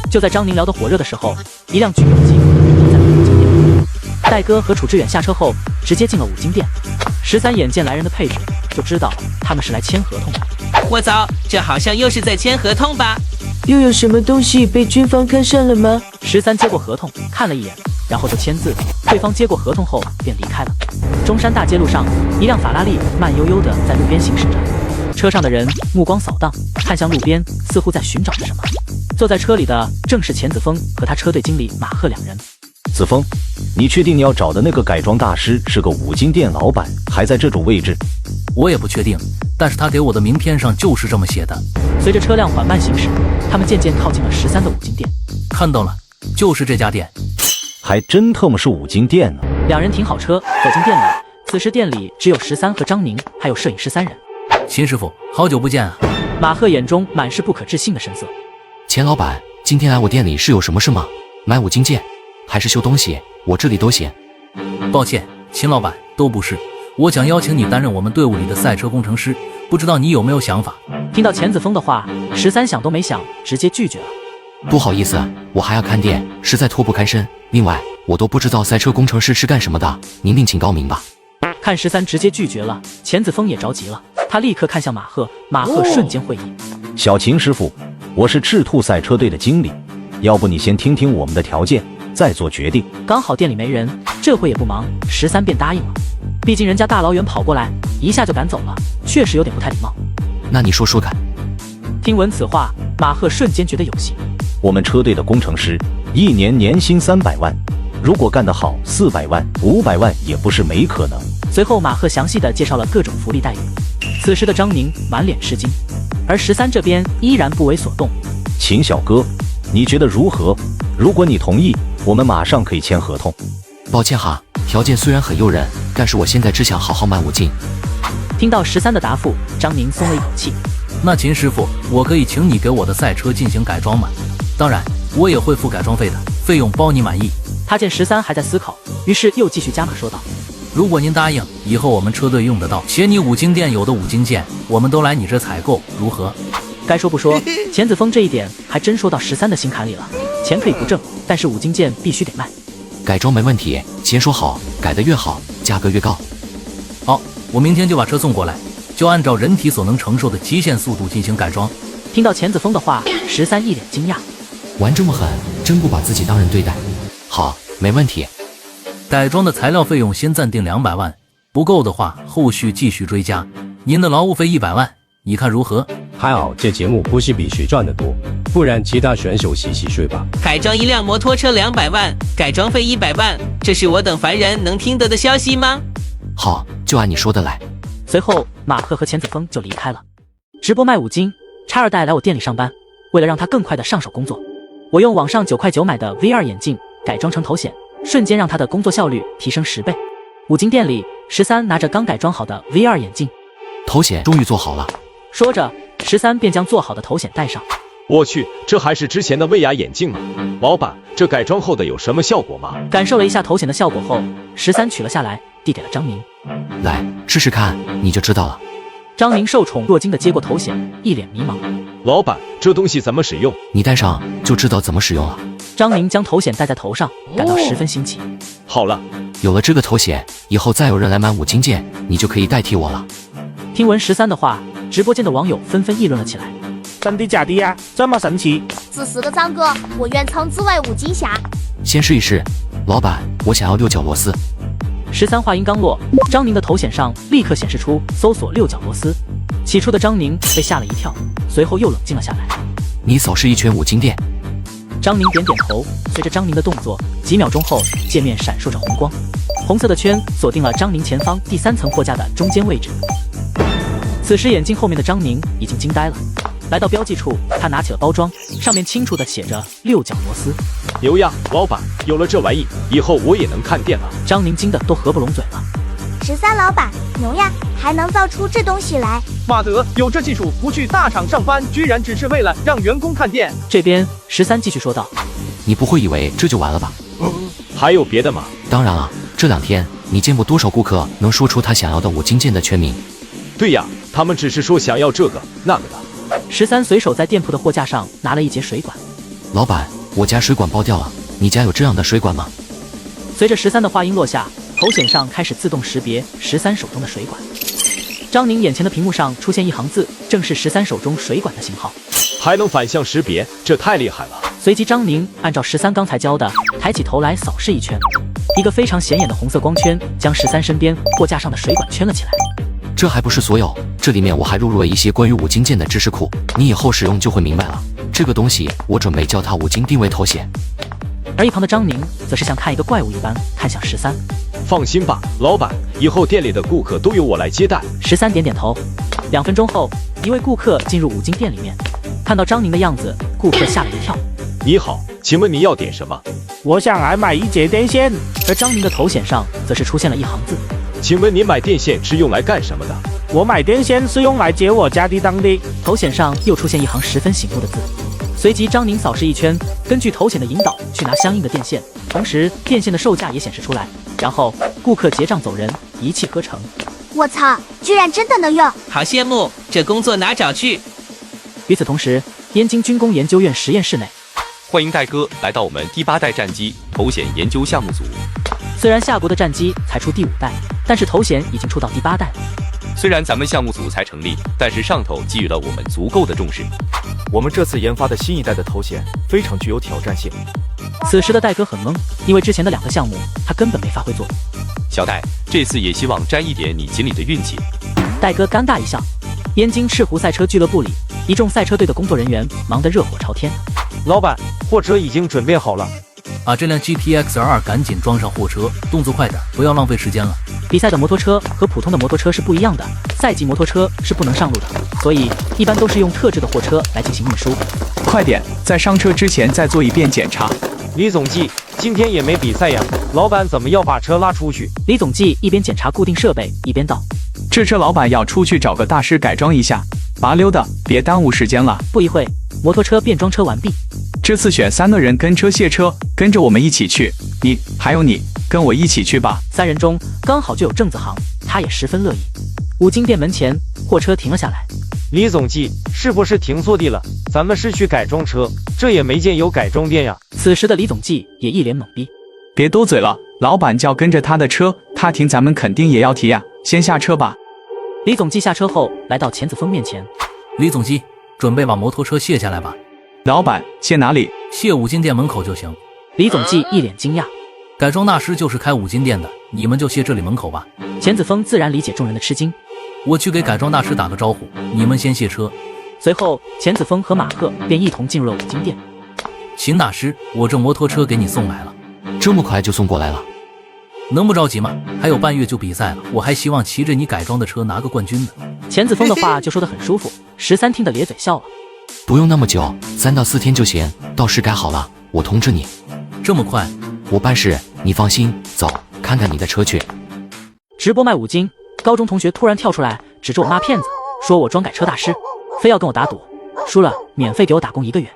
就在张宁聊得火热的时候，一辆军用机停在了五金店。戴哥和楚志远下车后，直接进了五金店。13眼见来人的配置，就知道他们是来签合同的。我操，这好像又是在签合同吧？又有什么东西被军方看上了吗？13接过合同，看了一眼，然后就签字。对方接过合同后便离开了。中山大街路上，一辆法拉利慢悠悠地在路边行驶着，车上的人目光扫荡，看向路边，似乎在寻找着什么。坐在车里的正是钱子峰和他车队经理马赫两人。子峰，你确定你要找的那个改装大师是个五金店老板，还在这种位置？我也不确定，但是他给我的名片上就是这么写的。随着车辆缓慢行驶，他们渐渐靠近了13的五金店。看到了，就是这家店。还真特么是五金店呢。两人停好车，走进店里。此时店里只有13和张宁，还有摄影师3人。秦师傅，好久不见啊！马赫眼中满是不可置信的神色。钱老板，今天来我店里是有什么事吗？买五金件，还是修东西？我这里都行。抱歉，秦老板，都不是。我想邀请你担任我们队伍里的赛车工程师，不知道你有没有想法？听到钱子峰的话，13想都没想，直接拒绝了。不好意思，我还要看店，实在脱不开身。另外，我都不知道赛车工程师是干什么的，您另请高明吧。看13直接拒绝了，钱子峰也着急了，他立刻看向马赫，马赫瞬间会意。小秦师傅，我是赤兔赛车队的经理，要不你先听听我们的条件，再做决定。刚好店里没人，这会也不忙，13便答应了。毕竟人家大老远跑过来，一下就赶走了，确实有点不太礼貌。那你说说看。听闻此话，马赫瞬间觉得有戏。我们车队的工程师一年年薪300万，如果干得好，400万、500万也不是没可能。随后马赫详细的介绍了各种福利待遇。此时的张宁满脸吃惊，而13这边依然不为所动。秦小哥，你觉得如何？如果你同意，我们马上可以签合同。抱歉哈，条件虽然很诱人，但是我现在只想好好卖五金。听到13的答复，张宁松了一口气。那秦师傅，我可以请你给我的赛车进行改装吗？当然，我也会付改装费的，费用包你满意。他见13还在思考，于是又继续加码说道：“如果您答应，以后我们车队用得到且你五金店有的五金件，我们都来你这采购，如何？”该说不说，钱子峰这一点还真说到13的心坎里了。钱可以不挣，但是五金件必须得卖。改装没问题，先说好，改得越好，价格越高。好，我明天就把车送过来，就按照人体所能承受的极限速度进行改装。听到钱子峰的话，13一脸惊讶，玩这么狠，真不把自己当人对待。好，没问题。改装的材料费用先暂定200万，不够的话后续继续追加。您的劳务费100万，你看如何？还好这节目不是比谁赚得多，不然其他选手洗洗睡吧。改装一辆摩托车200万，改装费100万，这是我等凡人能听得的消息吗？好，就按你说的来。随后马赫和钱子峰就离开了。直播卖五金，叉2代来我店里上班，为了让他更快的上手工作，我用网上9块9买的 VR 眼镜改装成头显，瞬间让他的工作效率提升10倍。五金店里，13拿着刚改装好的 VR 眼镜，头显终于做好了。说着，13便将做好的头显戴上。我去，这还是之前的威亚眼镜吗？老板，这改装后的有什么效果吗？感受了一下头显的效果后，13取了下来，递给了张宁。来试试看，你就知道了。张宁受宠若惊的接过头显，一脸迷茫。老板，这东西怎么使用？你戴上就知道怎么使用了。张宁将头显戴在头上，感到十分新奇。好了，有了这个头显，以后再有人来买五金件，你就可以代替我了。听闻13的话，直播间的网友纷纷议论了起来。真的假的呀？这么神奇！自私的张哥，我愿称之为五金侠。先试一试，老板，我想要6角螺丝。13话音刚落，张宁的头显上立刻显示出搜索6角螺丝。起初的张宁被吓了一跳，随后又冷静了下来。你扫视一圈五金店。张宁点点头，随着张宁的动作，几秒钟后，界面闪烁着红光，红色的圈锁定了张宁前方第3层货架的中间位置。此时眼镜后面的张宁已经惊呆了。来到标记处，他拿起了包装，上面清楚地写着6角螺丝。牛呀，老板，有了这玩意，以后我也能看店了。张宁惊得都合不拢嘴了。13老板，牛呀，还能造出这东西来。马德，有这技术不去大厂上班，居然只是为了让员工看店。这边13继续说道：“你不会以为这就完了吧？还有别的吗？当然了，这2天你见过多少顾客能说出他想要的五金件的全名？对呀，他们只是说想要这个那个的。13随手在店铺的货架上拿了一节水管。老板，我家水管爆掉了，你家有这样的水管吗？随着13的话音落下，头显上开始自动识别13手中的水管。张宁眼前的屏幕上出现一行字，正是13手中水管的型号，还能反向识别，这太厉害了。随即张宁按照13刚才教的，抬起头来扫视一圈，一个非常显眼的红色光圈将13身边货架上的水管圈了起来。这还不是所有，这里面我还录入了一些关于五金件的知识库，你以后使用就会明白了。这个东西我准备叫它五金定位头显。而一旁的张宁则是像看一个怪物一般看向13。放心吧，老板，以后店里的顾客都由我来接待。13点点头。2分钟后，一位顾客进入五金店里面，看到张宁的样子，顾客吓了一跳。你好，请问你要点什么？我想来买一节电线。而张宁的头显上则是出现了一行字。请问您买电线是用来干什么的？我买电线是用来接我家的灯的。头显上又出现一行十分醒目的字。随即张宁扫视一圈，根据头显的引导去拿相应的电线，同时电线的售价也显示出来。然后顾客结账走人，一气呵成。我操，居然真的能用！好羡慕，这工作哪找去？与此同时，燕京军工研究院实验室内，欢迎戴哥来到我们第8代战机头显研究项目组。虽然夏国的战机才出第5代，但是头显已经出到第8代了。虽然咱们项目组才成立，但是上头给予了我们足够的重视。我们这次研发的新一代的头显非常具有挑战性。此时的戴哥很懵，因为之前的2个项目他根本没发挥作用。小戴，这次也希望沾一点你锦鲤的运气。戴哥尴尬一笑。燕京赤湖赛车俱乐部里，一众赛车队的工作人员忙得热火朝天。老板，货车已经准备好了。这辆 GTX-R 赶紧装上货车，动作快点，不要浪费时间了。比赛的摩托车和普通的摩托车是不一样的，赛级摩托车是不能上路的，所以一般都是用特制的货车来进行运输。快点，在上车之前再做一遍检查。李总计，今天也没比赛呀，老板怎么要把车拉出去？李总计一边检查固定设备，一边道：“这车老板要出去找个大师改装一下，麻溜的，别耽误时间了。”不一会，摩托车变装车完毕。这次选3个人跟车卸车，跟着我们一起去。你还有你，跟我一起去吧。3人中刚好就有郑子航，他也十分乐意。五金店门前，货车停了下来。李总机，是不是停错地了？咱们是去改装车，这也没见有改装店呀。此时的李总机也一脸懵逼。别多嘴了，老板叫跟着他的车，他停咱们肯定也要提呀。先下车吧。李总机下车后，来到钱子峰面前。李总机，准备把摩托车卸下来吧。老板，卸哪里？卸五金店门口就行。李总机一脸惊讶。改装大师就是开五金店的，你们就卸这里门口吧。钱子峰自然理解众人的吃惊。我去给改装大师打个招呼，你们先卸车。随后，钱子峰和马赫便一同进入了五金店。秦大师，我这摩托车给你送来了。这么快就送过来了？能不着急吗？还有半月就比赛了，我还希望骑着你改装的车拿个冠军呢。钱子峰的话就说得很舒服，13听得咧嘴笑了。不用那么久，3到4天就行，到时改好了，我通知你。这么快？我办事，你放心，走，看看你的车去。直播卖五金，高中同学突然跳出来，指着我骂骗子，说我装改车大师，非要跟我打赌，输了免费给我打工1个月。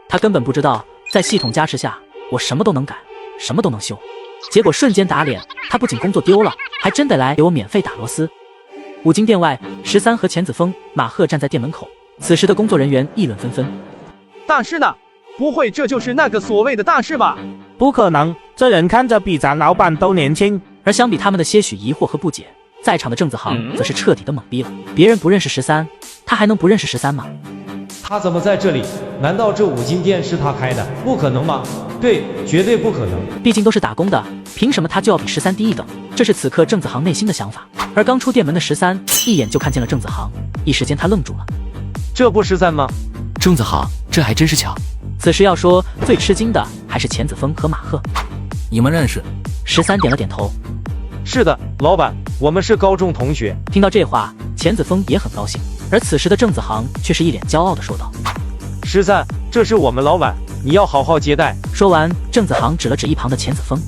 他根本不知道，在系统加持下，我什么都能改，什么都能修。结果瞬间打脸，他不仅工作丢了，还真得来给我免费打螺丝。五金店外，13和钱子峰、马赫站在店门口。此时的工作人员议论纷纷。大师呢？不会这就是那个所谓的大师吧？不可能，这人看着比咱老板都年轻。而相比他们的些许疑惑和不解，在场的郑子航则是彻底的懵逼了。别人不认识13，他还能不认识13吗？他怎么在这里？难道这五金店是他开的？不可能吗？对，绝对不可能。毕竟都是打工的，凭什么他就要比13低一等？这是此刻郑子航内心的想法。而刚出店门的13一眼就看见了郑子航，一时间他愣住了。这不13吗？郑子航，这还真是巧。此时要说最吃惊的还是钱子峰和马赫。你们认识？13点了点头。是的，老板，我们是高中同学。听到这话，钱子峰也很高兴，而此时的郑子航却是一脸骄傲地说道：13，这是我们老板，你要好好接待。说完，郑子航指了指一旁的钱子峰。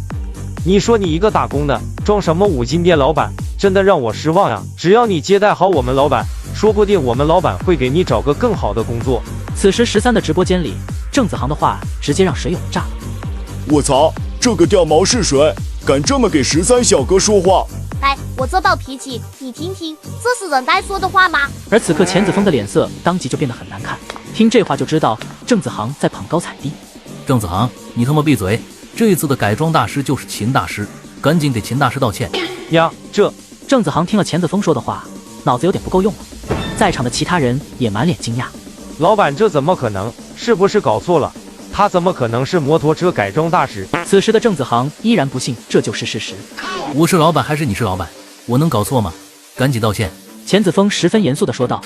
你说你一个打工的，装什么五金店老板，真的让我失望呀！只要你接待好我们老板，说不定我们老板会给你找个更好的工作。此时13的直播间里，郑子航的话直接让水友们炸了。我操，这个掉毛是谁？敢这么给13小哥说话？来，我这暴脾气，你听听，这是人该说的话吗？而此刻钱子峰的脸色当即就变得很难看，听这话就知道郑子航在捧高踩低。郑子航，你他妈闭嘴！这一次的改装大师就是秦大师，赶紧给秦大师道歉呀！这郑子航听了钱子峰说的话，脑子有点不够用了。在场的其他人也满脸惊讶。老板，这怎么可能？是不是搞错了？他怎么可能是摩托车改装大师？此时的郑子航依然不信这就是事实。我是老板还是你是老板？我能搞错吗？赶紧道歉！钱子峰十分严肃地说道。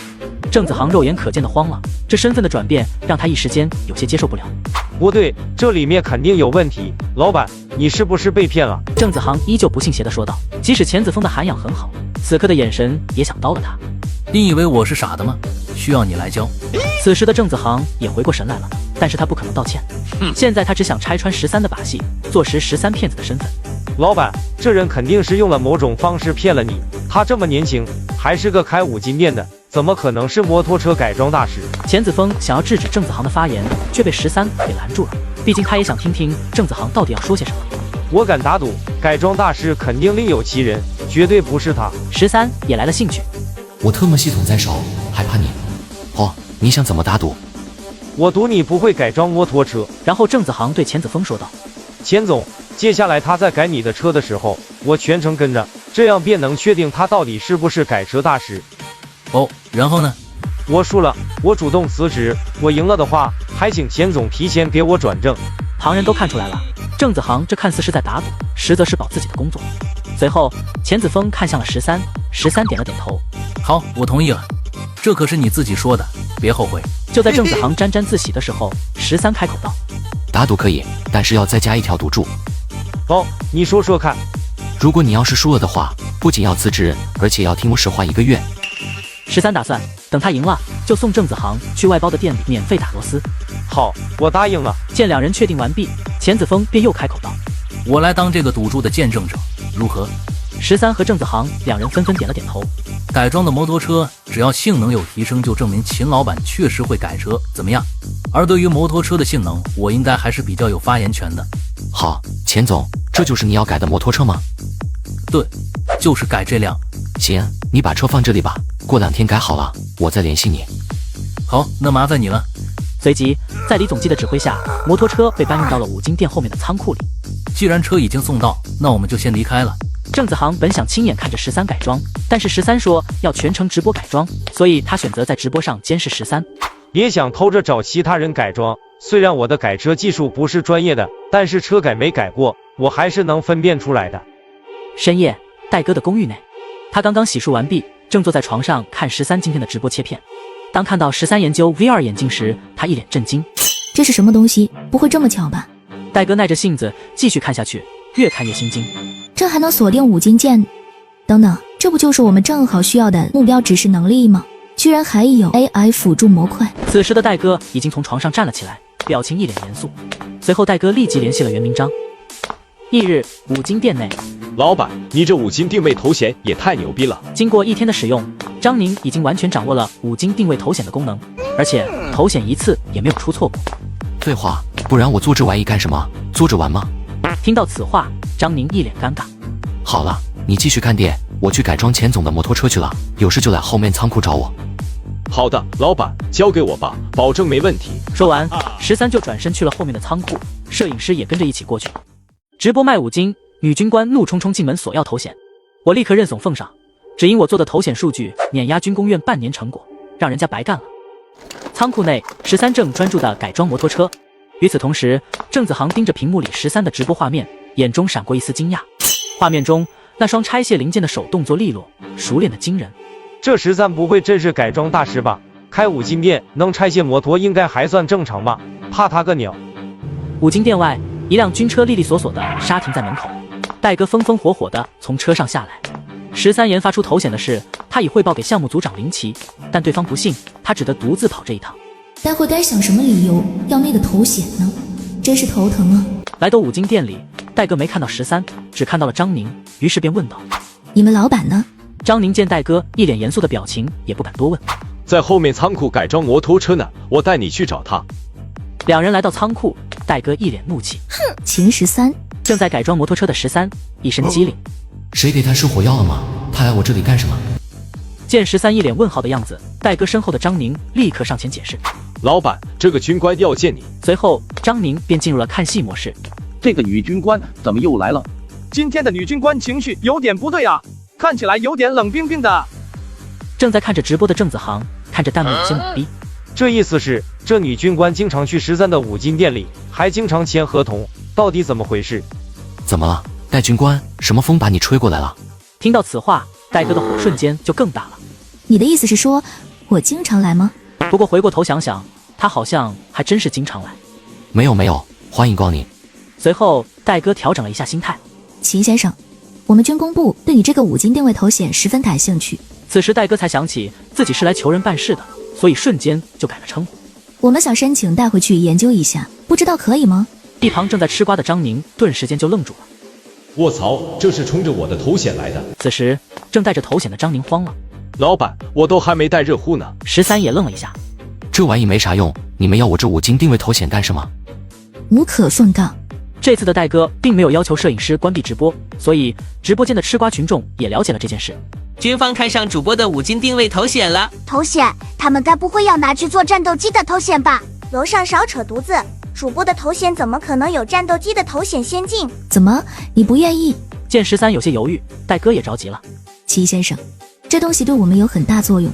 郑子航肉眼可见的慌了，这身份的转变让他一时间有些接受不了。不对，这里面肯定有问题。老板，你是不是被骗了？郑子航依旧不信邪地说道。即使钱子峰的涵养很好，此刻的眼神也想刀了他。你以为我是傻的吗？需要你来教？此时的郑子航也回过神来了，但是他不可能道歉。现在他只想拆穿13的把戏，坐实13骗子的身份。老板，这人肯定是用了某种方式骗了你。他这么年轻，还是个开五金店的，怎么可能是摩托车改装大师？钱子峰想要制止郑子航的发言，却被13给拦住了。毕竟他也想听听郑子航到底要说些什么。我敢打赌，改装大师肯定另有其人，绝对不是他。13也来了兴趣。我特么系统在手，还怕你？哦，你想怎么打赌？我赌你不会改装摩托车。然后郑子航对钱子峰说道：钱总，接下来他在改你的车的时候，我全程跟着，这样便能确定他到底是不是改车大师。哦，然后呢？我输了，我主动辞职；我赢了的话，还请钱总提前给我转正。旁人都看出来了，郑子航这看似是在打赌，实则是保自己的工作。随后，钱子峰看向了13点了点头。好，我同意了。这可是你自己说的，别后悔。就在郑子航沾沾自喜的时候，13开口道：打赌可以，但是要再加一条赌注。哦，你说说看。如果你要是输了的话，不仅要辞职，而且要听我使唤1个月。13打算等他赢了，就送郑子航去外包的店里免费打螺丝。好，我答应了。见两人确定完毕，钱子峰便又开口道：我来当这个赌注的见证者，如何？13和郑子航两人纷纷点了点头。改装的摩托车只要性能有提升，就证明秦老板确实会改车，怎么样而对于摩托车的性能，我应该还是比较有发言权的。好，钱总，这就是你要改的摩托车吗？对，就是改这辆。行，你把车放这里吧，过2天改好了，我再联系你。好，那麻烦你了。随即，在李总机的指挥下，摩托车被搬运到了五金店后面的仓库里。既然车已经送到，那我们就先离开了。郑子航本想亲眼看着13改装，但是13说要全程直播改装，所以他选择在直播上监视13。别想偷着找其他人改装，虽然我的改车技术不是专业的，但是车改没改过，我还是能分辨出来的。深夜，戴哥的公寓内，他刚刚洗漱完毕，正坐在床上看13今天的直播切片。当看到13研究 VR 眼镜时，他一脸震惊。这是什么东西？不会这么巧吧？戴哥耐着性子继续看下去，越看越心惊。这还能锁定5金件？等等，这不就是我们正好需要的目标指示能力吗？居然还有 AI 辅助模块。此时的戴哥已经从床上站了起来，表情一脸严肃。随后戴哥立即联系了袁明章。翌日，五金店内，老板，你这5金定位头显也太牛逼了！经过1天的使用，张宁已经完全掌握了5金定位头显的功能，而且头显一次也没有出错过。废话，不然我做这玩意干什么？坐着玩吗？听到此话，张宁一脸尴尬。好了，你继续看店，我去改装钱总的摩托车去了，有事就来后面仓库找我。好的，老板，交给我吧，保证没问题。说完，13就转身去了后面的仓库，摄影师也跟着一起过去。直播卖5金，女军官怒冲冲进门索要头显，我立刻认怂奉上，只因我做的头显数据碾压军工院半年成果，让人家白干了。仓库内，13正专注地改装摩托车，与此同时，郑子航盯着屏幕里13的直播画面，眼中闪过一丝惊讶。画面中那双拆卸零件的手动作利落，熟练的惊人。这13不会真是改装大师吧？开5金店能拆卸摩托应该还算正常吧？怕他个鸟！5金店外，一辆军车利利索索地刹停在门口，戴哥风风火火地从车上下来。13研发出头显的事，他已汇报给项目组长林奇，但对方不信，他只得独自跑这一趟。待会该想什么理由要那个头显呢？真是头疼啊！来到5金店里，戴哥没看到13，只看到了张宁，于是便问道：“你们老板呢？”张宁见戴哥一脸严肃的表情，也不敢多问。在后面仓库改装摩托车呢，我带你去找他。两人来到仓库，戴哥一脸怒气：“哼，秦13！”正在改装摩托车的13一身机灵：“谁给他施火药了吗？他来我这里干什么？”见13一脸问号的样子，戴哥身后的张宁立刻上前解释：“老板，这个军官要见你。”随后，张宁便进入了看戏模式。这个女军官怎么又来了？今天的女军官情绪有点不对啊，看起来有点冷冰冰的。正在看着直播的郑子航看着弹幕有些懵逼，这意思是这女军官经常去13的5金店里，还经常签合同，到底怎么回事？怎么了，戴军官？什么风把你吹过来了？听到此话，戴哥的火瞬间就更大了。你的意思是说我经常来吗？不过回过头想想，他好像还真是经常来。没有，欢迎光临。随后，戴哥调整了一下心态。秦先生，我们军工部对你这个5金定位头显十分感兴趣。此时戴哥才想起自己是来求人办事的，所以瞬间就改了称呼。我们想申请带回去研究一下，不知道可以吗？一旁正在吃瓜的张宁顿时间就愣住了。卧槽，这是冲着我的头显来的。此时正带着头显的张宁慌了。老板，我都还没带热乎呢。13也愣了一下，这玩意没啥用，你们要我这5金定位头显干什么？无可奉告。这次的戴哥并没有要求摄影师关闭直播，所以直播间的吃瓜群众也了解了这件事。军方看上主播的5金定位头显了。头显，他们该不会要拿去做战斗机的头显吧？楼上少扯犊子，主播的头显怎么可能有战斗机的头显先进？怎么，你不愿意？见13有些犹豫，戴哥也着急了。齐先生，这东西对我们有很大作用，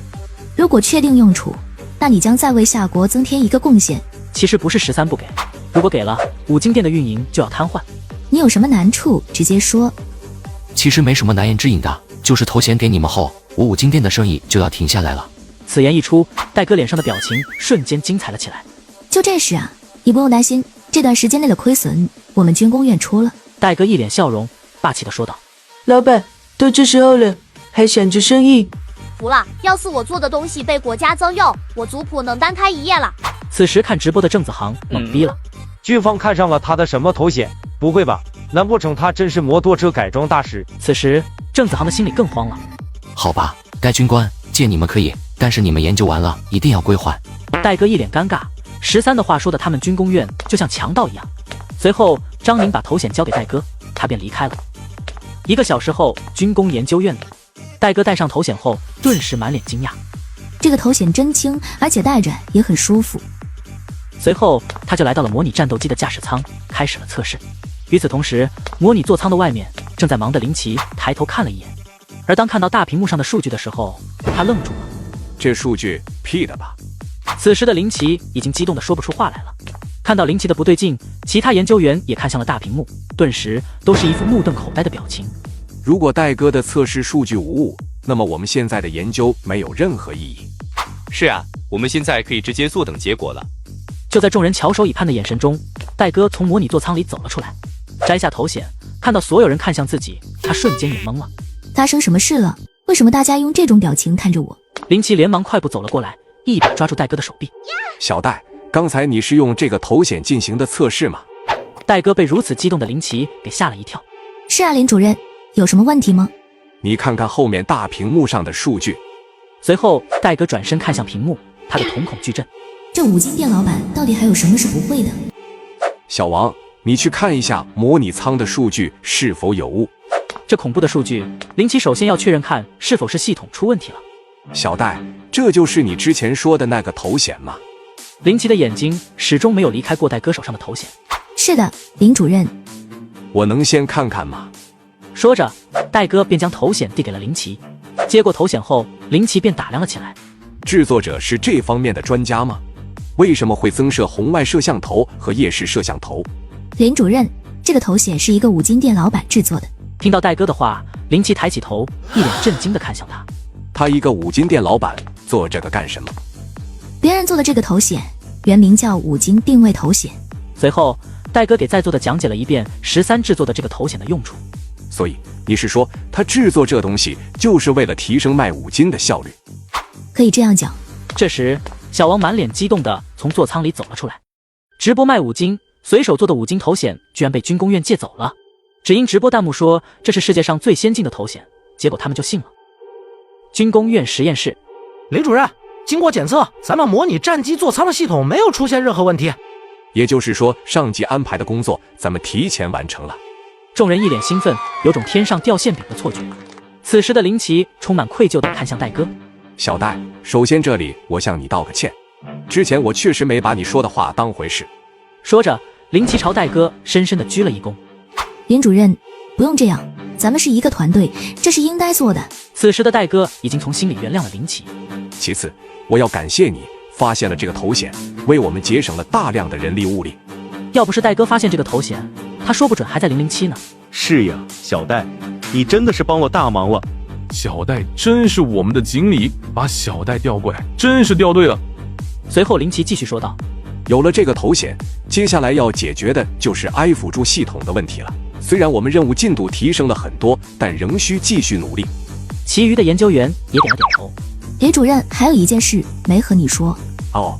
如果确定用处，那你将再为夏国增添一个贡献。其实不是13不给，如果给了5金店的运营就要瘫痪。你有什么难处直接说。其实没什么难言之隐的，就是头显给你们后，我5金店的生意就要停下来了。此言一出，戴哥脸上的表情瞬间精彩了起来。就这事啊，你不用担心，这段时间内的亏损我们军工院出了。戴哥一脸笑容，霸气地说道：“老板，都这时候了，还想着生意？服了！要是我做的东西被国家征用，我族谱能单开一页了。”此时看直播的郑子航懵逼了。军方看上了他的什么头衔？不会吧？难不成他真是摩托车改装大师？此时郑子航的心里更慌了。好吧，戴军官，借你们可以，但是你们研究完了一定要归还。戴哥一脸尴尬， 13的话说的他们军工院就像强盗一样。随后张宁把头衔交给戴哥，他便离开了。1个小时后，军工研究院里，戴哥戴上头衔后，顿时满脸惊讶，这个头衔真轻，而且戴着也很舒服。随后他就来到了模拟战斗机的驾驶舱，开始了测试。与此同时，模拟座舱的外面正在忙的林奇抬头看了一眼，而当看到大屏幕上的数据的时候，他愣住了。这数据 P 的吧？此时的林奇已经激动得说不出话来了。看到林奇的不对劲，其他研究员也看向了大屏幕，顿时都是一副目瞪口呆的表情。如果戴哥的测试数据无误，那么我们现在的研究没有任何意义。是啊，我们现在可以直接坐等结果了。就在众人翘首以盼的眼神中，戴哥从模拟座舱里走了出来，摘下头衔，看到所有人看向自己，他瞬间也懵了。发生什么事了？为什么大家用这种表情看着我？林奇连忙快步走了过来，一把抓住戴哥的手臂。小戴，刚才你是用这个头衔进行的测试吗？戴哥被如此激动的林奇给吓了一跳。是啊，林主任，有什么问题吗？你看看后面大屏幕上的数据。随后戴哥转身看向屏幕，他的瞳孔巨震。这五金店老板到底还有什么是不会的？小王，你去看一下模拟舱的数据是否有误。这恐怖的数据，林奇首先要确认看是否是系统出问题了。小戴，这就是你之前说的那个头衔吗？林奇的眼睛始终没有离开过戴哥手上的头衔。是的，林主任。我能先看看吗？说着，戴哥便将头衔递给了林奇。接过头衔后，林奇便打量了起来。制作者是这方面的专家吗？为什么会增设红外摄像头和夜视摄像头？林主任，这个头衔是一个五金店老板制作的。听到戴哥的话，林奇抬起头，一脸震惊地看向他。他一个五金店老板做这个干什么？别人做的这个头衔原名叫五金定位头衔。随后，戴哥给在座的讲解了一遍13制作的这个头衔的用处。所以你是说，他制作这东西就是为了提升卖五金的效率？可以这样讲。这时，小王满脸激动地从座舱里走了出来。直播卖五金，随手做的五金头衔居然被军工院借走了，只因直播弹幕说这是世界上最先进的头衔，结果他们就信了。军工院实验室，林主任，经过检测，咱们模拟战机座舱的系统没有出现任何问题。也就是说，上级安排的工作咱们提前完成了。众人一脸兴奋，有种天上掉馅饼的错觉。此时的林奇充满愧疚地看向戴哥。小戴，首先这里我向你道个歉，之前我确实没把你说的话当回事。说着，林奇朝戴哥深深地鞠了一躬。林主任，不用这样，咱们是一个团队，这是应该做的。此时的戴哥已经从心里原谅了林奇。其次，我要感谢你发现了这个头衔，为我们节省了大量的人力物力。要不是戴哥发现这个头衔，他说不准还在007呢。是呀，小戴，你真的是帮了大忙了。小戴真是我们的经理，把小戴调过来，真是调对了。随后林奇继续说道，有了这个头衔，接下来要解决的就是 I 辅助系统的问题了。虽然我们任务进度提升了很多，但仍需继续努力。其余的研究员也点了点头。林主任，还有一件事没和你说。哦，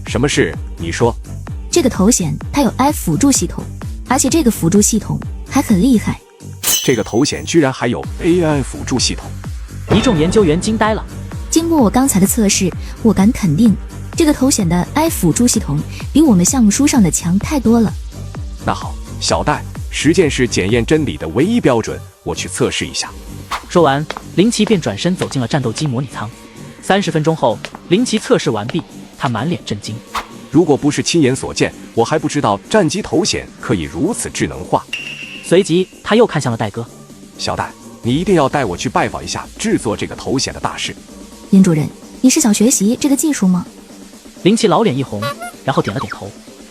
什么事？你说。这个头衔它有 I 辅助系统，而且这个辅助系统还很厉害。这个头衔居然还有 AI 辅助系统。一众研究员惊呆了。经过我刚才的测试，我敢肯定，这个头衔的 I 辅助系统比我们项目书上的强太多了。那好，小戴，实践是检验真理的唯一标准，我去测试一下。说完，林奇便转身走进了战斗机模拟舱。30分钟后，林奇测试完毕，他满脸震惊。如果不是亲眼所见，我还不知道战机头衔可以如此智能化。随即，他又看向了戴哥。小戴，你一定要带我去拜访一下制作这个头衔的大师。林主任，你是想学习这个技术吗？林奇老脸一红，然后点了点头。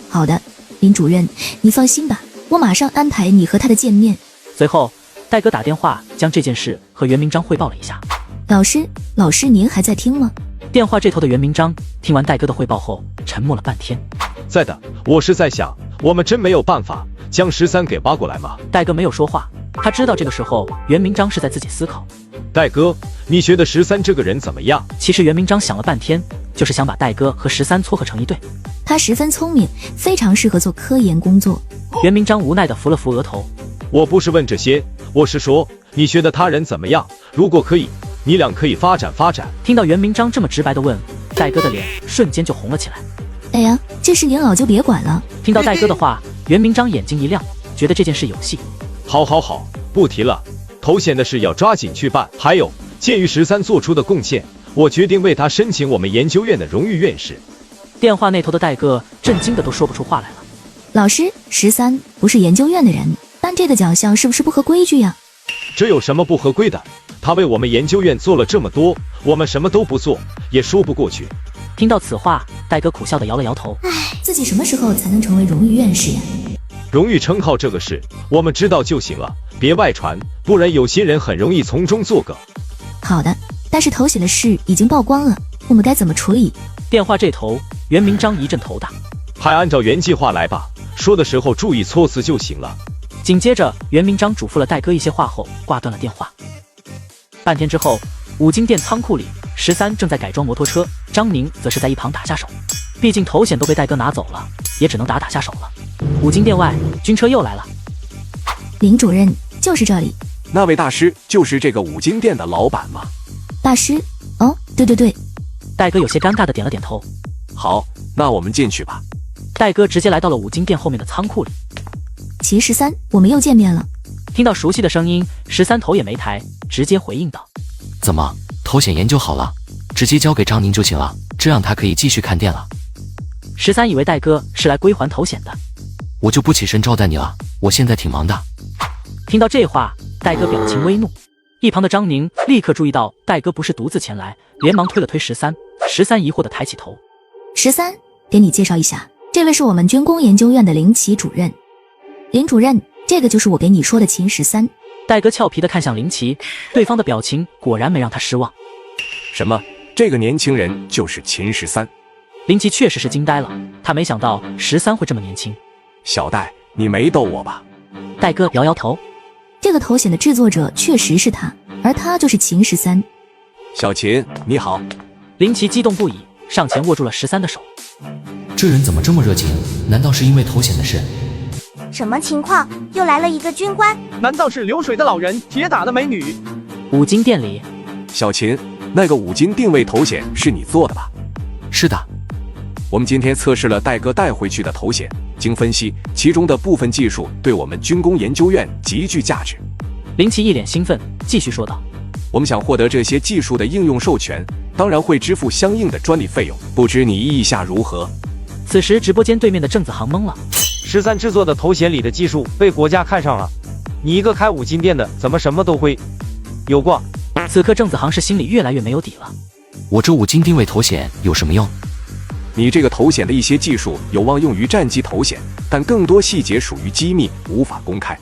好的，林主任，你放心吧，我马上安排你和他的见面。随后，戴哥打电话将这件事和袁明章汇报了一下。老师，您还在听吗？电话这头的袁明章听完戴哥的汇报后，沉默了半天。在的，我是在想，我们真没有办法将13给挖过来吗？戴哥没有说话，他知道这个时候袁明章是在自己思考。戴哥，你觉得13这个人怎么样？其实袁明章想了半天，就是想把戴哥和13撮合成一对。他十分聪明，非常适合做科研工作。袁明章无奈地扶了扶额头。我不是问这些，我是说，你觉得他人怎么样？如果可以，你俩可以发展发展。听到袁明章这么直白地问，戴哥的脸瞬间就红了起来。哎呀，这事您老就别管了。听到戴哥的话，袁明章眼睛一亮，觉得这件事有戏。好，不提了，头衔的事要抓紧去办。还有，鉴于13做出的贡献，我决定为他申请我们研究院的荣誉院士。电话那头的戴哥震惊的都说不出话来了。老师，13不是研究院的人，办这个奖项是不是不合规矩呀？这有什么不合规的？他为我们研究院做了这么多，我们什么都不做，也说不过去。听到此话，戴哥苦笑的摇了摇头。自己什么时候才能成为荣誉院士呀？荣誉称号这个事，我们知道就行了，别外传，不然有些人很容易从中作梗。好的，但是头衔的事已经曝光了，我们该怎么处理？电话这头，袁明章一阵头大。还按照原计划来吧，说的时候注意措辞就行了。紧接着，袁明章嘱咐了戴哥一些话后，挂断了电话。半天之后，五金店仓库里，13正在改装摩托车，张宁则是在一旁打下手。毕竟头衔都被戴哥拿走了，也只能打下手了。五金店外，军车又来了。林主任，就是这里。那位大师就是这个五金店的老板吗？大师？哦，对。戴哥有些尴尬的点了点头。好，那我们进去吧。戴哥直接来到了五金店后面的仓库里。齐13，我们又见面了。听到熟悉的声音，13头也没抬，直接回应道：怎么，头衔研究好了，直接交给张宁就行了，这样他可以继续看店了。13以为戴哥是来归还头衔的，我就不起身招待你了，我现在挺忙的。听到这话，戴哥表情微怒。一旁的张宁立刻注意到戴哥不是独自前来，连忙推了推13疑惑的抬起头。13，给你介绍一下，这位是我们军工研究院的林奇主任。林主任，这个就是我给你说的秦13。戴哥俏皮地看向林奇，对方的表情果然没让他失望。什么？这个年轻人就是秦13？林奇确实是惊呆了，他没想到13会这么年轻。小戴，你没逗我吧？戴哥摇摇头。这个头衔的制作者确实是他，而他就是秦13。小秦，你好。林奇激动不已，上前握住了13的手。这人怎么这么热情？难道是因为头衔的事？什么情况？又来了一个军官？难道是流水的老人，铁打的美女？五金店里，小秦，那个五金定位头衔是你做的吧？是的。我们今天测试了戴哥带回去的头衔，经分析，其中的部分技术对我们军工研究院极具价值。林奇一脸兴奋，继续说道：我们想获得这些技术的应用授权，当然会支付相应的专利费用，不知你意下如何？此时直播间对面的郑子航懵了。13制作的头衔里的技术被国家看上了，你一个开五金店的，怎么什么都会？有挂。此刻郑子航是心里越来越没有底了。我这五金定位头衔有什么用？你这个头衔的一些技术有望用于战机头衔，但更多细节属于机密，无法公开。